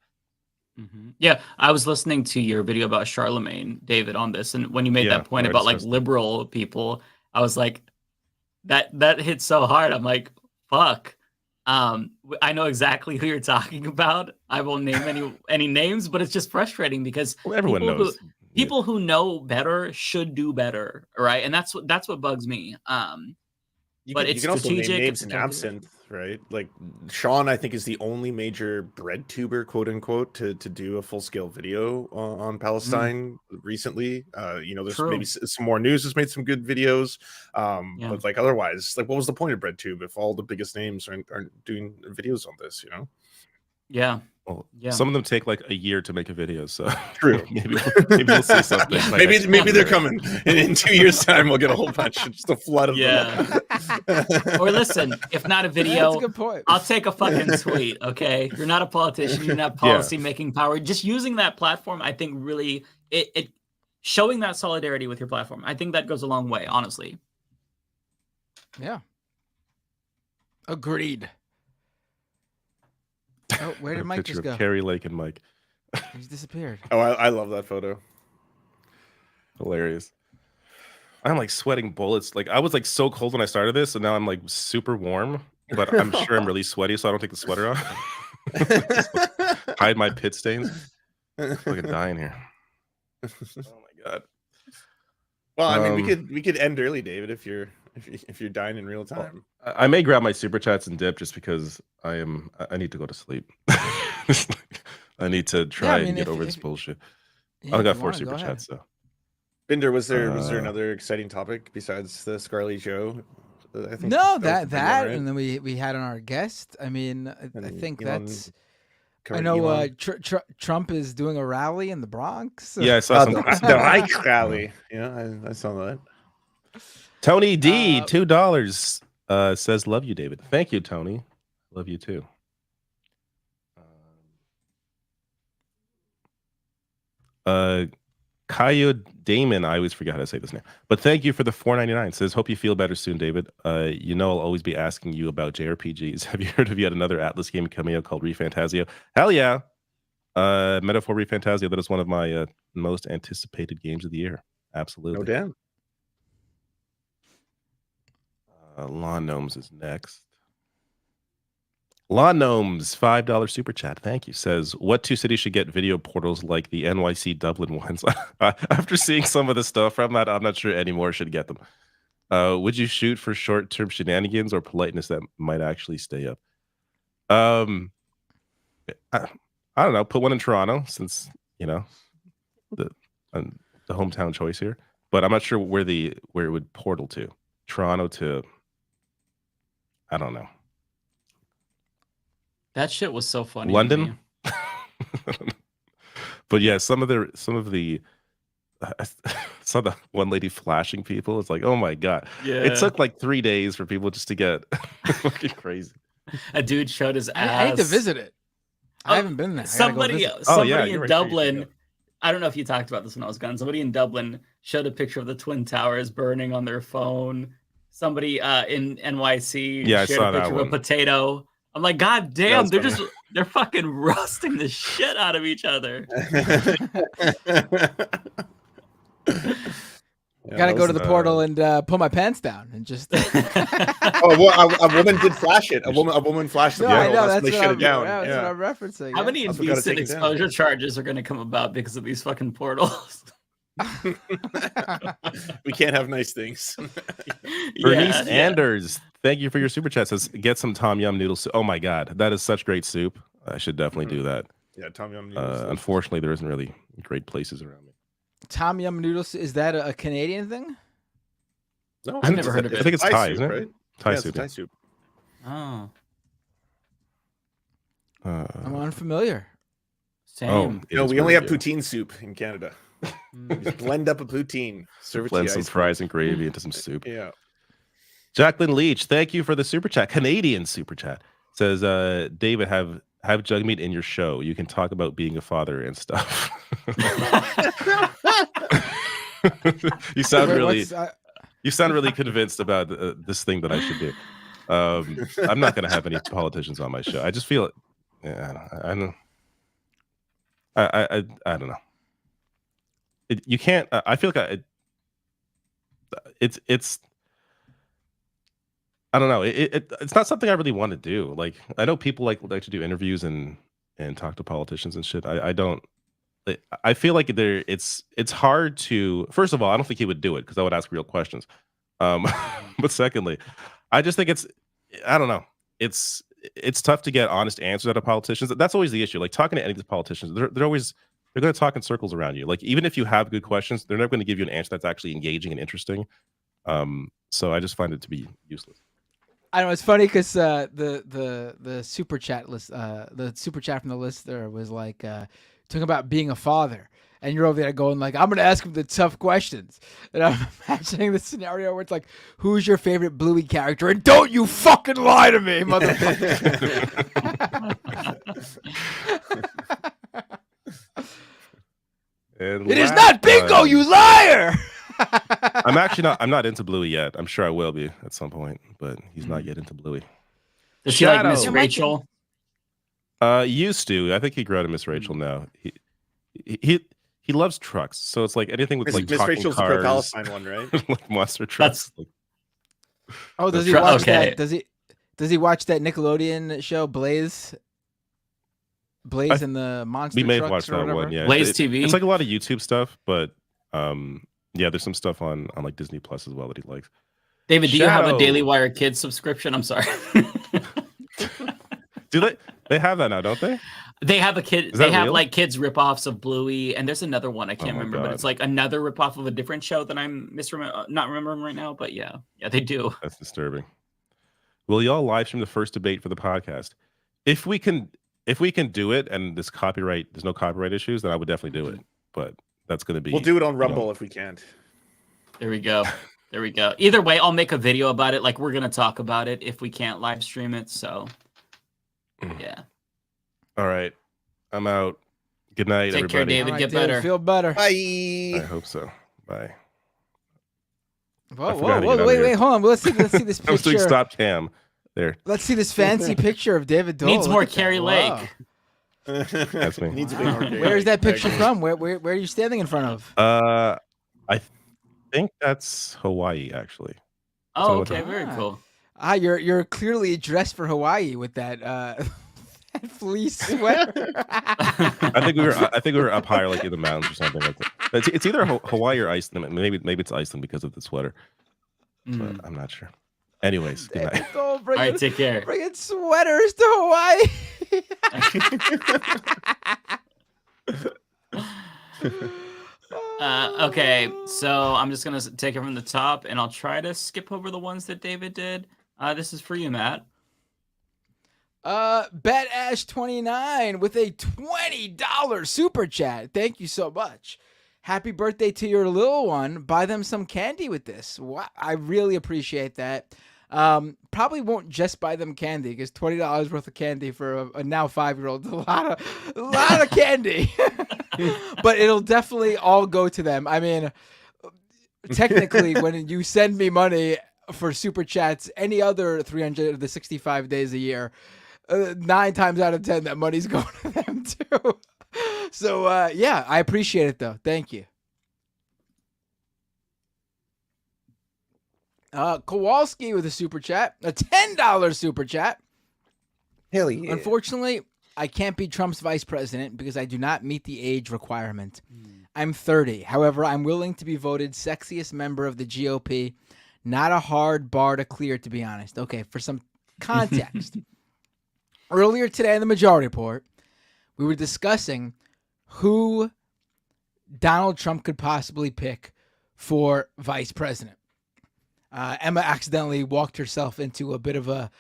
Yeah, I was listening to your video about Charlemagne, David, on this, and when you made that point about like liberal people, I was like, that hit so hard. I'm like, fuck. I know exactly who you're talking about. I won't name any names, but it's just frustrating because everyone knows. People who know better should do better, right? And that's what bugs me. You But can, it's you can also name strategic, names it's in calculated. absinthe, right? Like Sean, I think, is the only major bread tuber, quote unquote, to do a full scale video on Palestine recently. There's True. maybe some more news has made some good videos, but like otherwise, like what was the point of bread tube if all the biggest names aren't doing videos on this? Yeah. Well, Yeah. some of them take like a year to make a video, so True. maybe we'll see something. Yeah. like Maybe they're coming in 2 years' time. We'll get a whole bunch, just a flood of them. Or listen, if not a video, That's a good point. I'll take a fucking tweet. Okay, you're not a politician. You're not policy making power. Just using that platform, I think, really it showing that solidarity with your platform. I think that goes a long way, honestly. Yeah. Agreed. Oh, where did Mike just go? Carrie Lake and Mike. He's disappeared. Oh, I love that photo. Hilarious. I'm like sweating bullets. Like I was like so cold when I started this, and now I'm like super warm. But I'm sure I'm really sweaty, so I don't take the sweater off. Hide my pit stains. I'm fucking dying here. Oh my god. Well, I mean, we could end early, David, if you're dying in real time. I may grab my super chats and dip just because I need to go to sleep. I need to try and get over this bullshit. I only got 4 super chats, so. Binder, was there another exciting topic besides the Scarlett Joe? I think No, that and then we had on our guest. I mean, I think that's. I know Trump is doing a rally in the Bronx. Yeah, I saw the Reich rally. Yeah, I saw that. Tony D, $2 says, "Love you, David." Thank you, Tony. Love you too. Caio Damon, I always forget how to say this name, but thank you for the $4.99. Says, "Hope you feel better soon, David. I'll always be asking you about JRPGs. Have you heard of yet another Atlas game coming out called ReFantazio? Hell yeah! Metaphor ReFantazio. That is one of my most anticipated games of the year. Absolutely. No doubt. Lawn Gnomes is next. Lawn Gnomes, $5 super chat. Thank you. Says, what 2 cities should get video portals like the NYC Dublin ones? After seeing some of the stuff, I'm not sure any more should get them. Would you shoot for short-term shenanigans or politeness that might actually stay up? I don't know. Put one in Toronto, since the hometown choice here. But I'm not sure where it would portal to. Toronto to, I don't know. That shit was so funny. London. But yeah, some of the I saw the one lady flashing people. It's like, oh my god. Yeah. It took like 3 days for people just to get fucking crazy. A dude showed his ass. I need to visit it. I haven't been there. Somebody in Dublin. I don't know if you talked about this when I was gone. Somebody in Dublin showed a picture of the Twin Towers burning on their phone. Somebody in NYC shared a picture of a potato. I'm like, god damn, they're fucking roasting the shit out of each other. Gotta go to the portal and pull my pants down and just. A woman did flash it. A woman flashed the portal. I know, that's they shut it down. That's what I'm referencing. How many indecent exposure charges are going to come about because of these fucking portals? We can't have nice things. Bernice Anders, thank you for your super chat. Says, get some Tom Yum noodles. Oh my god, that is such great soup. I should definitely do that. Yeah, Tom Yum noodles. Unfortunately, there isn't really great places around me. Tom Yum noodles, is that a Canadian thing? No, I've never heard of it. I think it's Thai, isn't it? right? Thai Yeah, soup. Thai soup. Oh. I'm unfamiliar. Same. No, we only have poutine soup in Canada. Just blend up a poutine, serve it to Blend you some ice fries and gravy into some soup. Yeah. Jacqueline Leach, thank you for the super chat. Canadian super chat says, David, have Jugmeat in your show. You can talk about being a father and stuff. You sound really convinced about this thing that I should do. I'm not going to have any politicians on my show. I just feel it. Yeah, I don't. I don't know. You can't. I feel like it's. I don't know. It's not something I really want to do. Like, I know people like to do interviews and talk to politicians and shit. I don't. I feel like it's hard to. First of all, I don't think he would do it because I would ask real questions. But secondly, I just think I don't know. It's tough to get honest answers out of politicians. That's always the issue. Like, talking to any of these politicians, they're going to talk in circles around you. Like, even if you have good questions, they're never going to give you an answer that's actually engaging and interesting. So I just find it to be useless. I know it's funny because the super chat list, the super chat from the listener was like talking about being a father, and you're over there going like, I'm gonna ask him the tough questions, and I'm imagining the scenario where it's like, who's your favorite Bluey character, and don't you fucking lie to me, motherfucker. It is not bingo, you liar. I'm not into Bluey yet. I'm sure I will be at some point, but he's not yet into Bluey. Does she like Miss Rachel? Used to. I think he grew out of Miss Rachel now. He loves trucks, so it's like anything with like Miss talking Rachel's cars, the Palestine one, right? like monster trucks. Oh, does he watch that? Does he watch that Nickelodeon show Blaze? Blaze and the monster. We may trucks have watched that one. Yeah, Blaze TV. It's like a lot of YouTube stuff, but yeah, there's some stuff on like Disney Plus as well that he likes. David, do you have a Daily Wire Kids subscription? I'm sorry. Do they have that now, don't they? They have a kid. They have like kids ripoffs of Bluey, and there's another one I can't remember, but it's like another ripoff of a different show that I'm not remembering right now. But yeah, they do. That's disturbing. Will y'all live stream the first debate for the podcast? If we can do it, and there's no copyright issues, then I would definitely do it. But that's going to be. We'll do it on Rumble if we can't. There we go. There we go. Either way, I'll make a video about it. Like, we're going to talk about it if we can't live stream it. So, yeah. All right. I'm out. Good night, Take everybody. care, David. Get better. Feel better. Bye. I hope so. Bye. Whoa, wait, hold on. Let's see this picture. I was doing stop cam there. Let's see this fancy picture of David Doel. Needs more Carrie Lake. That's me. Where's that picture from? Where are you standing in front of? I think that's Hawaii, actually. Oh, okay, very cool. You're clearly dressed for Hawaii with that fleece sweater. I think we were up higher, like in the mountains or something like that. It's either Hawaii or Iceland. Maybe it's Iceland because of the sweater. But I'm not sure. Anyways, good night. All right, take care. Bringing sweaters to Hawaii. Okay, so I'm just gonna take it from the top, and I'll try to skip over the ones that David did. This is for you, Matt. BetAsh29 with a $20 super chat. Thank you so much. Happy birthday to your little one. Buy them some candy with this. Wow, I really appreciate that. Probably won't just buy them candy because $20 worth of candy for a now 5-year-old is a lot of candy. But it'll definitely all go to them. I mean, technically, when you send me money for super chats, any other 365 days a year, 9 times out of 10, that money's going to them too. So yeah, I appreciate it though. Thank you. Kowalski with a super chat, a $10 super chat. Hell yeah. Unfortunately, I can't be Trump's vice president because I do not meet the age requirement. I'm 30. However, I'm willing to be voted sexiest member of the GOP. Not a hard bar to clear, to be honest. Okay, for some context. Earlier today in the Majority Report, we were discussing who Donald Trump could possibly pick for vice president. Emma accidentally walked herself into a bit of a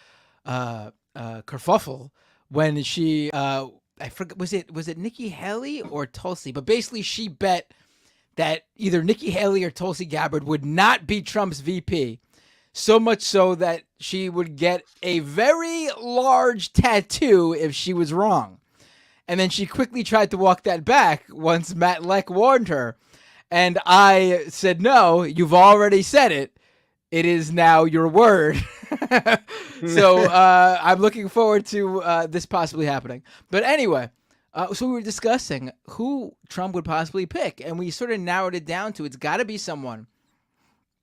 kerfuffle when she I forget, was it Nikki Haley or Tulsi? But basically she bet that either Nikki Haley or Tulsi Gabbard would not be Trump's VP. So much so that she would get a very large tattoo if she was wrong. And then she quickly tried to walk that back once Matt Leck warned her. And I said, no, you've already said it. It is now your word. So I'm looking forward to this possibly happening. But anyway, so we were discussing who Trump would possibly pick. And we sort of narrowed it down to it's got to be someone.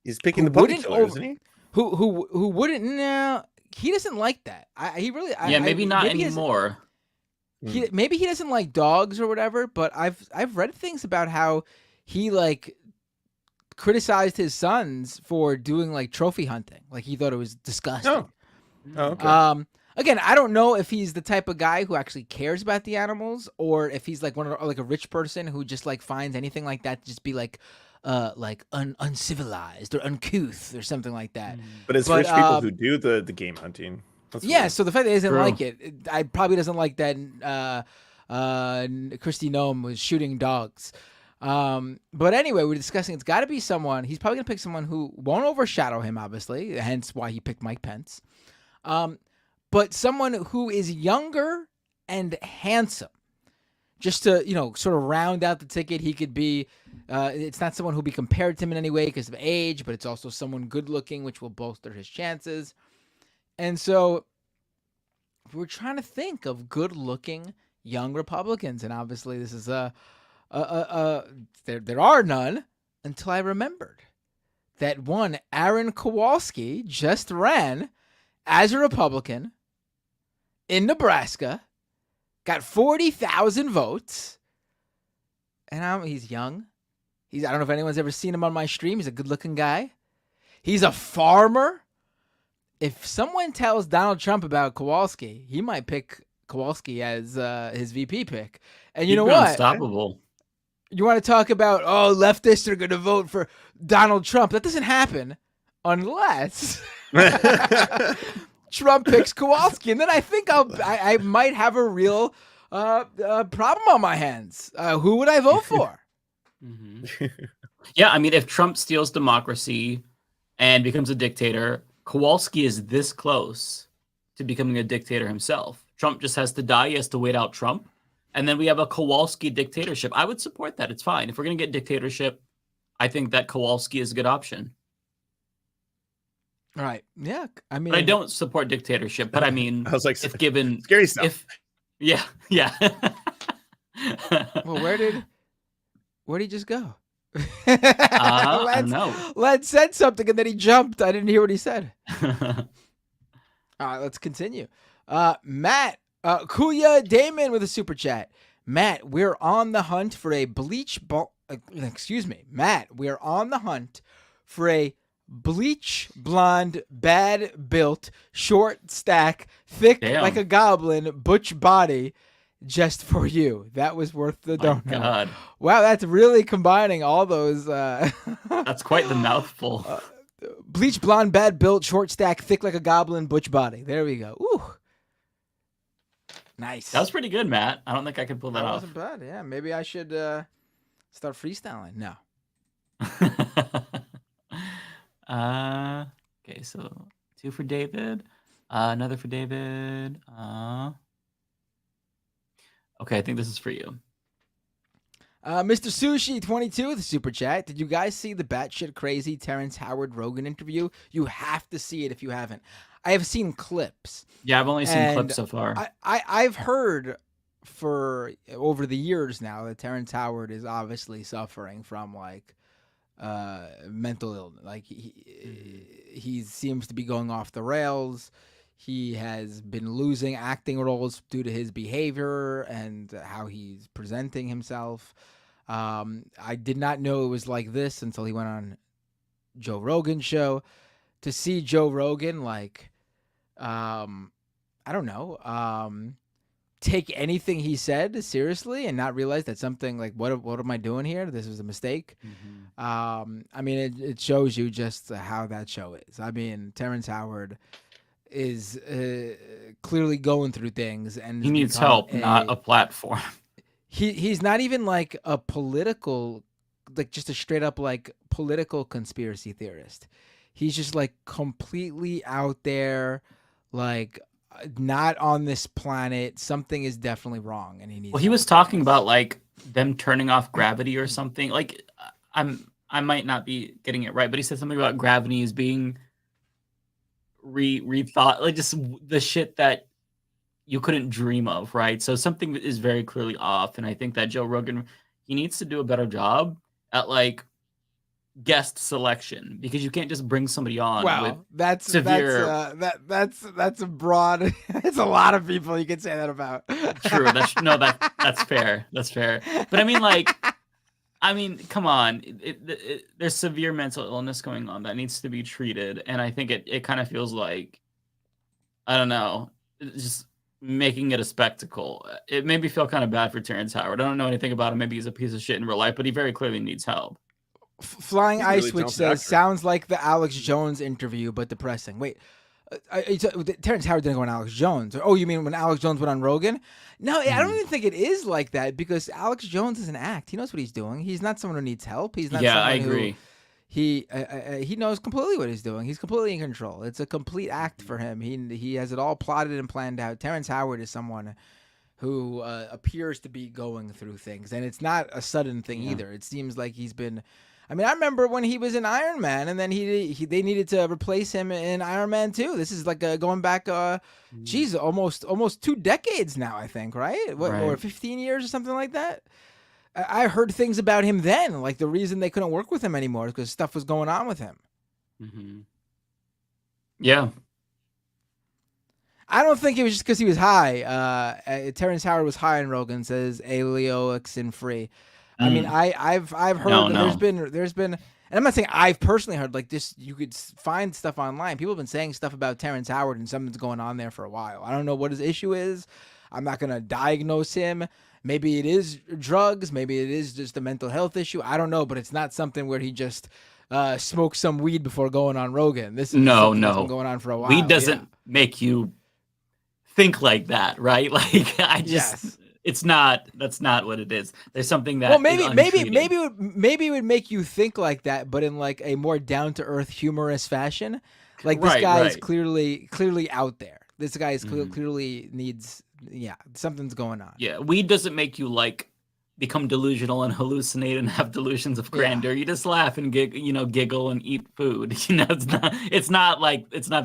He's picking the puppy killer, isn't he? Who wouldn't? No, he doesn't like that. Maybe not anymore. Maybe he doesn't like dogs or whatever. But I've read things about how he like criticized his sons for doing like trophy hunting. Like he thought it was disgusting. Oh, okay. Again, I don't know if he's the type of guy who actually cares about the animals, or if he's like like a rich person who just like finds anything like that to just be like uncivilized or uncouth or something like that. But it's rich people who do the game hunting. That's weird. So the fact that he doesn't like it, I probably doesn't like that Kristi Noem was shooting dogs. But anyway, we're discussing it's got to be someone. He's probably going to pick someone who won't overshadow him, obviously, hence why he picked Mike Pence. But someone who is younger and handsome. Just to, sort of round out the ticket, he could be, it's not someone who'll be compared to him in any way because of age, but it's also someone good looking, which will bolster his chances. And so we're trying to think of good looking young Republicans. And obviously this is there are none until I remembered that one Aaron Kowalski just ran as a Republican in Nebraska. Got 40,000 votes, and he's young. I don't know if anyone's ever seen him on my stream. He's a good-looking guy. He's a farmer. If someone tells Donald Trump about Kowalski, he might pick Kowalski as his VP pick. And you know what? Unstoppable. You want to talk about, leftists are going to vote for Donald Trump. That doesn't happen unless Trump picks Kowalski, and then I think I might have a real problem on my hands. Who would I vote for? Yeah, I mean, if Trump steals democracy and becomes a dictator, Kowalski is this close to becoming a dictator himself. Trump just has to die. He has to wait out Trump, and then we have a Kowalski dictatorship. I would support that. It's fine. If we're going to get dictatorship, I think that Kowalski is a good option. Right. Yeah. I mean, but I don't support dictatorship. But I mean, I was like, if given scary stuff. Yeah. Well, where did he just go? I don't know. Len said something and then he jumped. I didn't hear what he said. All right, let's continue. Matt Kuya Damon with a super chat. Matt, we're on the hunt for a Matt, we're on the hunt for a bleach blonde, bad built, short stack, thick like a goblin, butch body, just for you. That was worth the donut. God. Wow, that's really combining all those. That's quite the mouthful. Bleach blonde, bad built, short stack, thick like a goblin, butch body. There we go. Ooh, nice. That was pretty good, Matt. I don't think I could pull that off. Wasn't bad. Yeah, maybe I should start freestyling. No. Okay, so 2 for David, another for David. Okay, I think this is for you. Mr. Sushi 22 with a super chat. Did you guys see the batshit crazy Terrence Howard Rogan interview? You have to see it if you haven't. I have seen clips. Yeah, I've only seen clips so far. I've heard for over the years now that Terrence Howard is obviously suffering from like mental illness. Like he seems to be going off the rails. He has been losing acting roles due to his behavior and how he's presenting himself. I did not know it was like this until he went on Joe Rogan's show. To see Joe Rogan like I don't know, take anything he said seriously and not realize that something like, what am I doing here? This was a mistake. I mean, it shows you just how that show is. I mean, Terrence Howard is clearly going through things, and he needs help, not a platform. He's not even like a political, like just a straight up like political conspiracy theorist. He's just like completely out there, like not on this planet. Something is definitely wrong, and he needs. Well, he was talking about like them turning off gravity or something. Like I might not be getting it right, but he said something about gravity is being rethought, like just the shit that you couldn't dream of, right? So something is very clearly off, and I think that Joe Rogan, he needs to do a better job at like guest selection, because you can't just bring somebody on. Wow, with that's severe. That's a broad. It's a lot of people you can say that about. True. That's fair. That's fair. But I mean, come on. There's severe mental illness going on that needs to be treated, and I think it kind of feels like, I don't know, it's just making it a spectacle. It made me feel kind of bad for Terrence Howard. I don't know anything about him. Maybe he's a piece of shit in real life, but he very clearly needs help. Flying Ice, which says, sounds like the Alex Jones interview, but depressing. Wait, Terrence Howard didn't go on Alex Jones. Oh, you mean when Alex Jones went on Rogan? No, I don't even think it is like that, because Alex Jones is an act. He knows what he's doing. He's not someone who needs help. He's not. Yeah, someone I agree. He knows completely what he's doing. He's completely in control. It's a complete act for him. He has it all plotted and planned out. Terrence Howard is someone who appears to be going through things, and it's not a sudden thing either. It seems like he's been. I mean, I remember when he was in Iron Man, and then they needed to replace him in Iron Man 2. This is like going back, almost 2 decades now, I think, right? Or 15 years or something like that. I heard things about him then, like the reason they couldn't work with him anymore is because stuff was going on with him. Yeah. I don't think it was just because he was high. Terrence Howard was high, and Rogan says Aleoxin free. I mean, I've heard there's been, and I'm not saying I've personally heard like this. You could find stuff online. People have been saying stuff about Terrence Howard, and something's going on there for a while. I don't know what his issue is. I'm not gonna diagnose him. Maybe it is drugs. Maybe it is just a mental health issue. I don't know, but it's not something where he just smoked some weed before going on Rogan. This is something that's been going on for a while. Weed doesn't make you think like that, right? Like it's not. That's not what it is. There's something that. Well, maybe it would make you think like that, but in like a more down to earth, humorous fashion. Like this guy is clearly out there. This guy is clearly needs. Yeah, something's going on. Yeah, weed doesn't make you like become delusional and hallucinate and have delusions of grandeur. You just laugh and giggle and eat food. It's not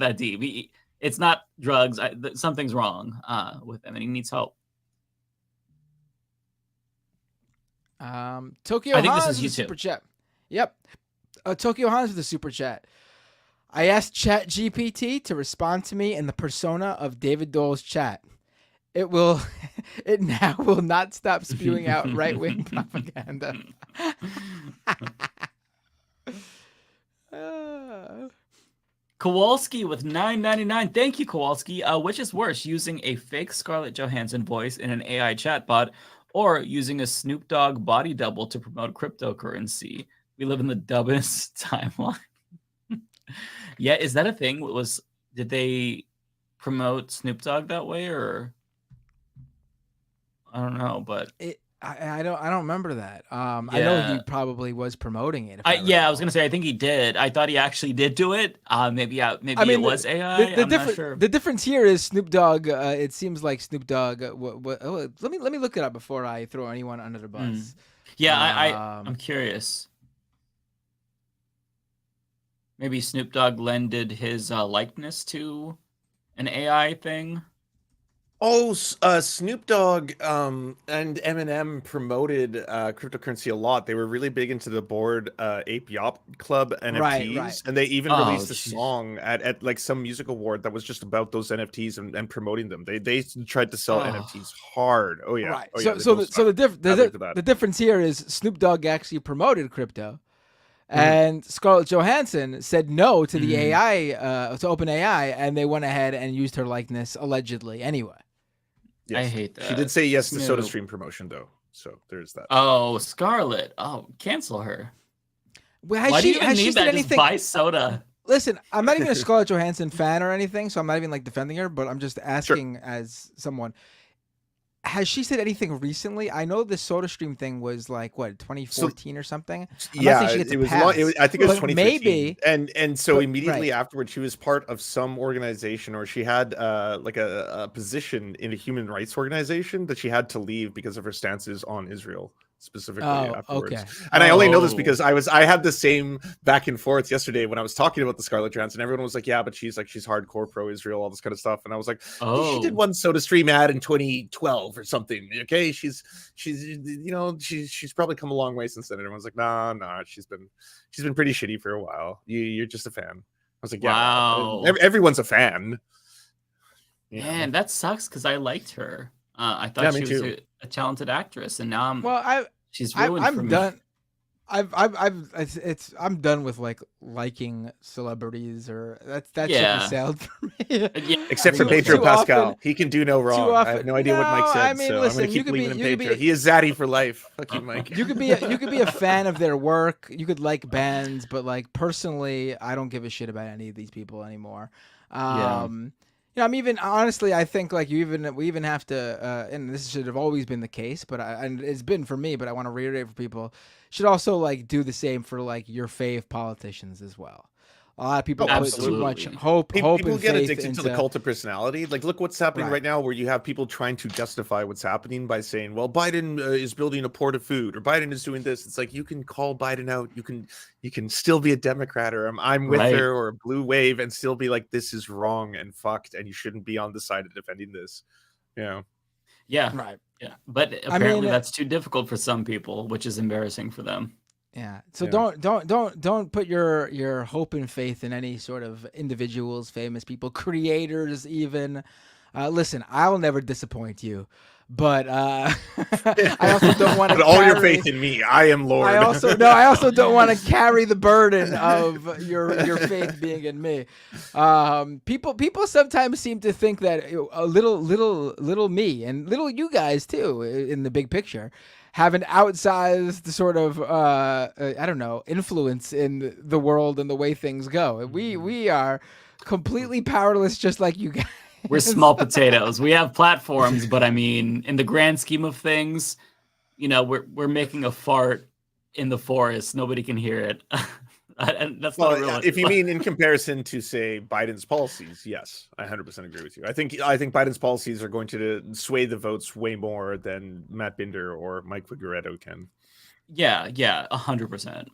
that deep. It's not drugs. Something's wrong with him, and he needs help. Tokyo I think Hans this is you with a too. super chat. Yep. Tokyo Hans with a super chat. I asked ChatGPT to respond to me in the persona of David Doel's chat. It now will not stop spewing out right-wing propaganda. Kowalski with $9.99. Thank you, Kowalski. Which is worse, using a fake Scarlett Johansson voice in an AI chatbot, or using a Snoop Dogg body double to promote cryptocurrency? We live in the dumbest timeline. Yeah, is that a thing? Did they promote Snoop Dogg that way, or I don't know, but I don't remember that. I know he probably was promoting it. I was gonna say I think he did. I thought he actually did do it. Maybe it was AI. I'm not sure. The difference here is Snoop Dogg. It seems like Snoop Dogg. Let me look it up before I throw anyone under the bus. Yeah, I'm curious. Maybe Snoop Dogg lended his likeness to an AI thing. Oh, Snoop Dogg and Eminem promoted cryptocurrency a lot. They were really big into the Bored Ape Yacht Club NFTs, right. and they even released a song at like some music award that was just about those NFTs and promoting them. They tried to sell NFTs hard. Oh yeah. Right. Oh, yeah. The difference here is Snoop Dogg actually promoted crypto. And Scarlett Johansson said no to the AI, to OpenAI, and they went ahead and used her likeness allegedly anyway. I hate that. She did say yes to Snoop. SodaStream promotion, though. So there's that. Oh, Scarlett. Oh, cancel her. Well, Why do you even has she need said that? anything? Just buy soda. Listen, I'm not even a Scarlett Johansson fan or anything, so I'm not even like defending her, but I'm just asking as someone. Has she said anything recently? I know the SodaStream thing was like what 2014 or something. I'm not saying she gets a pass, I think it was but 2015. maybe. And so but- immediately right. afterwards, she was part of some organization, or she had like a position in a human rights organization that she had to leave because of her stances on Israel specifically afterwards. okay. And I only know this because I had the same back and forth yesterday when I was talking about the Scarlett Johansson. Everyone was like, yeah, but she's hardcore pro-Israel, all this kind of stuff. And I was like, she did one SodaStream ad in 2012 or something. Okay, she's probably come a long way since then. And everyone's like, nah, she's been pretty shitty for a while. You're just a fan. I was like, yeah, wow. Everyone's a fan. Man, that sucks because I liked her. I thought she was a talented actress, and now she's ruined for me. Done. I'm done with liking celebrities, or that ship has sailed for me. Except for Pedro Pascal, he can do no wrong. I have no idea what Mike said, so I'm going to keep believing in Pedro. He is Zaddy for life. Fuck you, Mike. You could be a fan of their work. You could like bands, but personally, I don't give a shit about any of these people anymore. I'm even honestly, I think we even have to, and this should have always been the case, but and it's been for me, but I want to reiterate for people, should also do the same for your fave politicians as well. A lot of people put too much hope. People and get faith addicted to the cult of personality. Look what's happening right now, where you have people trying to justify what's happening by saying, "Well, Biden is building a port of food," or "Biden is doing this." It's like you can call Biden out. You can still be a Democrat, or I'm with her, or a blue wave, and still be like, "This is wrong and fucked, and you shouldn't be on the side of defending this." Yeah. Right. Yeah. But apparently that's too difficult for some people, which is embarrassing for them. Yeah. So don't put your hope and faith in any sort of individuals, famous people, creators even. Listen, I'll never disappoint you, but I also don't want to. Put all your faith in me. I am Lord. I also don't want to carry the burden of your faith being in me. People sometimes seem to think that a little me and little you guys too in the big picture have an outsized sort of influence in the world and the way things go. We are completely powerless, just like you guys. We're small potatoes. We have platforms, but I mean, in the grand scheme of things, we're making a fart in the forest. Nobody can hear it. And that's not real. If you mean in comparison to, say, Biden's policies, yes, I 100% agree with you. I think Biden's policies are going to sway the votes way more than Matt Binder or Mike Figueredo can. Yeah, 100%.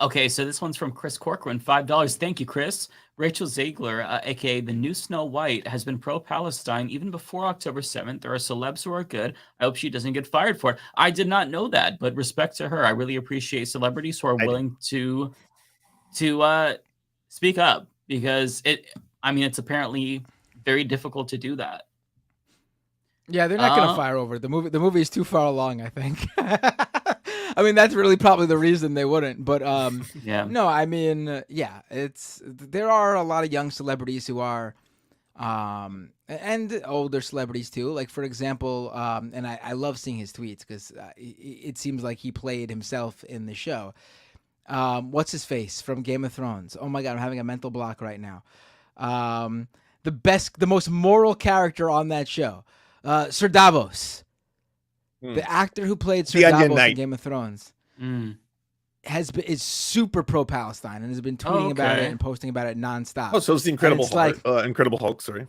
Okay, so this one's from Chris Corcoran, $5. Thank you, Chris. Rachel Ziegler, aka the new Snow White, has been pro-Palestine even before October 7th. There are celebs who are good. I hope she doesn't get fired for it. I did not know that, but respect to her. I really appreciate celebrities who are willing to speak up, because it's apparently very difficult to do that. Yeah, they're not going to fire over it. The movie is too far along, I think. I mean, that's really probably the reason they wouldn't. But no, I mean, there are a lot of young celebrities who are, and older celebrities too. Like, for example, and I love seeing his tweets because it seems like he played himself in the show. What's his face from Game of Thrones? Oh my God, I'm having a mental block right now. The most moral character on that show, Sir Davos. The actor who played Sir Davos in Game of Thrones is super pro-Palestine and has been tweeting about it and posting about it nonstop. Oh, so it's the Incredible Hulk. Sorry.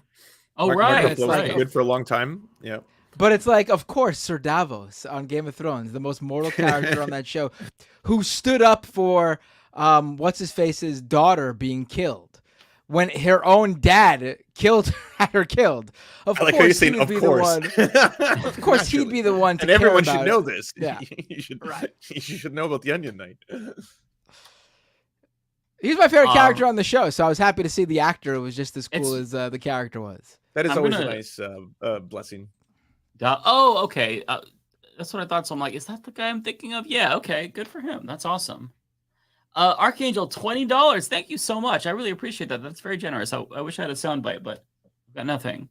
Oh, Mark right. Ruffalo's been good for a long time. Yeah. But it's like, of course, Sir Davos on Game of Thrones, the most moral character on that show, who stood up for what's his face's daughter being killed when her own dad had her killed. Of course, you're saying, of course. Of course, he'd be the one to and everyone care should about know it. this. Yeah, you should know about the Onion Knight. He's my favorite character on the show, so I was happy to see the actor was just as cool as the character was. That is always a nice blessing. Oh, okay. That's what I thought. So I'm like, is that the guy I'm thinking of? Yeah, okay. Good for him. That's awesome. Archangel, $20. Thank you so much. I really appreciate that. That's very generous. I wish I had a soundbite, but I've got nothing.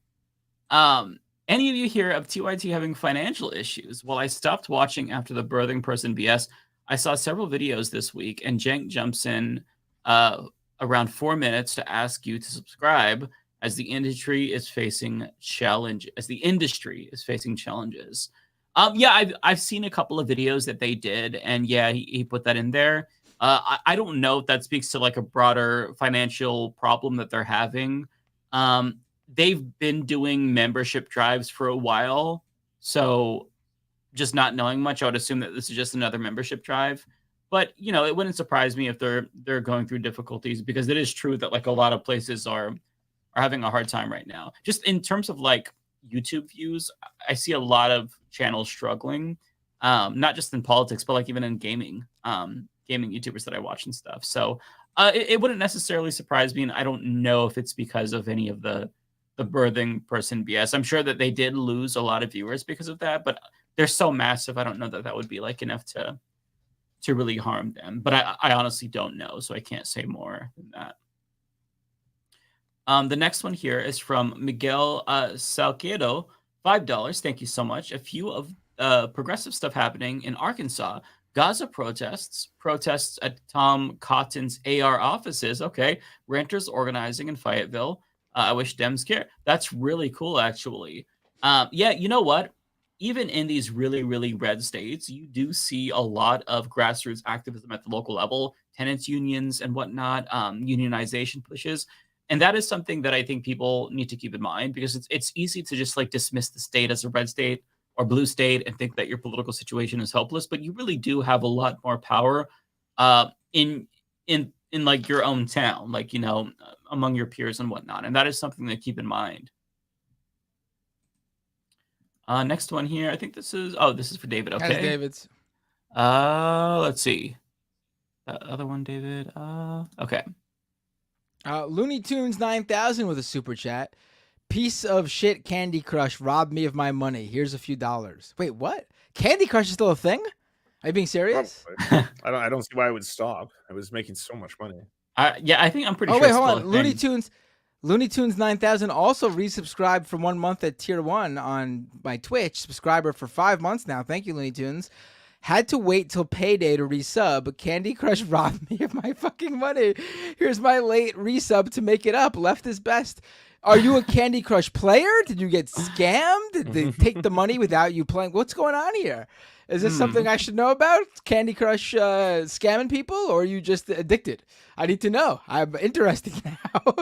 Any of you here of TYT having financial issues? Well, I stopped watching after the birthing person BS. I saw several videos this week, and Jenk jumps in around 4 minutes to ask you to subscribe as the industry is facing challenges. Yeah, I've seen a couple of videos that they did, and yeah, he put that in there. I don't know if that speaks to like a broader financial problem that they're having. They've been doing membership drives for a while, so just not knowing much, I would assume that this is just another membership drive. But you know, it wouldn't surprise me if they're going through difficulties, because it is true that like a lot of places are having a hard time right now. Just in terms of like YouTube views, I see a lot of channels struggling, not just in politics, but like even in gaming YouTubers that I watch and stuff. So it wouldn't necessarily surprise me, and I don't know if it's because of any of the birthing person BS. I'm sure that they did lose a lot of viewers because of that, but they're so massive, I don't know that that would be like enough to really harm them. But I honestly don't know, so I can't say more than that. The next one here is from Miguel Salcedo, $5. Thank you so much. A few of progressive stuff happening in Arkansas. Gaza protests at Tom Cotton's AR offices. Okay. Renters organizing in Fayetteville. I wish Dems care. That's really cool, actually. Yeah, you know what? Even in these really, really red states, you do see a lot of grassroots activism at the local level, tenants unions and whatnot, unionization pushes. And that is something that I think people need to keep in mind, because it's easy to just like dismiss the state as a red state or blue state and think that your political situation is hopeless, but you really do have a lot more power in like your own town, like, you know, among your peers and whatnot. And that is something to keep in mind. Next one here. I think this is for David. Okay. That's David's. Let's see. That other one, David. Okay. Looney Tunes 9000 with a super chat. Piece of shit Candy Crush robbed me of my money. Here's a few dollars. Wait, what? Candy Crush is still a thing? Are you being serious? I don't see why I would stop. I was making so much money. Yeah, I think I'm pretty sure. Oh wait, hold on. Looney Tunes 9000 also resubscribed for 1 month at tier 1 on my Twitch. Subscriber for 5 months now. Thank you, Looney Tunes. Had to wait till payday to resub. Candy Crush robbed me of my fucking money. Here's my late resub to make it up. Left is best. Are you a Candy Crush player? Did you get scammed? Did they take the money without you playing? What's going on here? Is this something I should know about? Candy Crush scamming people, or are you just addicted? I need to know. I'm interested now.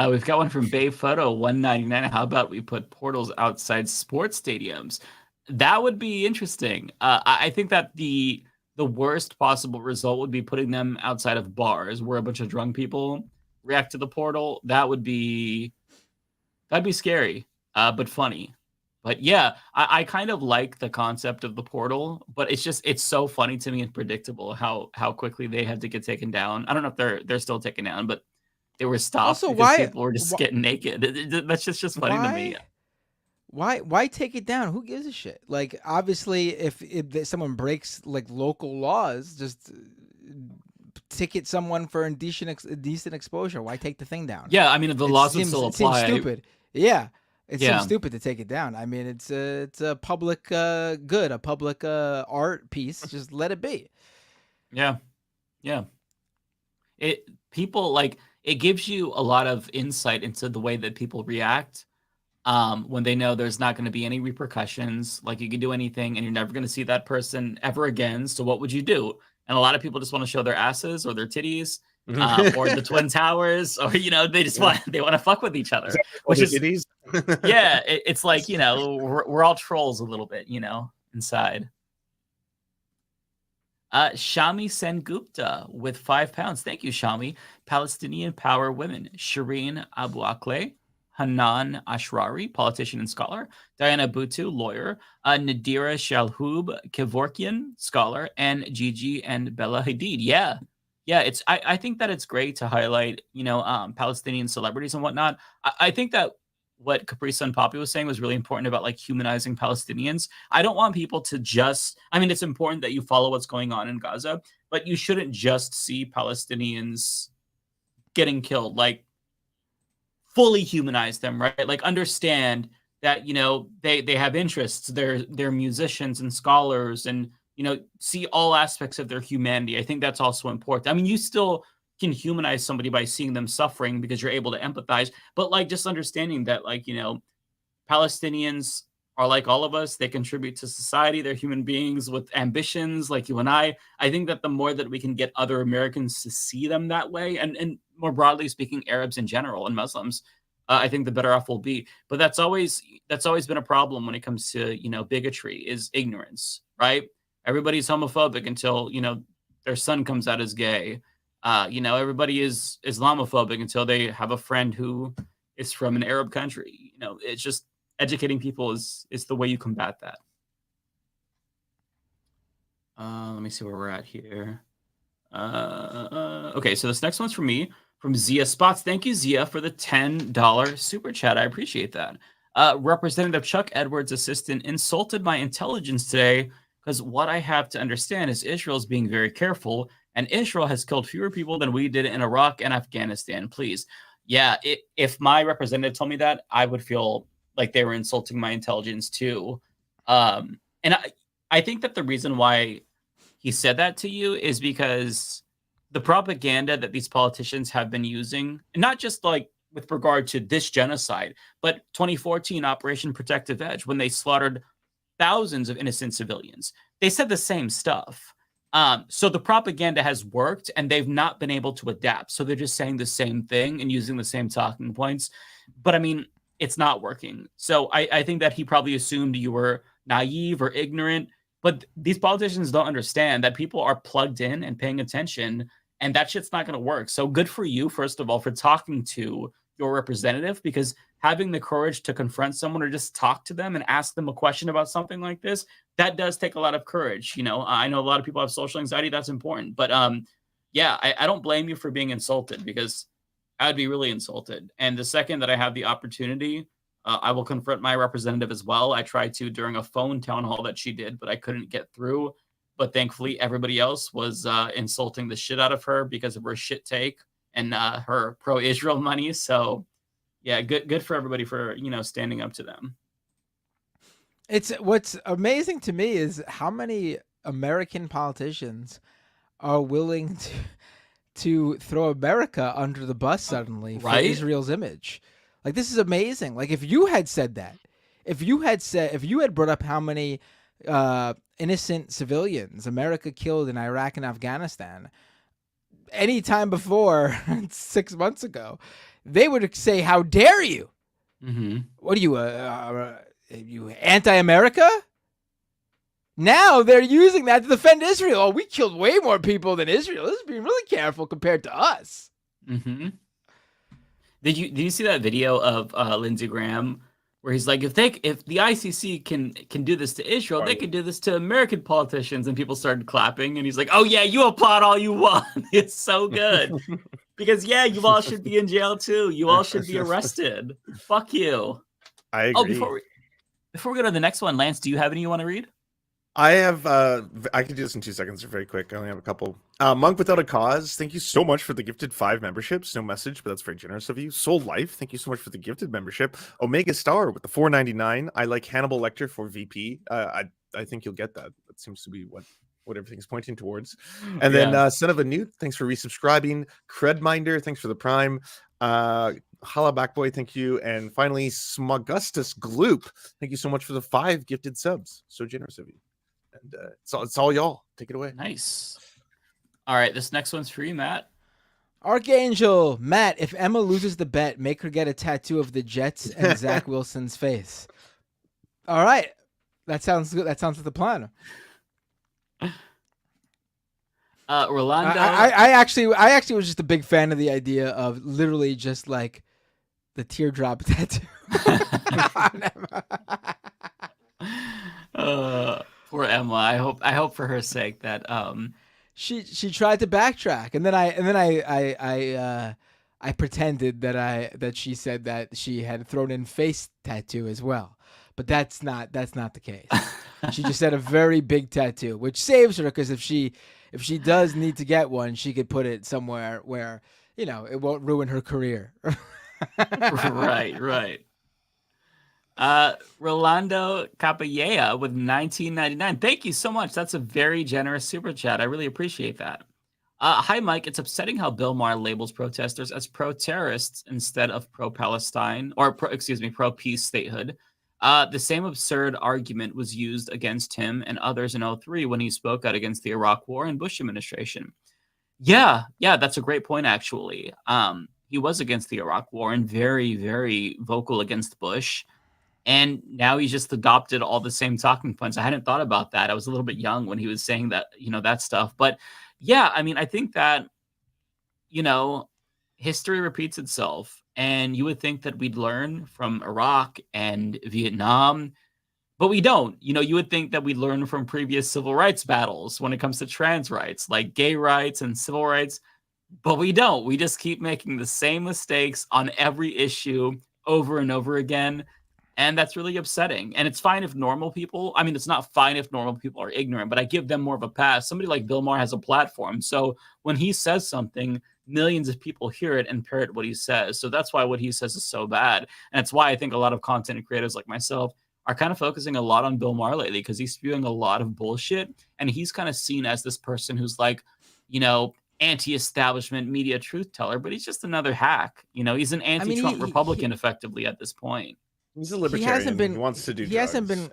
We've got one from Bay Photo 199. How about we put portals outside sports stadiums? That would be interesting. I think that the worst possible result would be putting them outside of bars where a bunch of drunk people react to the portal. That'd be scary, but funny. But yeah, I kind of like the concept of the portal, but it's so funny to me and predictable how quickly they had to get taken down. I don't know if they're still taken down, but they were stopped also, because people were just getting naked. That's just funny to me. Why take it down? Who gives a shit? Like, obviously, if someone breaks like local laws, just ticket someone for indecent exposure. Why take the thing down? Yeah, I mean, if the laws would still apply. It seems stupid. Yeah. It seems stupid to take it down. I mean, it's a public good, a public art piece. Just let it be. Yeah. It gives you a lot of insight into the way that people react when they know there's not going to be any repercussions. Like, you can do anything and you're never going to see that person ever again. So what would you do? And a lot of people just want to show their asses or their titties. Or the Twin Towers, or they just want to fuck with each other, which is it's like, we're all trolls a little bit, inside. Shami Sengupta with £5. Thank you, Shami. Palestinian Power Women. Shireen Abu Akleh, Hanan Ashrari, politician and scholar. Diana Butu, lawyer. Nadira Shalhoub Kevorkian, scholar. And Gigi and Bella Hadid. Yeah, I think that it's great to highlight, Palestinian celebrities and whatnot. I think that what CapriSunnPapi was saying was really important about like humanizing Palestinians. I don't want people to it's important that you follow what's going on in Gaza, but you shouldn't just see Palestinians getting killed. Like, fully humanize them, right? Like understand that, you know, they have interests, they're musicians and scholars, and, you know, see all aspects of their humanity. I think that's also important. I mean, you still can humanize somebody by seeing them suffering because you're able to empathize, but like just understanding that, like, you know, Palestinians are like all of us. They contribute to society. They're human beings with ambitions like you and I. I think that the more that we can get other Americans to see them that way, and more broadly speaking, Arabs in general and Muslims, I think the better off we'll be. But that's always been a problem when it comes to, you know, bigotry, is ignorance, right? Everybody's homophobic until, you know, their son comes out as gay. You know, everybody is Islamophobic until they have a friend who is from an Arab country. You know, it's just educating people is the way you combat that. Let me see where we're at here. Okay, so this next one's from me, from Zia Spots. Thank you, Zia, for the $10 super chat. I appreciate that. Representative Chuck Edwards' assistant insulted my intelligence today because what I have to understand is Israel's being very careful, and Israel has killed fewer people than we did in Iraq and Afghanistan. Please. Yeah, if my representative told me that, I would feel like they were insulting my intelligence too. And I think that the reason why he said that to you is because the propaganda that these politicians have been using, and not just like with regard to this genocide, but 2014 Operation Protective Edge, when they slaughtered thousands of innocent civilians, they said the same stuff. So the propaganda has worked and they've not been able to adapt. So they're just saying the same thing and using the same talking points. But I mean, it's not working. So I think that he probably assumed you were naive or ignorant, but these politicians don't understand that people are plugged in and paying attention, and that shit's not going to work. So good for you, first of all, for talking to your representative, because having the courage to confront someone or just talk to them and ask them a question about something like this, that does take a lot of courage. You know, I know a lot of people have social anxiety. That's important. But yeah, I don't blame you for being insulted, because I'd be really insulted. And the second that I have the opportunity, I will confront my representative as well. I tried to during a phone town hall that she did, but I couldn't get through. But thankfully, everybody else was insulting the shit out of her because of her shit take and her pro-Israel money. So yeah, good for everybody for, you know, standing up to them. It's what's amazing to me is how many American politicians are willing to throw America under the bus suddenly for Israel's image. Like, this is amazing. Like, if you had said that, if you had brought up how many innocent civilians America killed in Iraq and Afghanistan any time before 6 months ago, they would say, "How dare you? Mm-hmm. What are you anti-America?" Now they're using that to defend Israel. Oh, we killed way more people than Israel. This is being really careful compared to us. Mm-hmm. Did you see that video of Lindsey Graham where he's like, if the ICC can do this to Israel, they can do this to American politicians, and people started clapping, and he's like, "Oh yeah, you applaud all you want." It's so good. Because yeah, you all should be in jail too. You all should be arrested. Fuck you. I agree. Oh, before we go to the next one, Lance, do you have any you want to read? I have, I can do this in 2 seconds. They're very quick. I only have a couple. Monk Without a Cause, thank you so much for the gifted 5 memberships. No message, but that's very generous of you. Soul Life, thank you so much for the gifted membership. Omega Star with the $4.99. I like Hannibal Lecter for VP. I think you'll get that. That seems to be what everything's pointing towards. And then Son of a Newt, thanks for resubscribing. Credminder, thanks for the Prime. Hala Backboy, thank you. And finally, Smugustus Gloop, thank you so much for the 5 gifted subs. So generous of you. And it's all y'all. Take it away. Nice. All right, this next one's for you, Matt. Archangel Matt, if Emma loses the bet, make her get a tattoo of the Jets and Zach Wilson's face. All right, that sounds good. That sounds like the plan. Rolando, I actually was just a big fan of the idea of literally just like the teardrop tattoo. Poor Emma. I hope for her sake that she tried to backtrack, and then I pretended that she said that she had thrown in face tattoo as well, but that's not the case. She just had a very big tattoo, which saves her, because if she does need to get one, she could put it somewhere where, you know, it won't ruin her career. Right. Rolando Capellea with 19.99. Thank you so much. That's a very generous super chat. I really appreciate that. Hi, Mike. It's upsetting how Bill Maher labels protesters as pro-terrorists instead of pro-Palestine, or pro-peace statehood. The same absurd argument was used against him and others in 2003 when he spoke out against the Iraq War and Bush administration. Yeah, that's a great point, actually. He was against the Iraq War and very, very vocal against Bush. And now he's just adopted all the same talking points. I hadn't thought about that. I was a little bit young when he was saying that, that stuff. But yeah, I mean, I think that, history repeats itself. And you would think that we'd learn from Iraq and Vietnam, but we don't. You would think that we'd learn from previous civil rights battles when it comes to trans rights, like gay rights and civil rights, but we don't. We just keep making the same mistakes on every issue over and over again. And that's really upsetting. And it's fine if normal people, it's not fine if normal people are ignorant, but I give them more of a pass. Somebody like Bill Maher has a platform. So when he says something, millions of people hear it and parrot what he says. So that's why what he says is so bad. And it's why I think a lot of content creators like myself are kind of focusing a lot on Bill Maher lately, because he's spewing a lot of bullshit. And he's kind of seen as this person who's like, anti-establishment media truth teller, but he's just another hack. He's an anti-Trump Republican effectively at this point. He's a libertarian. He wants to do drugs. He hasn't been.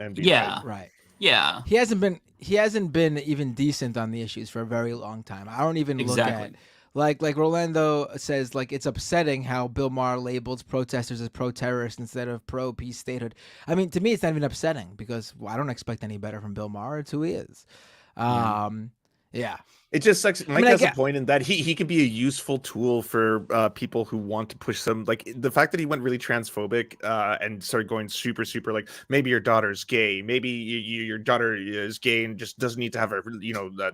Right. Yeah. He hasn't been even decent on the issues for a very long time. I don't even look at like Rolando says, like, it's upsetting how Bill Maher labels protesters as pro-terrorists instead of pro-peace statehood. To me, it's not even upsetting because I don't expect any better from Bill Maher. It's who he is. Yeah. It just sucks. Mike has a point in that he could be a useful tool for people who want to push some, like the fact that he went really transphobic and started going super, super, like, maybe your daughter's gay, maybe your daughter is gay and just doesn't need to have her,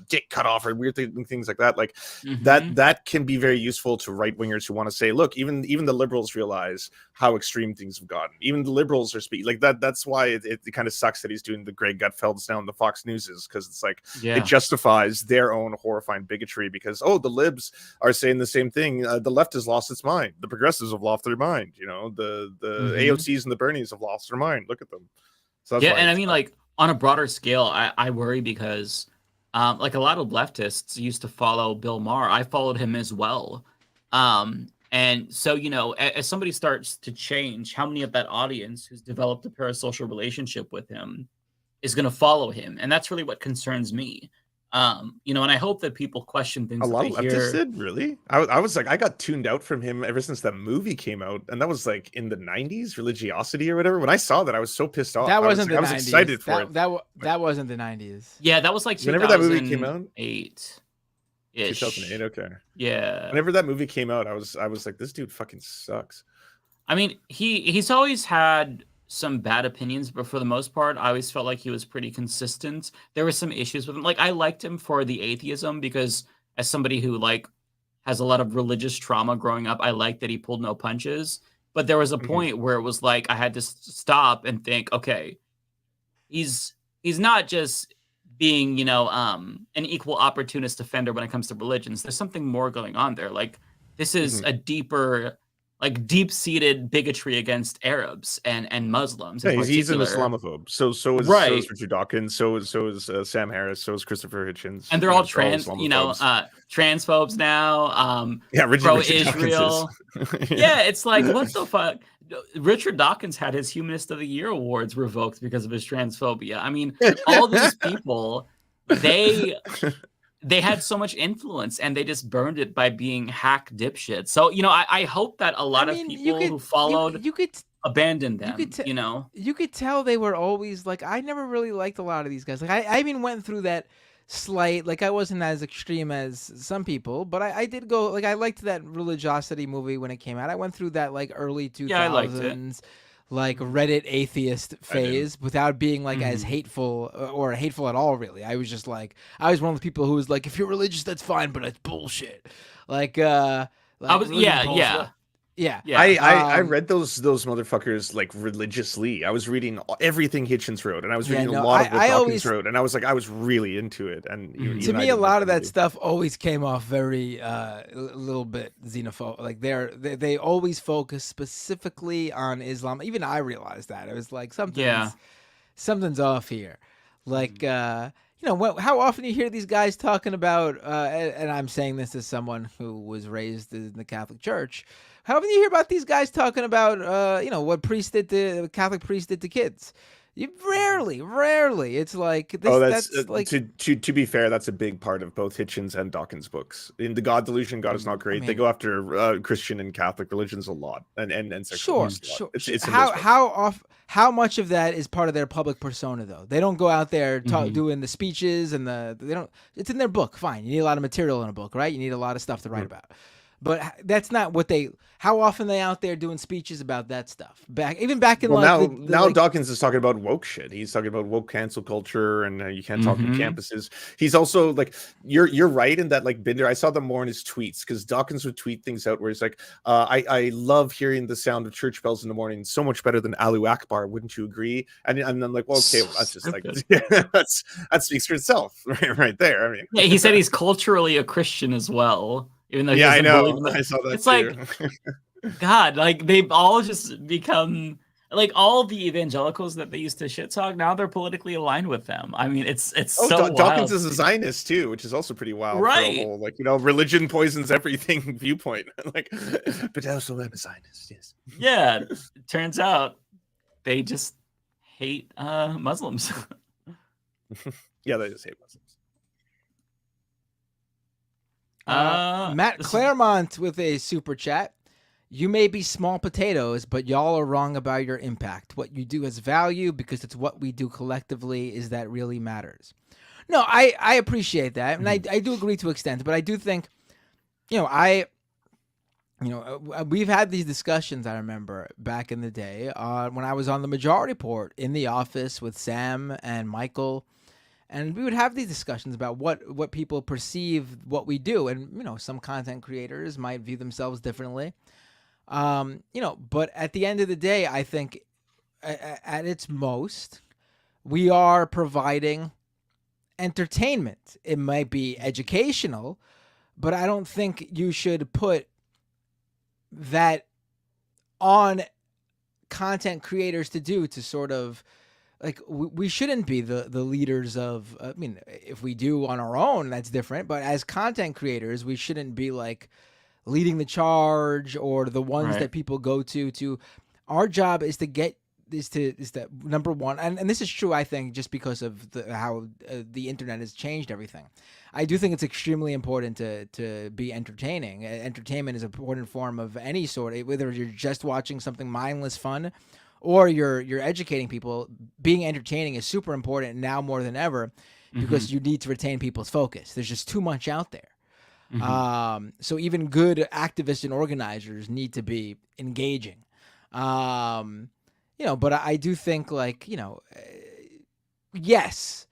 dick cut off or weird things like that. Like that can be very useful to right wingers who want to say, look, even the liberals realize how extreme things have gotten. Even the liberals are speaking like that. That's why it kind of sucks that he's doing the Greg Gutfelds now in the Fox Newses, because it's like it justifies their own horrifying bigotry because the libs are saying the same thing. The left has lost its mind. The progressives have lost their mind. The AOCs and the Bernies have lost their mind. Look at them. So that's and like on a broader scale, I worry because like a lot of leftists used to follow Bill Maher. I followed him as well. And so, as somebody starts to change, how many of that audience who's developed a parasocial relationship with him is going to follow him? And that's really what concerns me. And I hope that people question things. A lot of leftists did, really? I was like, I got tuned out from him ever since that movie came out, and that was like in the 90s, Religiosity or whatever. When I saw that, I was so pissed off. That wasn't the 90s. I was excited for it. That wasn't the 90s. Yeah, that was like whenever that movie came out. 2008, okay. Yeah. Whenever that movie came out, I was like, this dude fucking sucks. He's always had some bad opinions, but for the most part, I always felt like he was pretty consistent. There were some issues with him. Like, I liked him for the atheism because as somebody who like has a lot of religious trauma growing up, I liked that he pulled no punches. But there was a point where it was like I had to stop and think, okay, he's not just being, an equal opportunist offender when it comes to religions. There's something more going on there. Like, this is a deeper, like, deep-seated bigotry against Arabs and Muslims. Yeah, he's an Islamophobe. So is Richard Dawkins. So is Sam Harris. So is Christopher Hitchens. And they're all transphobes now. Pro-Israel. Yeah, it's like, what the fuck? Richard Dawkins had his Humanist of the Year awards revoked because of his transphobia. All these people, they had so much influence and they just burned it by being hack dipshits. So, I hope that a lot of people who followed abandoned them, You could tell they were always like, I never really liked a lot of these guys. Like, I even went through that slight, like, I wasn't as extreme as some people, but I did go, like, I liked that Religiosity movie when it came out. I went through that, like, early 2000s. Yeah, I liked it. Like Reddit atheist phase without being like as hateful or hateful at all, really. I was just like, I was one of the people who was like, if you're religious, that's fine, but it's bullshit. Like, bullshit. Yeah. I read those motherfuckers like religiously. I was reading everything Hitchens wrote, and I was reading a lot of what Dawkins wrote, and I I was really into it. And to me, a lot of that stuff always came off very a little bit xenophobic. Like they always focus specifically on Islam. Even I realized that. It was like something's off here. Like how often you hear these guys talking about, and I'm saying this as someone who was raised in the Catholic Church. How often you hear about these guys talking about, what Catholic priest did to kids? You rarely. It's like this. That's like to be fair, that's a big part of both Hitchens and Dawkins' books. In the God Delusion, God is not great. They go after Christian and Catholic religions a lot, and sexual abuse a lot. It's how much of that is part of their public persona though? They don't go out there doing the speeches and they don't. It's in their book. Fine, you need a lot of material in a book, right? You need a lot of stuff to write about. But that's not what how often they out there doing speeches about that stuff. Even back in now Dawkins is talking about woke shit. He's talking about woke cancel culture and you can't talk on campuses. He's also like, you're right in that, like, Binder, I saw them more in his tweets, because Dawkins would tweet things out where he's like, I love hearing the sound of church bells in the morning, so much better than Allahu Akbar, wouldn't you agree? And I'm like, well, okay, well, that's just like that speaks for itself right there. I mean, yeah, he said he's culturally a Christian as well. Even though I know, I saw that. It's too. Like, God, like they've all just become like all the evangelicals that they used to shit talk. Now they're politically aligned with them. I mean, it's so wild. Dawkins is a Zionist too, which is also pretty wild. Right? For a whole, like, religion poisons everything viewpoint. Like, but also I'm a Zionist. Yes. Yeah. It turns out they just hate Muslims. Yeah, they just hate Muslims. Matt Claremont with a super chat. You may be small potatoes, but y'all are wrong about your impact. What you do has value because it's what we do collectively is that really matters. No, I appreciate that, and I do agree to an extent, but I do think, we've had these discussions. I remember back in the day when I was on the Majority Report in the office with Sam and Michael. And we would have these discussions about what people perceive what we do. And, some content creators might view themselves differently. But at the end of the day, I think at its most, we are providing entertainment. It might be educational, but I don't think you should put that on content creators to do to sort of, like, we shouldn't be the leaders of, I mean, if we do on our own, that's different. But as content creators, we shouldn't be like leading the charge or the ones that people go to. Our job is to number one, and this is true, I think, just because of how the internet has changed everything. I do think it's extremely important to be entertaining. Entertainment is an important form of any sort, whether you're just watching something mindless fun or you're educating people. Being entertaining is super important now more than ever because you need to retain people's focus. There's just too much out there. So even good activists and organizers need to be engaging. But I do think, like, yes,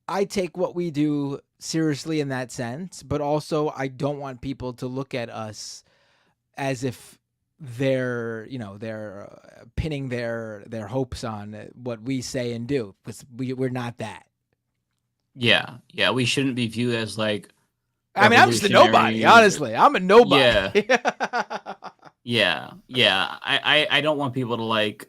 I take what we do seriously in that sense, but also I don't want people to look at us as if they're pinning their hopes on what we say and do, because we're not that. Yeah, we shouldn't be viewed as like. I mean, I'm just a nobody. Honestly, I'm a nobody. Yeah. I don't want people to like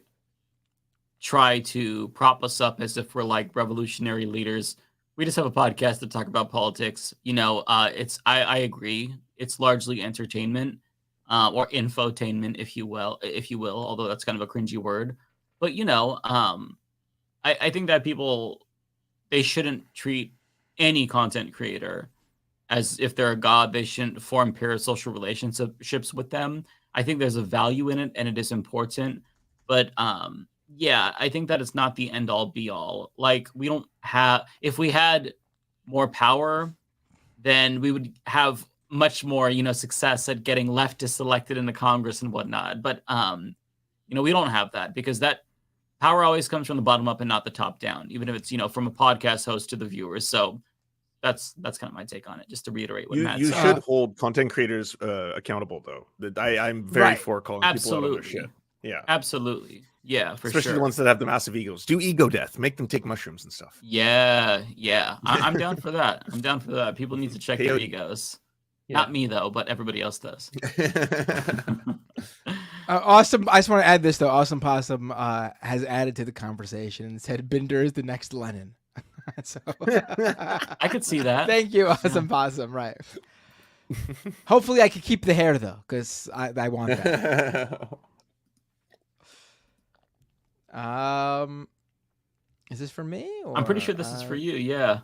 try to prop us up as if we're like revolutionary leaders. We just have a podcast to talk about politics. I agree. It's largely entertainment. Or infotainment, if you will, although that's kind of a cringy word. But, I think that people, they shouldn't treat any content creator as if they're a god. They shouldn't form parasocial relationships with them. I think there's a value in it, and it is important. But, I think that it's not the end all be all. Like, if we had more power, then we would have much more, success at getting leftists elected into Congress and whatnot. But, we don't have that because that power always comes from the bottom up and not the top down, even if it's, from a podcast host to the viewers. So, That's kind of my take on it. Just to reiterate what You Matt you said. should hold content creators accountable, though. I'm very for calling people out on their shit. Yeah, absolutely. Yeah, for especially sure. the ones that have the massive egos. Do ego death. Make them take mushrooms and stuff. Yeah. I'm down for that. I'm down for that. People need to check their egos. Yeah. Not me though, but everybody else does. Awesome. I just want to add this though. Awesome Possum has added to the conversation and said Binder is the next Lenin. So I could see that. Thank you, Awesome Possum. Right. Hopefully, I could keep the hair though, because I want that. Is this for me? Or, I'm pretty sure this is for you. Yeah.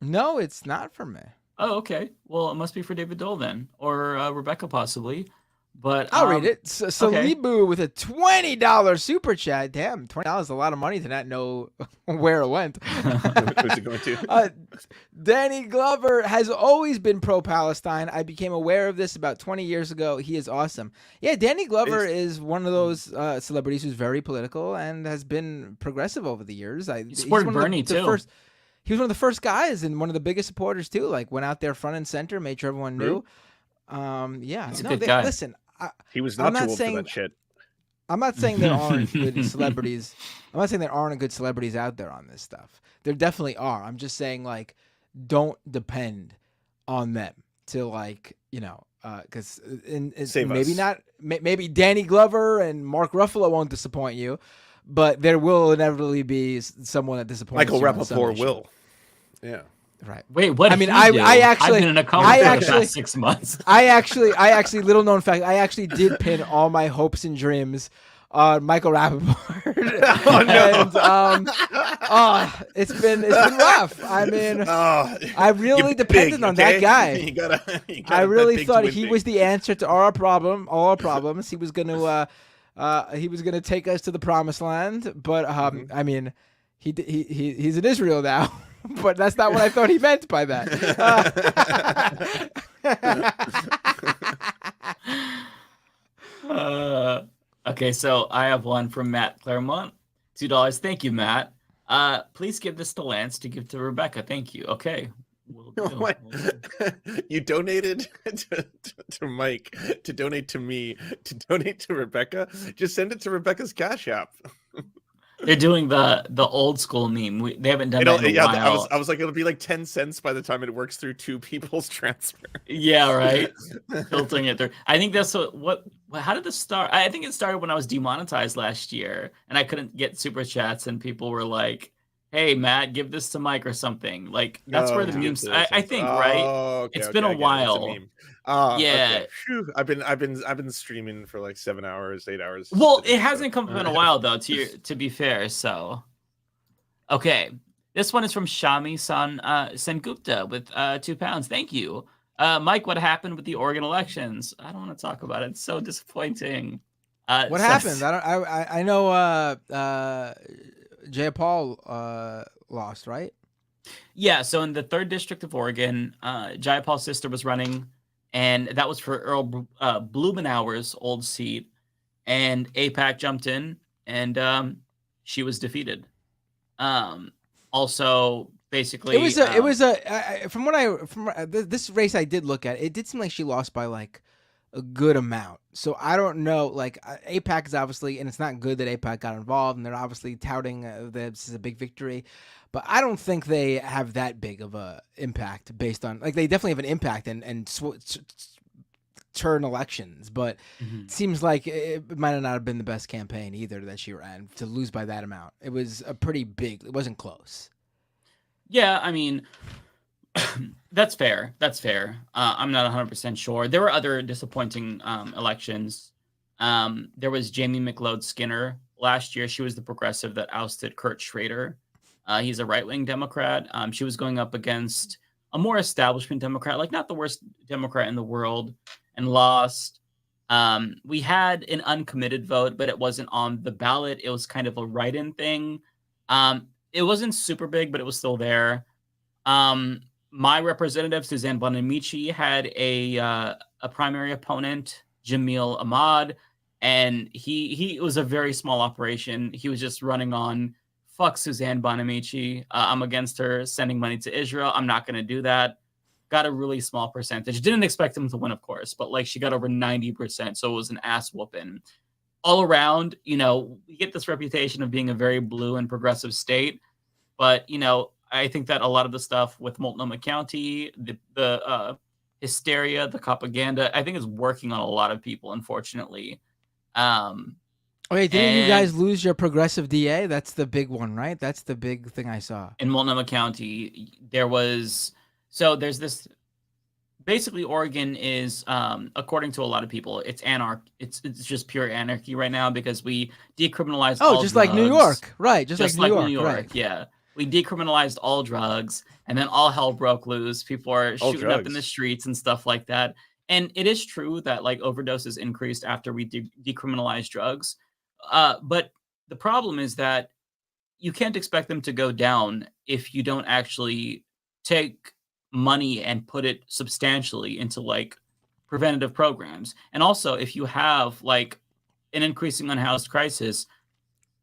No, it's not for me. Oh, okay. Well, it must be for David Doel then, or Rebecca possibly. But I'll read it. Salibu with a $20 super chat. Damn, $20 is a lot of money to not know where it went. Who's it going to? Danny Glover has always been pro-Palestine. I became aware of this about 20 years ago. He is awesome. Yeah, Danny Glover is one of those celebrities who's very political and has been progressive over the years. He supported Bernie too. He was one of the first guys and one of the biggest supporters too. Like went out there front and center, made sure everyone knew. Yeah, he's a good guy. Listen. He was not too old for that shit. I'm not saying there aren't good celebrities. I'm not saying there aren't good celebrities out there on this stuff. There definitely are. I'm just saying, like, don't depend on them to, like, because maybe not. Maybe Danny Glover and Mark Ruffalo won't disappoint you, but there will inevitably be someone that disappoints Michael you. Rappaport will. Yeah. Right. Wait, what? I mean, I've been in a coma for the past 6 months. I actually, little known fact, I actually did pin all my hopes and dreams on Michael Rappaport. And, it's been rough. I mean, I really depended on that guy. You gotta I really thought he was the answer to all our problems. He was gonna take us to the promised land. But I mean, he's in Israel now. But that's not what I thought he meant by that. Okay, so I have one from Matt Claremont. $2. Thank you, Matt. Please give this to Lance to give to Rebecca. Thank you. Okay. What? You donated to Mike, to donate to me, to donate to Rebecca? Just send it to Rebecca's Cash App. They're doing the old school meme. They haven't done that in a while. I was like, it'll be like 10 cents by the time it works through two people's transfer. Yeah, right. Filtering it through. I think that's what. How did this start? I think it started when I was demonetized last year, and I couldn't get super chats, and people were like, "Hey, Matt, give this to Mike or something." Like that's where the memes. I think right. Okay, it's been a while. It's a meme. Yeah. Okay. I've been streaming for like 7 hours, 8 hours. Well, it hasn't come up in a while though. To be fair, so okay. This one is from Shami Sengupta with £2. Thank you, Mike. What happened with the Oregon elections? I don't want to talk about it. It's so disappointing. What happened? I know. Jayapal lost, right? Yeah. So in the 3rd district of Oregon, Jayapal's sister was running. And that was for Earl Blumenauer's old seat. And AIPAC jumped in, and she was defeated. Also, basically, it was this race I did look at. It did seem like she lost by like a good amount. So I don't know. Like AIPAC is obviously, and it's not good that AIPAC got involved, and they're obviously touting that this is a big victory. But I don't think they have that big of a impact based on, like, they definitely have an impact and turn elections. But it seems like it might not have been the best campaign either that she ran to lose by that amount. It was a pretty big. It wasn't close. Yeah, I mean, that's fair. That's fair. I'm not 100% sure. There were other disappointing elections. There was Jamie McLeod Skinner last year. She was the progressive that ousted Kurt Schrader. He's a right-wing Democrat. She was going up against a more establishment Democrat, like not the worst Democrat in the world, and lost. We had an uncommitted vote, but it wasn't on the ballot. It was kind of a write-in thing. It wasn't super big, but it was still there. My representative, Suzanne Bonamici, had a primary opponent, Jamil Ahmad, and he was a very small operation. He was just running on fuck Suzanne Bonamici. I'm against her sending money to Israel. I'm not going to do that. Got a really small percentage. Didn't expect him to win, of course, but like she got over 90%. So it was an ass whooping. All around, you know, we get this reputation of being a very blue and progressive state. But, you know, I think that a lot of the stuff with Multnomah County, the hysteria, the propaganda, I think is working on a lot of people, unfortunately. Wait, didn't you guys lose your progressive DA? That's the big one, right? That's the big thing I saw. In Multnomah County, there's this, basically Oregon is, according to a lot of people, it's it's just pure anarchy right now because we decriminalized all just drugs. like New York. Right, just like New York, right. Yeah. We decriminalized all drugs, and then all hell broke loose. People are shooting up in the streets and stuff like that. And it is true that like overdoses increased after we decriminalized drugs. But the problem is that you can't expect them to go down if you don't actually take money and put it substantially into like preventative programs. And also, if you have like an increasing unhoused crisis,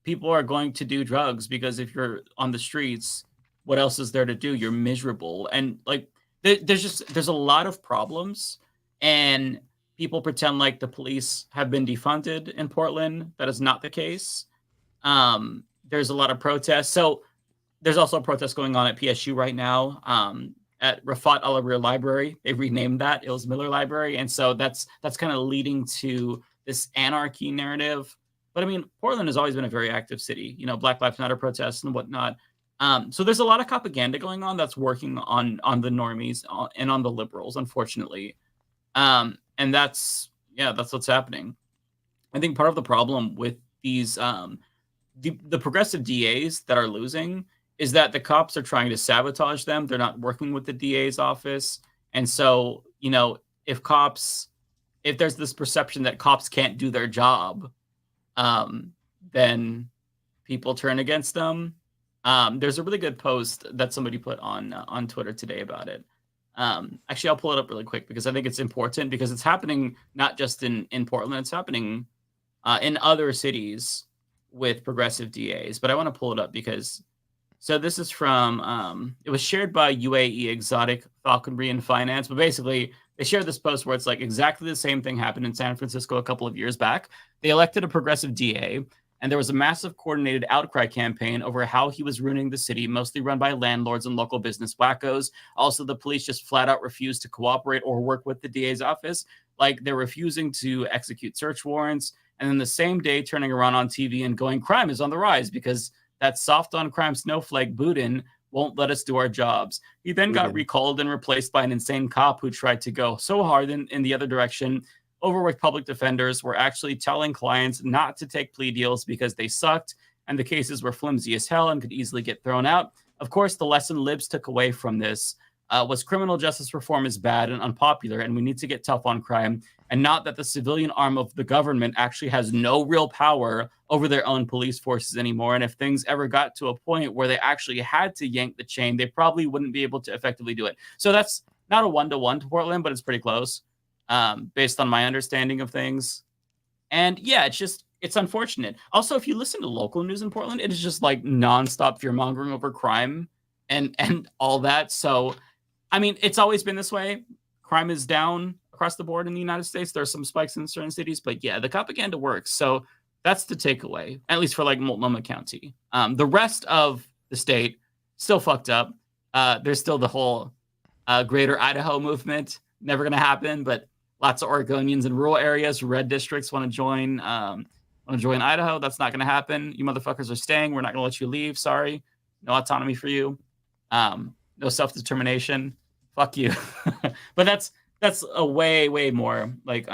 people are going to do drugs because if you're on the streets, what else is there to do? You're miserable. And like, there's a lot of problems, and people pretend like the police have been defunded in Portland. That is not the case. There's a lot of protests. So there's also a protest going on at PSU right now, at Rafat Al-Awir Library. They renamed that. It was Miller Library. And so that's kind of leading to this anarchy narrative. But I mean, Portland has always been a very active city, you know, Black Lives Matter protests and whatnot. So there's a lot of propaganda going on that's working on the normies and on the liberals, unfortunately. And that's what's happening. I think part of the problem with these, the progressive DAs that are losing is that the cops are trying to sabotage them. They're not working with the DA's office. And so, you know, if there's this perception that cops can't do their job, then people turn against them. There's a really good post that somebody put on Twitter today about it. Actually, I'll pull it up really quick because I think it's important because it's happening not just in Portland, it's happening in other cities with progressive DAs. But I want to pull it up because, so this is from, it was shared by UAE Exotic Falconry and Finance, but basically they shared this post where it's like exactly the same thing happened in San Francisco a couple of years back. They elected a progressive DA, and there was a massive coordinated outcry campaign over how he was ruining the city, mostly run by landlords and local business wackos. Also, the police just flat out refused to cooperate or work with the DA's office. Like, they're refusing to execute search warrants, and then the same day turning around on TV and going, crime is on the rise because that soft on crime snowflake Boudin won't let us do our jobs. He then got recalled and replaced by an insane cop who tried to go so hard in the other direction. Overworked public defenders were actually telling clients not to take plea deals because they sucked and the cases were flimsy as hell and could easily get thrown out. Of course, the lesson libs took away from this was criminal justice reform is bad and unpopular, and we need to get tough on crime, and not that the civilian arm of the government actually has no real power over their own police forces anymore. And if things ever got to a point where they actually had to yank the chain, they probably wouldn't be able to effectively do it. So that's not a one-to-one to Portland, but it's pretty close based on my understanding of things. And yeah, it's unfortunate. Also, if you listen to local news in Portland, it is just like nonstop fear-mongering over crime and all that. So, I mean, it's always been this way. Crime is down across the board in the United States. There are some spikes in certain cities, but yeah, the propaganda works. So that's the takeaway, at least for like Multnomah County. The rest of the state still fucked up. There's still the whole greater Idaho movement. Never going to happen, but lots of Oregonians in rural areas, red districts want to join Idaho. That's not going to happen. You motherfuckers are staying. We're not going to let you leave. Sorry. No autonomy for you. No self-determination. Fuck you. But that's a way more like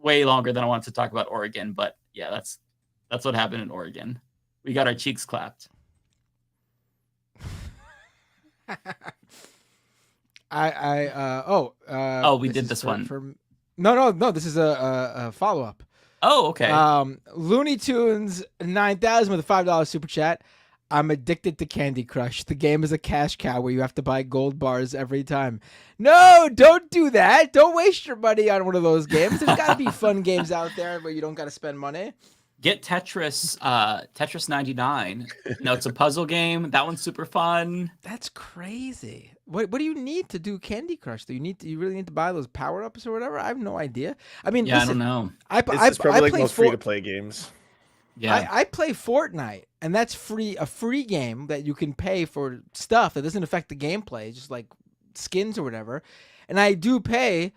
way longer than I wanted to talk about Oregon. But yeah, that's what happened in Oregon. We got our cheeks clapped. We did this one. No. This is a follow up. Oh, okay. Looney Tunes 9000 with a $5 super chat. I'm addicted to Candy Crush. The game is a cash cow where you have to buy gold bars every time. No, don't do that. Don't waste your money on one of those games. There's got to be fun games out there where you don't got to spend money. Get Tetris, Tetris 99. No, it's a puzzle game. That one's super fun. That's crazy. What do you need to do Candy Crush? Do you really need to buy those power ups or whatever? I have no idea. I mean, Yeah, listen, I don't know. It's probably like most free to play games. Yeah, I play Fortnite, and that's a free game that you can pay for stuff that doesn't affect the gameplay, just like skins or whatever. And I do pay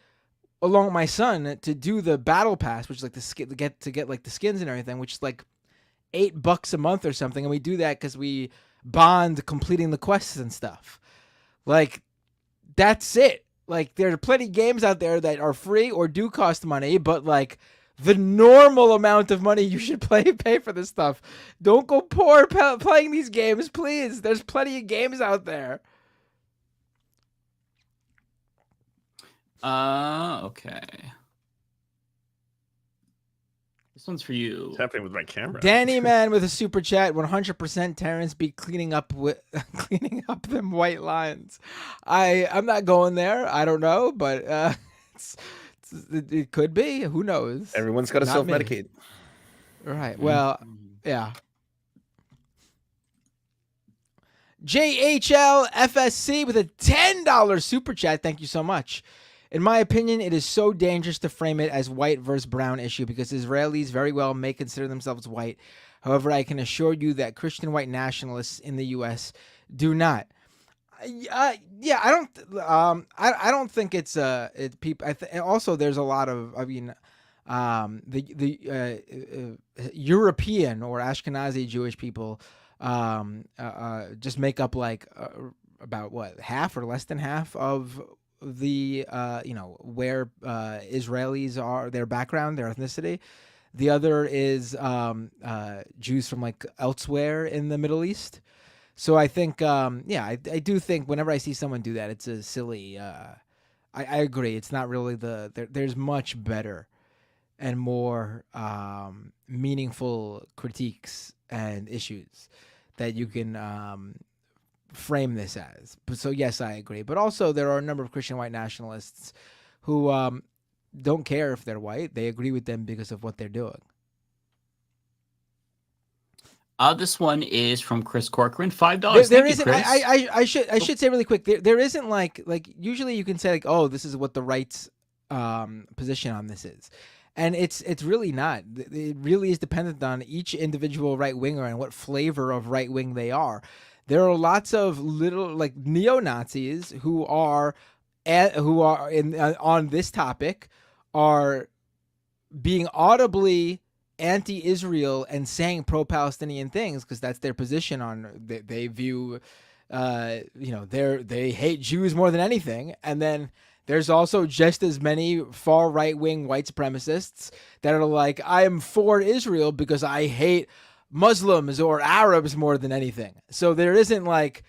along with my son to do the battle pass, which is like to get like the skins and everything, which is like $8 a month or something. And we do that because we bond completing the quests and stuff. Like, that's it. Like, there are plenty of games out there that are free or do cost money, but like the normal amount of money you should pay for this stuff. Don't go poor playing these games, please. There's plenty of games out there. Okay. This one's for you. What's happening with my camera? Danny Man with a super chat. 100% Terrence be cleaning up them white lines. I'm not going there. I don't know, but it could be. Who knows? Everyone's got to self-medicate. Right. Well, yeah. JHL FSC with a $10 super chat. Thank you so much. In my opinion, it is so dangerous to frame it as white versus brown issue because Israelis very well may consider themselves white. However, I can assure you that Christian white nationalists in the U.S. do not. Yeah, I don't think it's people. Also, there's a lot of, the European or Ashkenazi Jewish people just make up like about what, half or less than half of the where Israelis are, their background, their ethnicity. The other is Jews from like elsewhere in the Middle East. So I think I do think whenever I see someone do that, it's a silly. I agree. It's not really there's much better and more meaningful critiques and issues that you can frame this as. But so yes, I agree. But also there are a number of Christian white nationalists who don't care if they're white. They agree with them because of what they're doing. This one is from Chris Corcoran. $5. There Thank isn't. you, Chris. I should say really quick. There isn't like usually you can say like, oh, this is what the right's position on this is. And it's really not. It really is dependent on each individual right winger and what flavor of right wing they are. There are lots of little like neo-Nazis who are on this topic are being audibly anti-Israel and saying pro-Palestinian things because that's their position on. They view, they hate Jews more than anything, and then there's also just as many far right-wing white supremacists that are like, I am for Israel because I hate Muslims or Arabs more than anything. So there isn't like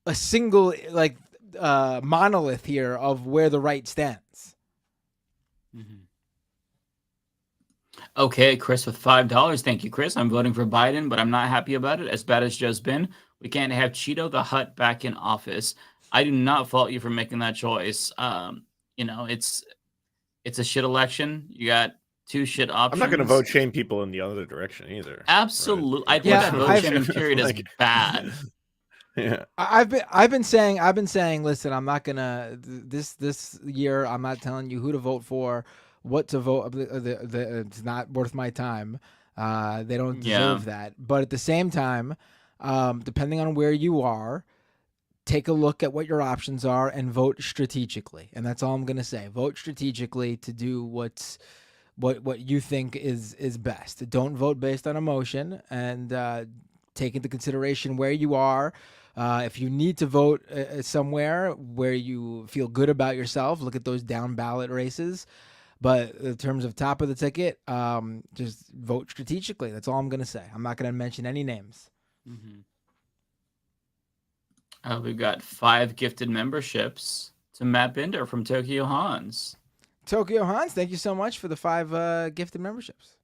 a single like monolith here of where the right stands. Mm-hmm. Okay, Chris with $5. Thank you, Chris. I'm voting for Biden, but I'm not happy about it. As bad as Joe's been, we can't have Cheeto the Hutt back in office. I do not fault you for making that choice. It's a shit election. You got two shit options. I'm not going to vote shame people in the other direction either. Absolutely, right? I think that vote shaming period is bad. Yeah, I've been saying, listen, I'm not gonna this year. I'm not telling you who to vote for, what to vote. It's not worth my time. They don't deserve that. But at the same time, depending on where you are, take a look at what your options are and vote strategically. And that's all I'm gonna say. Vote strategically to do what you think is best. Don't vote based on emotion, and take into consideration where you are. If you need to vote somewhere where you feel good about yourself, look at those down ballot races. But in terms of top of the ticket, just vote strategically. That's all I'm going to say. I'm not going to mention any names. Mm-hmm. We've got 5 gifted memberships to Matt Binder from Tokyo Hans. Tokyo Hans, thank you so much for the 5 gifted memberships.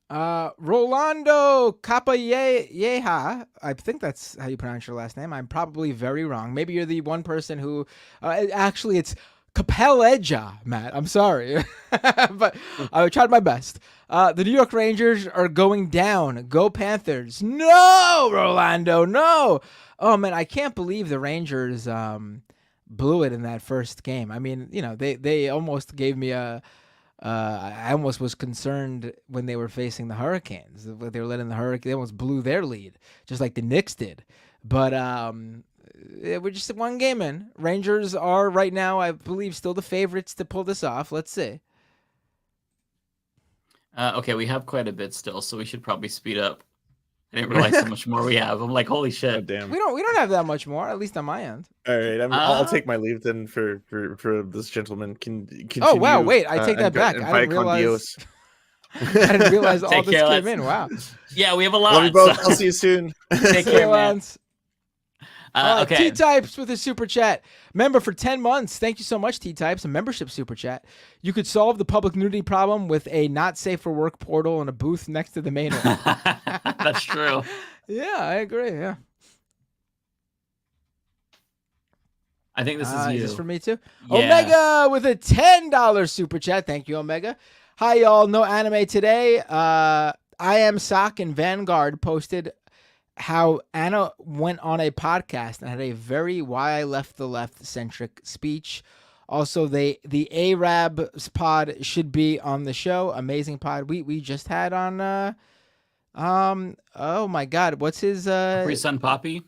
Rolando Capayeha, I think that's how you pronounce your last name. I'm probably very wrong. Maybe you're the one person who actually it's Capelleja, Matt. I'm sorry, but I tried my best. The New York Rangers are going down. Go Panthers! No, Rolando, no. Oh man, I can't believe the Rangers blew it in that first game. I mean, they almost gave me a. I almost was concerned when they were facing the Hurricanes. They were letting the Hurricanes. They almost blew their lead, just like the Knicks did. But we're just one game in. Rangers are right now, I believe, still the favorites to pull this off. Let's see. Okay, we have quite a bit still, so we should probably speed up. I didn't realize how much more we have. I'm like, holy shit! Oh, damn. We don't have that much more, at least on my end. All right, I'll take my leave then for this gentleman. Oh wow, wait, I take that back. I didn't realize. I didn't realize all this came in. Wow. Yeah, we have a lot. Love you both. I'll see you soon. Take care, man. Okay. T-Types with a super chat. Member for 10 months. Thank you so much, T-Types. A membership super chat. You could solve the public nudity problem with a not safe for work portal and a booth next to the main one. That's true. Yeah, I agree. Yeah. I think this is you. Is this for me too? Yeah. Omega with a $10 super chat. Thank you, Omega. Hi, y'all. No anime today. I Am Sock and Vanguard posted how Anna went on a podcast and had a very why I left the left centric speech. Also, the Arabs pod should be on the show. Amazing pod. We just had on oh my god, what's his CapriSunnPapi?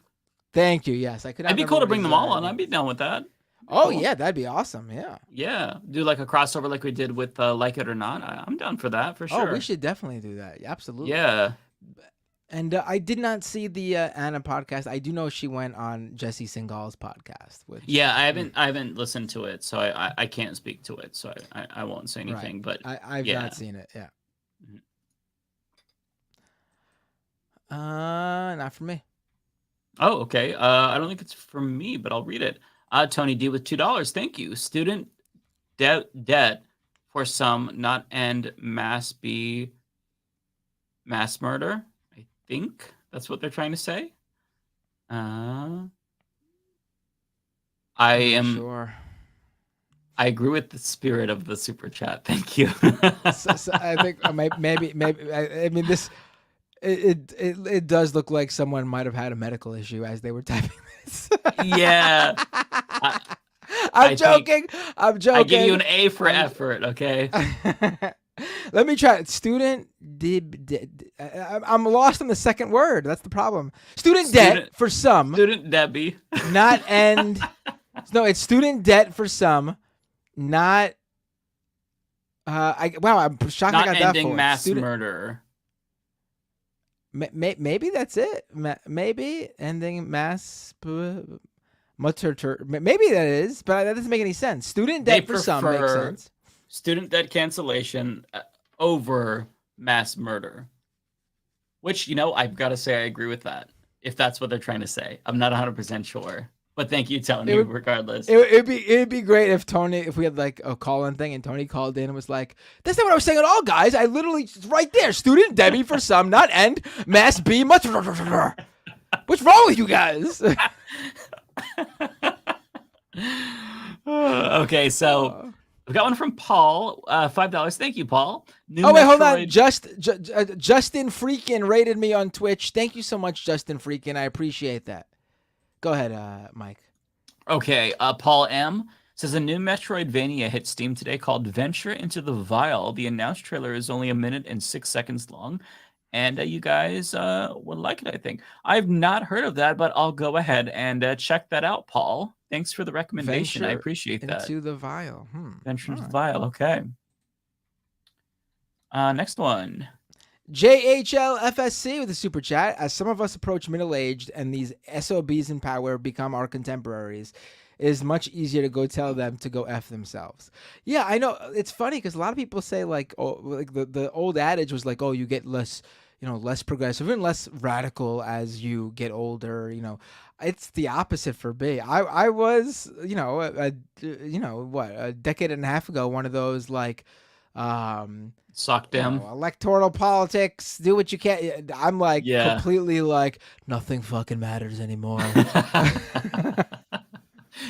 Thank you. Yes, I could. It'd be cool to bring them all on. I'd be down with that. Oh cool. Yeah, that'd be awesome. Yeah. Yeah, do like a crossover like we did with Like It or Not. I'm down for that for sure. Oh, we should definitely do that. Absolutely. Yeah. And I did not see the Anna podcast. I do know she went on Jesse Singal's podcast. Which, yeah, I haven't listened to it, so I can't speak to it, so I won't say anything. Right. But I've not seen it. Yeah. Not for me. Oh, okay. I don't think it's for me, but I'll read it. Tony D with $2. Thank you. Student debt for some, not end mass murder. I think that's what they're trying to say. I agree with the spirit of the super chat. Thank you. so I think maybe I mean this. It does look like someone might have had a medical issue as they were typing this. Yeah. I'm joking. I give you an A for effort, okay? Let me try it. Student I'm lost in the second word. That's the problem. Student debt for some. Student Debbie. Not end. No, it's student debt for some. Not. Wow, I'm shocked not I got that ending for mass murder. Maybe that's it. Maybe ending mass. Maybe that is, but that doesn't make any sense. Student debt for some makes sense. Student debt cancellation over mass murder. Which, I've got to say I agree with that. If that's what they're trying to say. I'm not 100% sure. But thank you, Tony, regardless. It'd be great if we had like a call-in thing and Tony called in and was like, that's not what I was saying at all, guys. I literally, right there, student Debbie for some, not end, mass B, much. What's wrong with you guys? Okay, so we got one from Paul, $5. Thank you, Paul. Hold on. Justin Freakin rated me on Twitch. Thank you so much, Justin Freakin. I appreciate that. Go ahead, Mike. Okay, Paul M. says a new Metroidvania hit Steam today called Venture into the Vile. The announced trailer is only 1 minute and 6 seconds long, and you guys would like it, I think. I've not heard of that, but I'll go ahead and check that out, Paul. Thanks for the recommendation. I appreciate that. Into the Vile. Venture into the Vile, okay. Next one. JHLFSC with a super chat. As some of us approach middle-aged and these SOBs in power become our contemporaries, it is much easier to go tell them to go F themselves. Yeah, I know. It's funny because a lot of people say like the old adage was like, oh, you get less progressive and less radical as you get older. It's the opposite for me. I was, a decade and a half ago, one of those like, suck them. Electoral politics, do what you can. I'm like completely like nothing fucking matters anymore.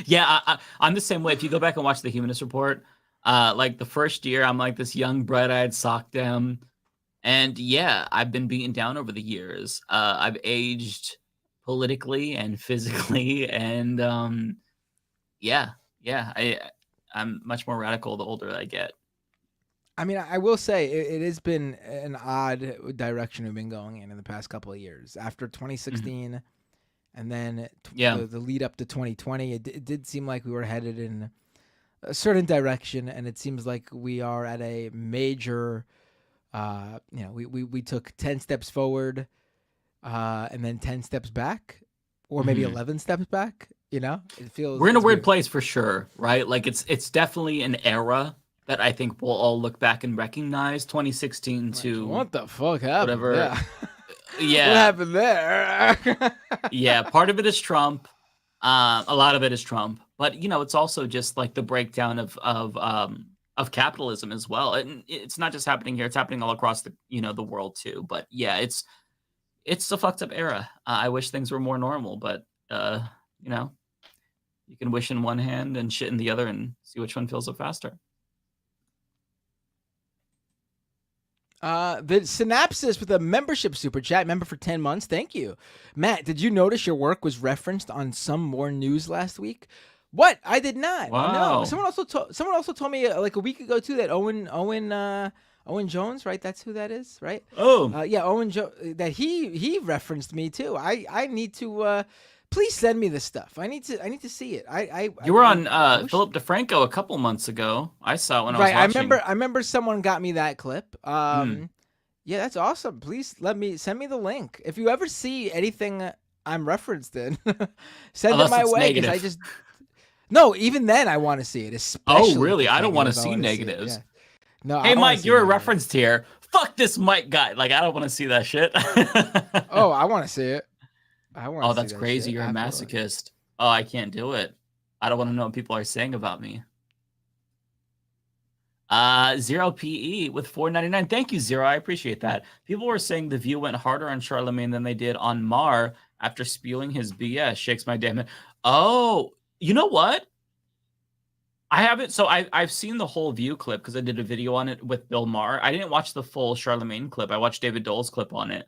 Yeah, I'm the same way. If you go back and watch the Humanist Report, like the first year, I'm like this young, bright-eyed sockdem. And yeah, I've been beaten down over the years. I've aged politically and physically, and I'm much more radical the older I get. I mean, I will say it has been an odd direction we've been going in the past couple of years. After 2016, and then the lead up to 2020, it did seem like we were headed in a certain direction, and it seems like we are at a major. We took 10 steps forward, and then 10 steps back, or maybe 11 steps back. You know, it feels we're in a weird place for sure, right? Like it's definitely an era that I think we'll all look back and recognize. 2016 to what the fuck happened? Whatever. Yeah. What happened there? Yeah, part of it is Trump. A lot of it is Trump, but it's also just like the breakdown of capitalism as well. And it's not just happening here; it's happening all across the the world too. But yeah, it's a fucked up era. I wish things were more normal, but you can wish in one hand and shit in the other, and see which one fills up faster. The Synapsis with a membership super chat, member for 10 months. Thank you. Matt, did you notice your work was referenced on some more news last week? What? I did not. Wow. No. Someone also told me like a week ago too that Owen Jones, right? That's who that is, right? Oh. Yeah, Owen Jones, that he referenced me too. I need to please send me this stuff. I need to see it. You were on Philip DeFranco a couple months ago. I saw it when I was watching. I remember someone got me that clip. Yeah, that's awesome. Please send me the link. If you ever see anything I'm referenced in, send Unless it my it's way. negative. No, even then I want to see it. Especially really? I don't want to see negatives. See no. Hey, Mike, you're referenced here. Fuck this Mike guy. Like, I don't want to see that shit. Oh, I want to see it. Oh, that's crazy. You're a masochist. Oh, I can't do it. I don't want to know what people are saying about me. Zero PE with $4.99. Thank you, Zero. I appreciate that. People were saying The View went harder on Charlemagne than they did on Mar after spewing his BS. Shakes my damn head. Oh, you know what? I haven't. So I've seen the whole View clip because I did a video on it with Bill Maher. I didn't watch the full Charlemagne clip. I watched David Doel's clip on it.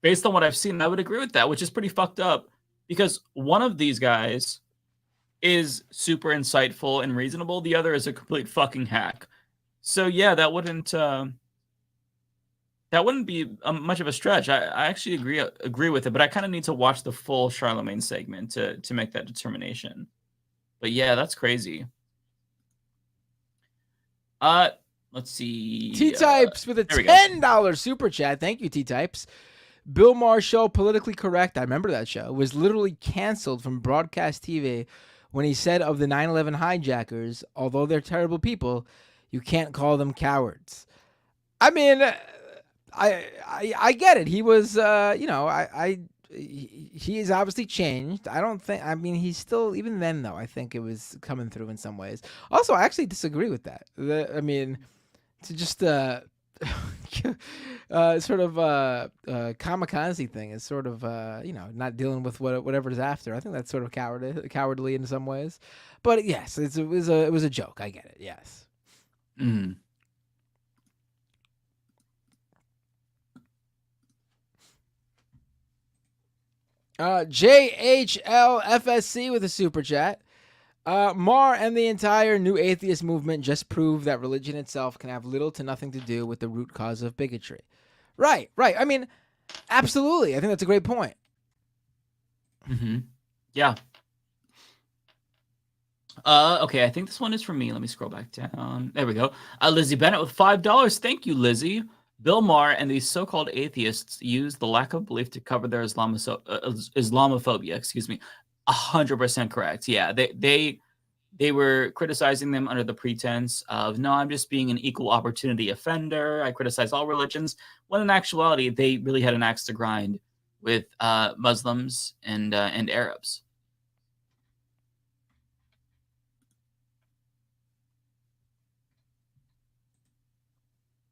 Based on what I've seen, I would agree with that, which is pretty fucked up because one of these guys is super insightful and reasonable. The other is a complete fucking hack. So yeah, that wouldn't be much of a stretch. I actually agree with it, but I kind of need to watch the full Charlemagne segment to make that determination. But yeah, that's crazy. Let's see. T-Types with a $10 super chat. Thank you, T-Types. Bill Maher's show, Politically Correct, I remember that show, was literally canceled from broadcast TV when he said of the 9/11 hijackers, although they're terrible people, you can't call them cowards. I mean, I get it. He was, he has obviously changed. I mean, he's still, even then though, I think it was coming through in some ways. Also, I actually disagree with that. I mean, to just, sort of kamikaze thing is sort of not dealing with whatever's after. I think that's sort of cowardly in some ways, but yes, it was a joke. I get it. Yes. JHLFSC with a super chat. Mar and the entire new atheist movement just prove that religion itself can have little to nothing to do with the root cause of bigotry. Right. I mean, absolutely. I think that's a great point. Yeah. Okay, I think this one is from me. Let me scroll back down. There we go. Lizzie Bennett with $5. Thank you, Lizzie. Bill Maher and these so-called atheists use the lack of belief to cover their Islamophobia. Excuse me. 100% correct. Yeah, they were criticizing them under the pretense of, no, I'm just being an equal opportunity offender. I criticize all religions. When in actuality, they really had an axe to grind with Muslims and Arabs.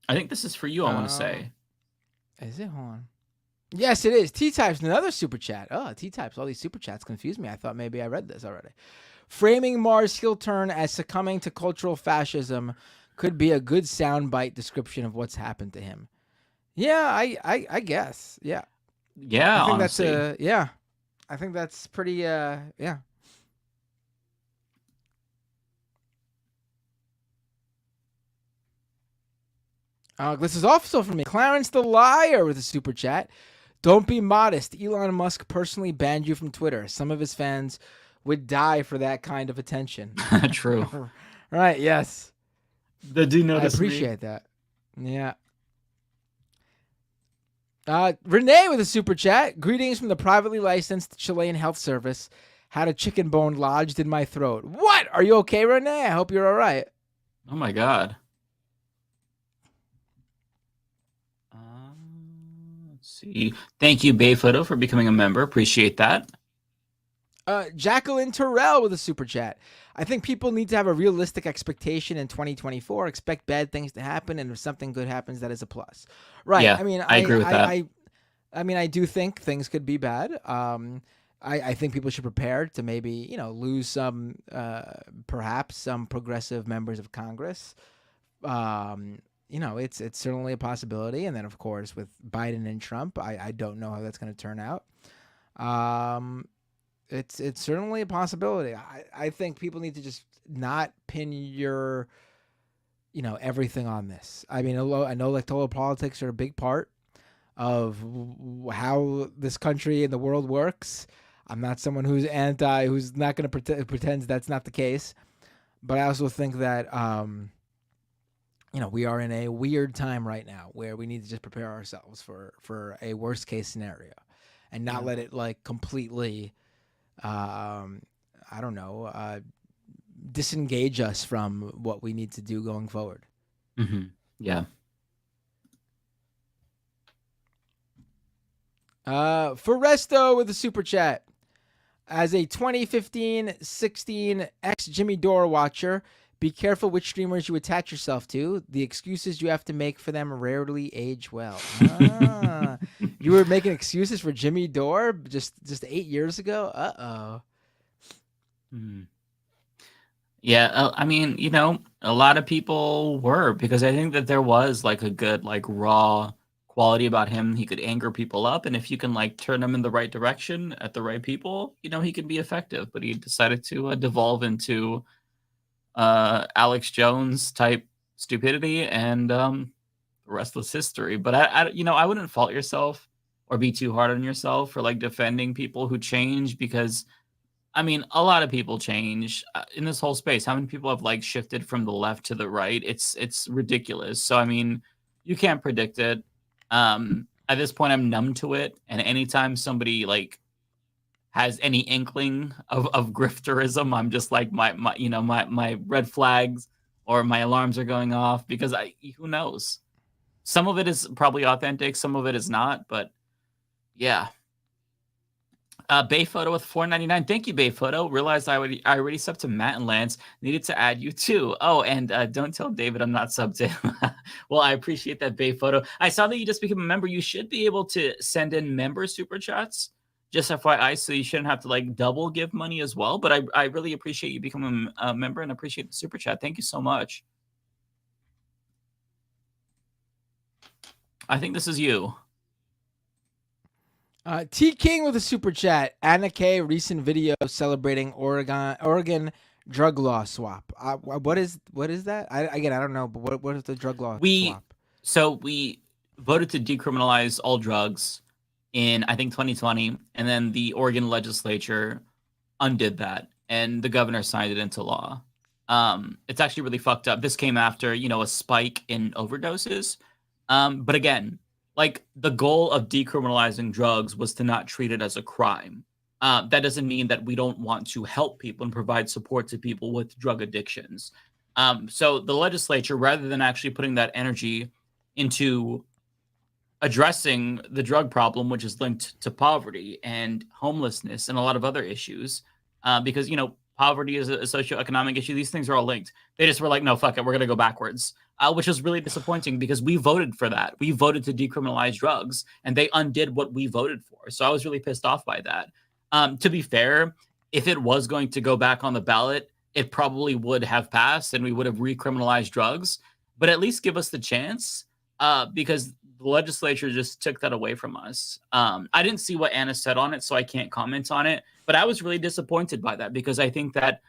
I think this is for you, I want to say. Is it? Hold on. Yes, it is. T-Types, another super chat. Oh, T-Types, all these super chats confuse me. I thought maybe I read this already. Framing Mars' heel turn as succumbing to cultural fascism could be a good soundbite description of what's happened to him. Yeah, I guess. Yeah. Yeah, I think honestly. that's yeah. I think that's pretty yeah. This is also from me. Clarence the Liar with a super chat. Don't be modest. Elon Musk personally banned you from Twitter. Some of his fans would die for that kind of attention. True. Right, yes. They do notice I appreciate that. Yeah. Renee with a super chat. Greetings from the privately licensed Chilean health service. Had a chicken bone lodged in my throat. What? Are you okay, Renee? I hope you're all right. Oh my God. Let's see. Thank you, Bayfoto, for becoming a member. Appreciate that. Jacqueline Terrell with a super chat. I think people need to have a realistic expectation in 2024. Expect bad things to happen, and if something good happens, that is a plus. Right. Yeah, I mean, I agree with that. I mean, I do think things could be bad. I think people should prepare to maybe, lose some, perhaps some progressive members of Congress. It's certainly a possibility. And then, of course, with Biden and Trump, I don't know how that's going to turn out. It's certainly a possibility. I think people need to just not pin your, everything on this. I mean, I know electoral politics are a big part of how this country and the world works. I'm not someone who's not going to pretend that's not the case. But I also think that, we are in a weird time right now where we need to just prepare ourselves for a worst case scenario and not let it completely, disengage us from what we need to do going forward. Mm-hmm. Yeah. Foresto with a super chat. As a 2015-16 ex-Jimmy Dore watcher, be careful which streamers you attach yourself to. The excuses you have to make for them rarely age well. You were making excuses for Jimmy Dore just 8 years ago? Uh-oh. Yeah, I mean, a lot of people were, because I think that there was a good raw quality about him. He could anger people up, and if you can turn them in the right direction at the right people, he could be effective. But he decided to devolve into Alex Jones type stupidity, and the rest was history. But I wouldn't fault yourself or be too hard on yourself for defending people who change, because I mean, a lot of people change in this whole space. How many people have shifted from the left to the right? It's ridiculous. So I mean, you can't predict it. At this point, I'm numb to it, and anytime somebody has any inkling of grifterism, I'm just my red flags or my alarms are going off, because who knows? Some of it is probably authentic, some of it is not, but yeah. Bayphoto with $4.99. Thank you, Bayphoto. Realized I already subbed to Matt and Lance. Needed to add you too. Oh, and don't tell David I'm not subbed to him. Well, I appreciate that, Bayphoto. I saw that you just became a member. You should be able to send in member super chats. Just FYI, so you shouldn't have to double give money as well. But I really appreciate you becoming a member and appreciate the super chat. Thank you so much. I think this is you. T King with a super chat. Anna K recent video celebrating Oregon drug law swap. What is that? I don't know, but what is the drug law swap? So we voted to decriminalize all drugs in, I think, 2020, and then the Oregon legislature undid that, and the governor signed it into law. It's actually really fucked up. This came after, a spike in overdoses. But again, the goal of decriminalizing drugs was to not treat it as a crime. That doesn't mean that we don't want to help people and provide support to people with drug addictions. So the legislature, rather than actually putting that energy into addressing the drug problem, which is linked to poverty and homelessness and a lot of other issues, because, poverty is a socioeconomic issue. These things are all linked. They just were like, no, fuck it, we're going to go backwards, which is really disappointing, because we voted for that. We voted to decriminalize drugs, and they undid what we voted for. So I was really pissed off by that. To be fair, if it was going to go back on the ballot, it probably would have passed and we would have recriminalized drugs. But at least give us the chance, because the legislature just took that away from us. I didn't see what Anna said on it, so I can't comment on it. But I was really disappointed by that, because I think that,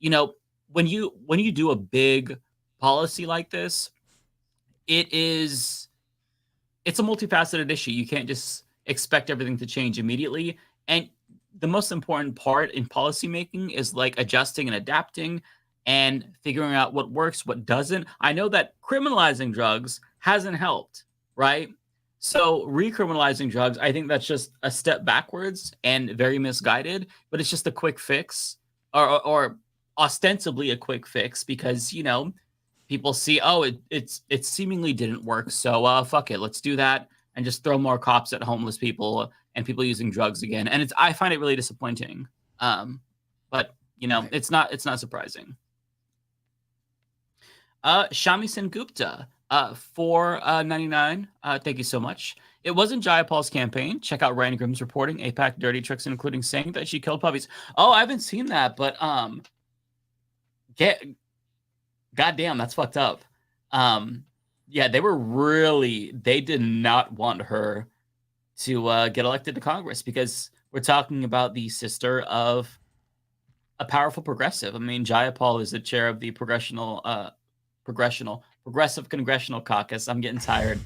you know, when you do a big policy like this, it's a multifaceted issue. You can't just expect everything to change immediately. And the most important part in policymaking is like adjusting and adapting and figuring out what works, what doesn't. I know that criminalizing drugs hasn't helped, right? So recriminalizing drugs, I think that's just a step backwards and very misguided, but it's just a quick fix, or ostensibly a quick fix, because, you know, people see, oh, it seemingly didn't work, so fuck it, let's do that and just throw more cops at homeless people and people using drugs again. And I find it really disappointing. But you know, it's not surprising. Shami Sen Gupta, $4.99. Thank you so much. It wasn't Jayapal's campaign. Check out Ryan Grimm's reporting. APAC dirty tricks, including saying that she killed puppies. Oh, I haven't seen that, but goddamn, that's fucked up. Yeah, they did not want her to get elected to Congress, because we're talking about the sister of a powerful progressive. I mean, Jayapal is the chair of the Progressive Congressional Caucus. I'm getting tired.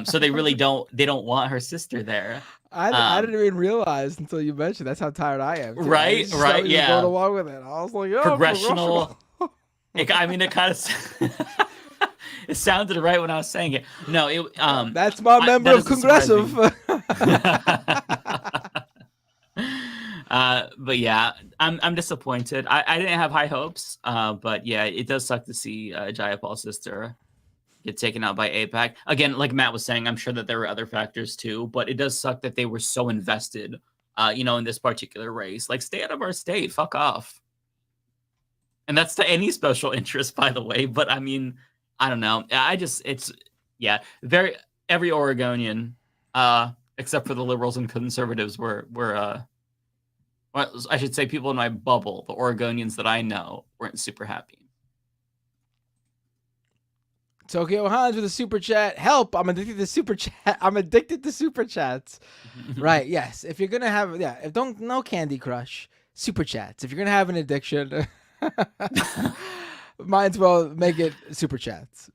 So they really don't want her sister there. I didn't even realize until you mentioned. That's how tired I am. Too. Right, yeah. Going along with it. I was like, oh, Progressional. I mean, it kind of it sounded right when I was saying it. No, that's my member of Congressive. But yeah, I'm disappointed. I didn't have high hopes. But yeah, it does suck to see Jayapal's sister get taken out by AIPAC. Again, like Matt was saying, I'm sure that there were other factors too, but it does suck that they were so invested, in this particular race. Like, stay out of our state, fuck off. And that's to any special interest, by the way. But I mean, I don't know. Every Oregonian, except for the liberals and conservatives, were I should say people in my bubble, the Oregonians that I know, weren't super happy. Tokyo Hans with a super chat. Help! I'm addicted to super chat. I'm addicted to super chats. Right? Yes. If you're gonna have, no Candy Crush. Super chats. If you're gonna have an addiction, might as well make it super chats.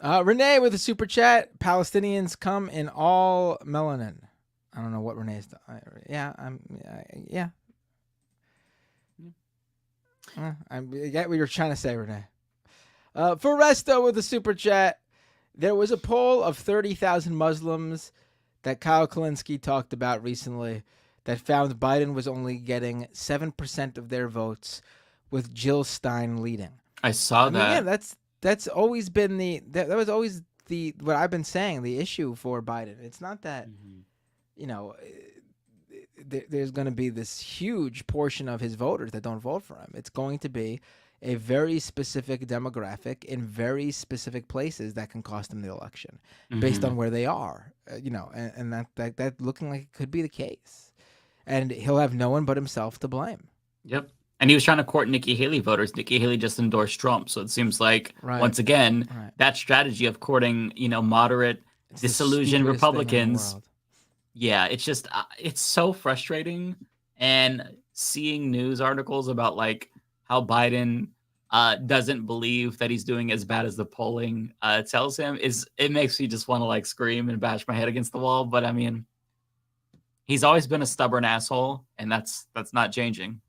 Renee with a super chat. Palestinians come in all melanin. I don't know what Renee's. I get what you're trying to say, Renee. Foresto with a super chat. There was a poll of 30,000 Muslims that Kyle Kalinske talked about recently that found Biden was only getting 7% of their votes, with Jill Stein leading. I saw that. Yeah, that's always been that was always what I've been saying, the issue for Biden. It's not that, there's going to be this huge portion of his voters that don't vote for him. It's going to be a very specific demographic in very specific places that can cost him the election based on where they are, and that looking like it could be the case. And he'll have no one but himself to blame. Yep. And he was trying to court Nikki Haley voters. Nikki Haley just endorsed Trump. So it seems like, once again, that strategy of courting, moderate, disillusioned Republicans. Yeah, it's just, it's so frustrating. And seeing news articles about like how Biden doesn't believe that he's doing as bad as the polling tells him, it makes me just want to like scream and bash my head against the wall. But I mean, he's always been a stubborn asshole, and that's not changing.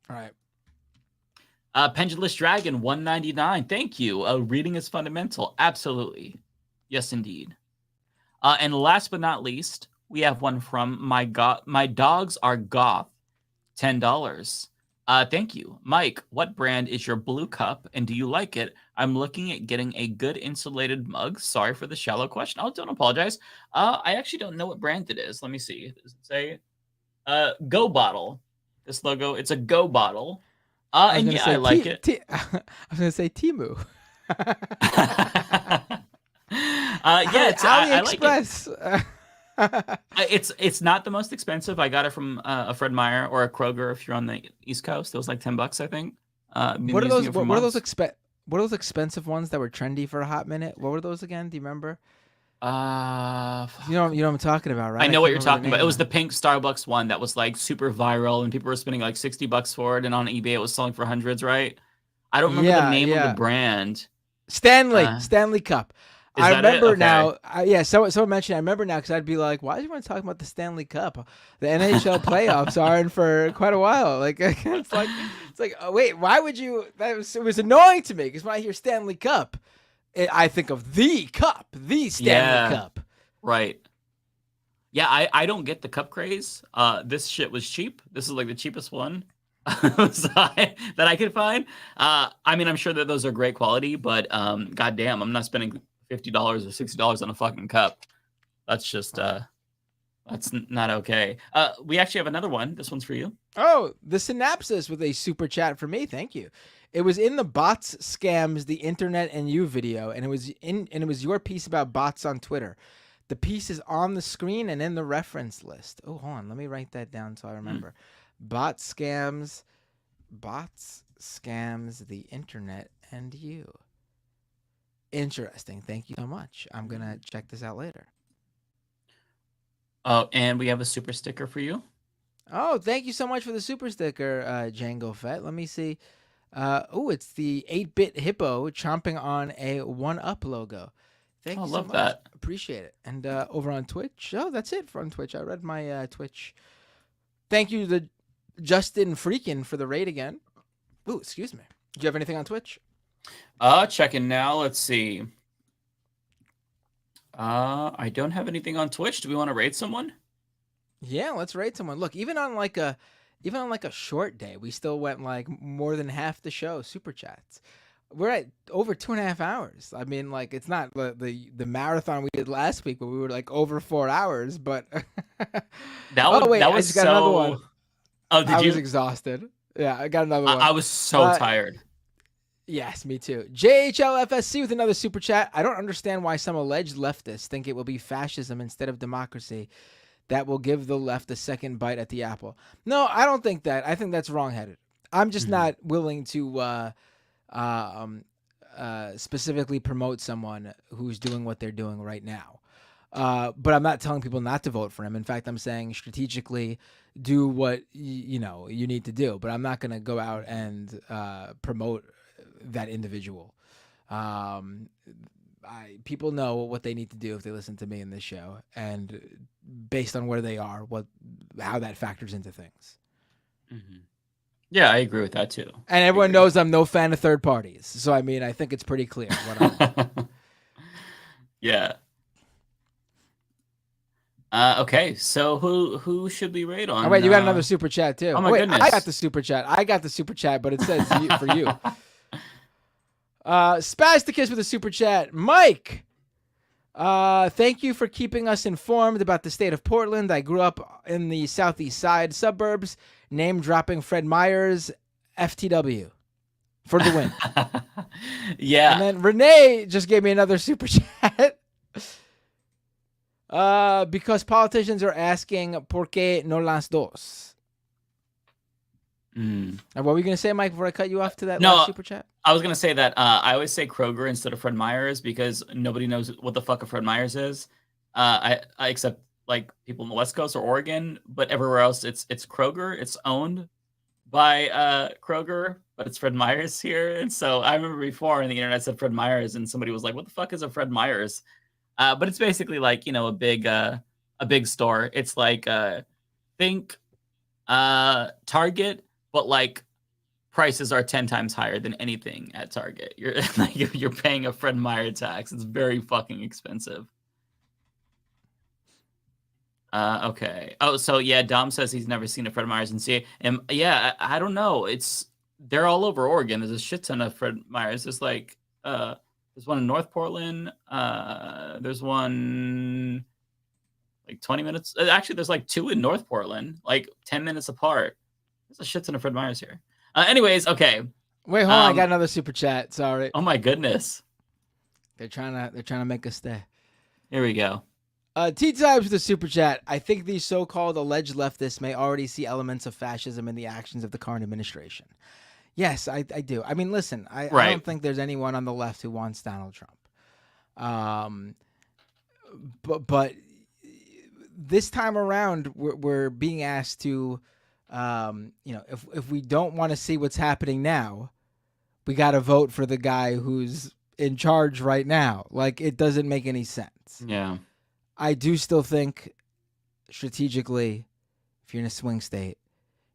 All right. Pendulous Dragon 199. Thank you. Reading is fundamental. Absolutely. Yes, indeed. And last but not least, we have one from My Dogs Are Goth. $10. Thank you. Mike, what brand is your blue cup, and do you like it? I'm looking at getting a good insulated mug. Sorry for the shallow question. Oh, don't apologize. I actually don't know what brand it is. Let me see. Does it say Go Bottle? This logo, it's a Go Bottle. And yeah, I like it. I was going to say Temu. Yeah, it's AliExpress. It's not the most expensive. I got it from a Fred Meyer or a Kroger if you're on the East Coast. It was like $10, I think. What are those expensive ones that were trendy for a hot minute? What were those again? Do you remember? You know what I'm talking about, right? I know what you're talking about. It was the pink Starbucks one that was like super viral, and people were spending like $60 for it, and on eBay it was selling for hundreds, right? I don't remember the name of the brand. Stanley Cup. I remember Okay. now. Someone mentioned. I remember now because I'd be like, "Why do you want to talk about the Stanley Cup? The NHL playoffs aren't for quite a while." Like it's like, oh, wait, why would you? It was annoying to me because when I hear Stanley Cup, I think of the cup, the Stanley Cup. Right. Yeah, I don't get the cup craze. This shit was cheap. This is like the cheapest one that I could find. I mean, I'm sure that those are great quality, but goddamn, I'm not spending $50 or $60 on a fucking cup. That's just that's not okay. We actually have another one. This one's for you. Oh, the synopsis with a super chat for me. Thank you. It was in the bots scams, the internet and you video, and it was your piece about bots on Twitter. The piece is on the screen and in the reference list. Oh, hold on. Let me write that down so I remember. Bots scams, the internet and you. Interesting. Thank you so much. I'm going to check this out later. Oh, and we have a super sticker for you. Oh, thank you so much for the super sticker, Django Fett. Let me see. It's the 8-bit hippo chomping on a 1UP logo. Thank you so much. That. Appreciate it. And over on Twitch, that's it on Twitch. I read my Twitch. Thank you to Justin Freakin for the raid again. Ooh, excuse me. Do you have anything on Twitch? Checking now. Let's see. I don't have anything on Twitch. Do we want to raid someone? Yeah, let's raid someone. Look, even on like a short day, we still went like more than half the show. Super chats. We're at over 2.5 hours. I mean, like it's not the marathon we did last week, but we were like over 4 hours. But that was I just got another one. Oh, did I you? was exhausted. Yeah, I got another one. I was so tired. Yes, me too. JHLFSC with another super chat. I don't understand why some alleged leftists think it will be fascism instead of democracy that will give the left a second bite at the apple. No, I don't think that. I think that's wrongheaded. I'm just not willing to specifically promote someone who's doing what they're doing right now. But I'm not telling people not to vote for him. In fact, I'm saying strategically do what you need to do. But I'm not going to go out and promote that individual. People know what they need to do if they listen to me in this show, and based on where they are, how that factors into things. Mm-hmm. Yeah, I agree with that too. And everyone knows I'm no fan of third parties, so I mean, I think it's pretty clear what I'm. Yeah. Okay, so who should we raid on? Oh wait, you got another super chat too. Oh my goodness. I got the super chat, but it says for you. Spasticus with a super chat. Mike, thank you for keeping us informed about the state of Portland. I grew up in the southeast side suburbs. Name dropping Fred Meyers, FTW, for the win. Yeah. And then Renee just gave me another super chat. Because politicians are asking, ¿por qué no las dos? And what were you going to say, Mike, before I cut you off to that last super chat? I was going to say that I always say Kroger instead of Fred Meyers because nobody knows what the fuck a Fred Meyers is. I except like people in the West Coast or Oregon, but everywhere else it's Kroger. It's owned by Kroger, but it's Fred Meyers here. And so I remember before on the internet said Fred Meyers and somebody was like, what the fuck is a Fred Meyers? But it's basically like, a big store. It's like think Target, but like prices are 10 times higher than anything at Target. You're paying a Fred Meyer tax. It's very fucking expensive. Okay. Oh, so yeah, Dom says he's never seen a Fred Meyers and see. And yeah, I don't know. They're all over Oregon. There's a shit ton of Fred Meyers. There's like there's one in North Portland. There's one like 20 minutes. Actually, there's like two in North Portland, like 10 minutes apart. There's a shit ton of Fred Meyers here. Anyways, okay. Wait, hold on. I got another super chat. Sorry. Oh my goodness. They're trying to make us stay. Here we go. T-Times with the super chat. I think these so-called alleged leftists may already see elements of fascism in the actions of the current administration. Yes, I do. I mean, listen, I don't think there's anyone on the left who wants Donald Trump. But this time around, we're being asked to, if we don't want to see what's happening now, we got to vote for the guy who's in charge right now. Like, it doesn't make any sense. Yeah. I do still think strategically, if you're in a swing state,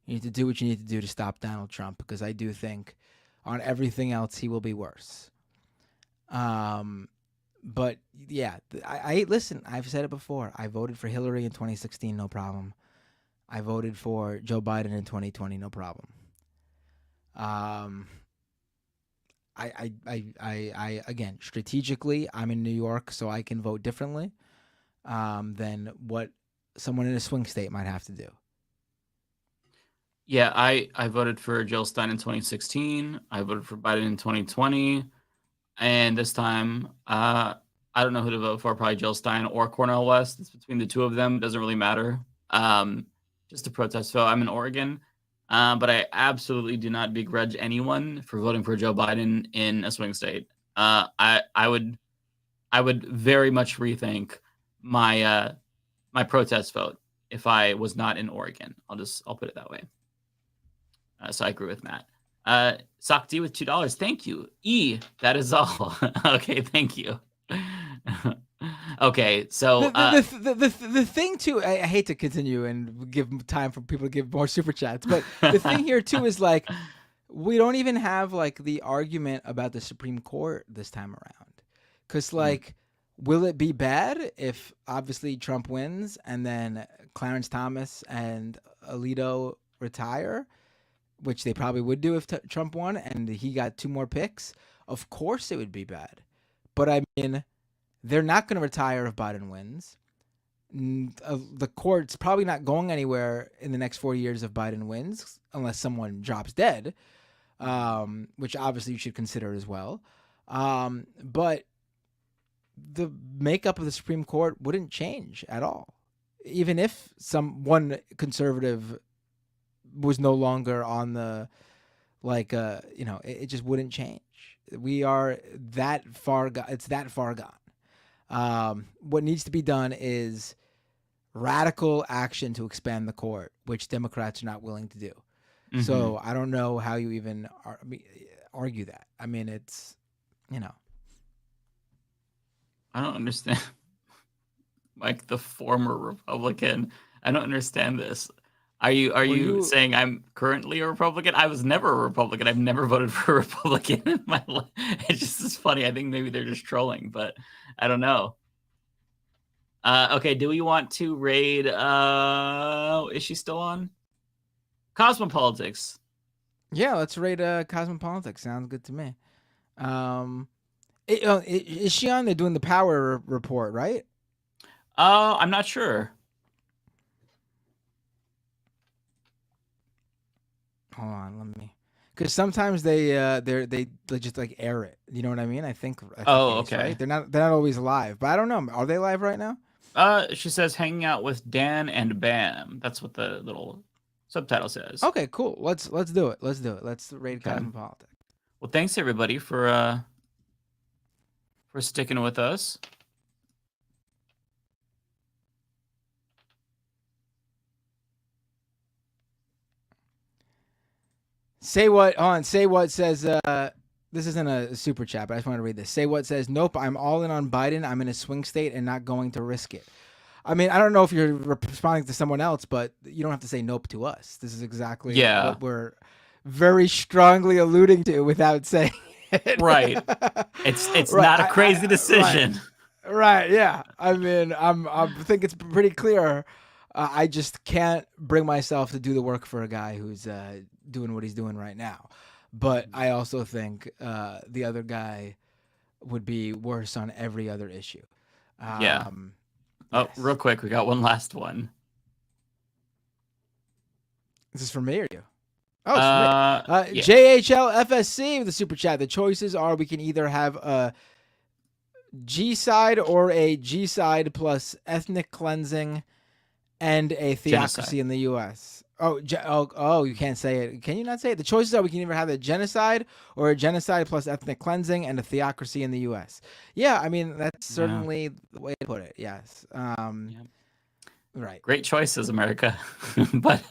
you need to do what you need to do to stop Donald Trump, because I do think on everything else he will be worse. But yeah, I listen, I've said it before. I voted for Hillary in 2016, no problem. I voted for Joe Biden in 2020, no problem. I again, strategically, I'm in New York, so I can vote differently than what someone in a swing state might have to do. Yeah, I voted for Jill Stein in 2016. I voted for Biden in 2020. And this time, I don't know who to vote for, probably Jill Stein or Cornel West. It's between the two of them. It doesn't really matter. Just a protest vote. I'm in Oregon. But I absolutely do not begrudge anyone for voting for Joe Biden in a swing state. I would very much rethink my my protest vote if I was not in Oregon. I'll put it that way. So I agree with Matt. Sakti with $2. Thank you. That is all. Okay, thank you. Okay, so the thing too, I hate to continue and give time for people to give more super chats, but the thing here too is like we don't even have like the argument about the Supreme Court this time around, because like will it be bad if obviously Trump wins and then Clarence Thomas and Alito retire, which they probably would do if Trump won and he got 2 more picks? Of course it would be bad, but I mean, they're not going to retire if Biden wins. The court's probably not going anywhere in the next 4 years if Biden wins, unless someone drops dead, which obviously you should consider as well. But the makeup of the Supreme Court wouldn't change at all. Even if one conservative was no longer on the, it just wouldn't change. We are that far, it's that far gone. What needs to be done is radical action to expand the court, which Democrats are not willing to do. Mm-hmm. So I don't know how you even argue that. I mean, it's, I don't understand. Like the former Republican, I don't understand this. Are you saying I'm currently a Republican? I was never a Republican. I've never voted for a Republican in my life. It's just as funny. I think maybe they're just trolling, but I don't know. Okay, do we want to raid? Is she still on? Cosmopolitics. Yeah, let's raid Cosmopolitics. Sounds good to me. Is she on? They're doing the power report, right? I'm not sure. Hold on, let me. Because sometimes they just like air it. You know what I mean? I think. Okay. Right? They're not always live, but I don't know. Are they live right now? She says hanging out with Dan and Bam. That's what the little subtitle says. Okay, cool. Let's do it. Let's raid Cosmopolitics. Well, thanks everybody for sticking with us. Say what says, this isn't a super chat, but I just want to read this. Say what says, nope, I'm all in on Biden. I'm in a swing state and not going to risk it. I mean, I don't know if you're responding to someone else, but you don't have to say nope to us. This is exactly what we're very strongly alluding to without saying it. Right. It's not a crazy decision. Right. Yeah. I mean, I think it's pretty clear. I just can't bring myself to do the work for a guy who's doing what he's doing right now. But I also think the other guy would be worse on every other issue. Yeah. Oh, yes. Real quick, we got one last one. Is this for me or you? Oh, it's for me. JHL FSC with the super chat. The choices are we can either have G-side or a G-side plus ethnic cleansing and a theocracy Genocide. in the U.S.? You can't say it. Can you not say it? The choices are we can either have a genocide or a genocide plus ethnic cleansing and a theocracy in the U.S. Yeah, I mean, that's certainly the way to put it. Yes. Right. Great choices, America. But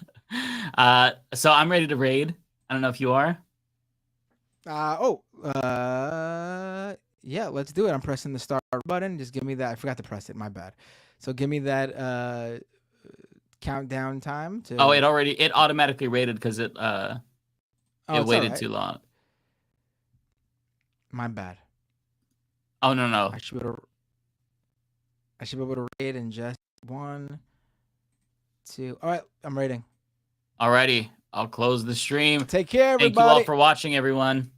so I'm ready to raid. I don't know if you are. Yeah, let's do it. I'm pressing the start button. Just give me that. I forgot to press it. My bad. So give me that countdown time to. Oh, it automatically rated because it waited right. too long. My bad. Oh no. I should be able to raid in just 1, 2. All right, I'm raiding. Alrighty, I'll close the stream. Take care, everybody. Thank you all for watching, everyone.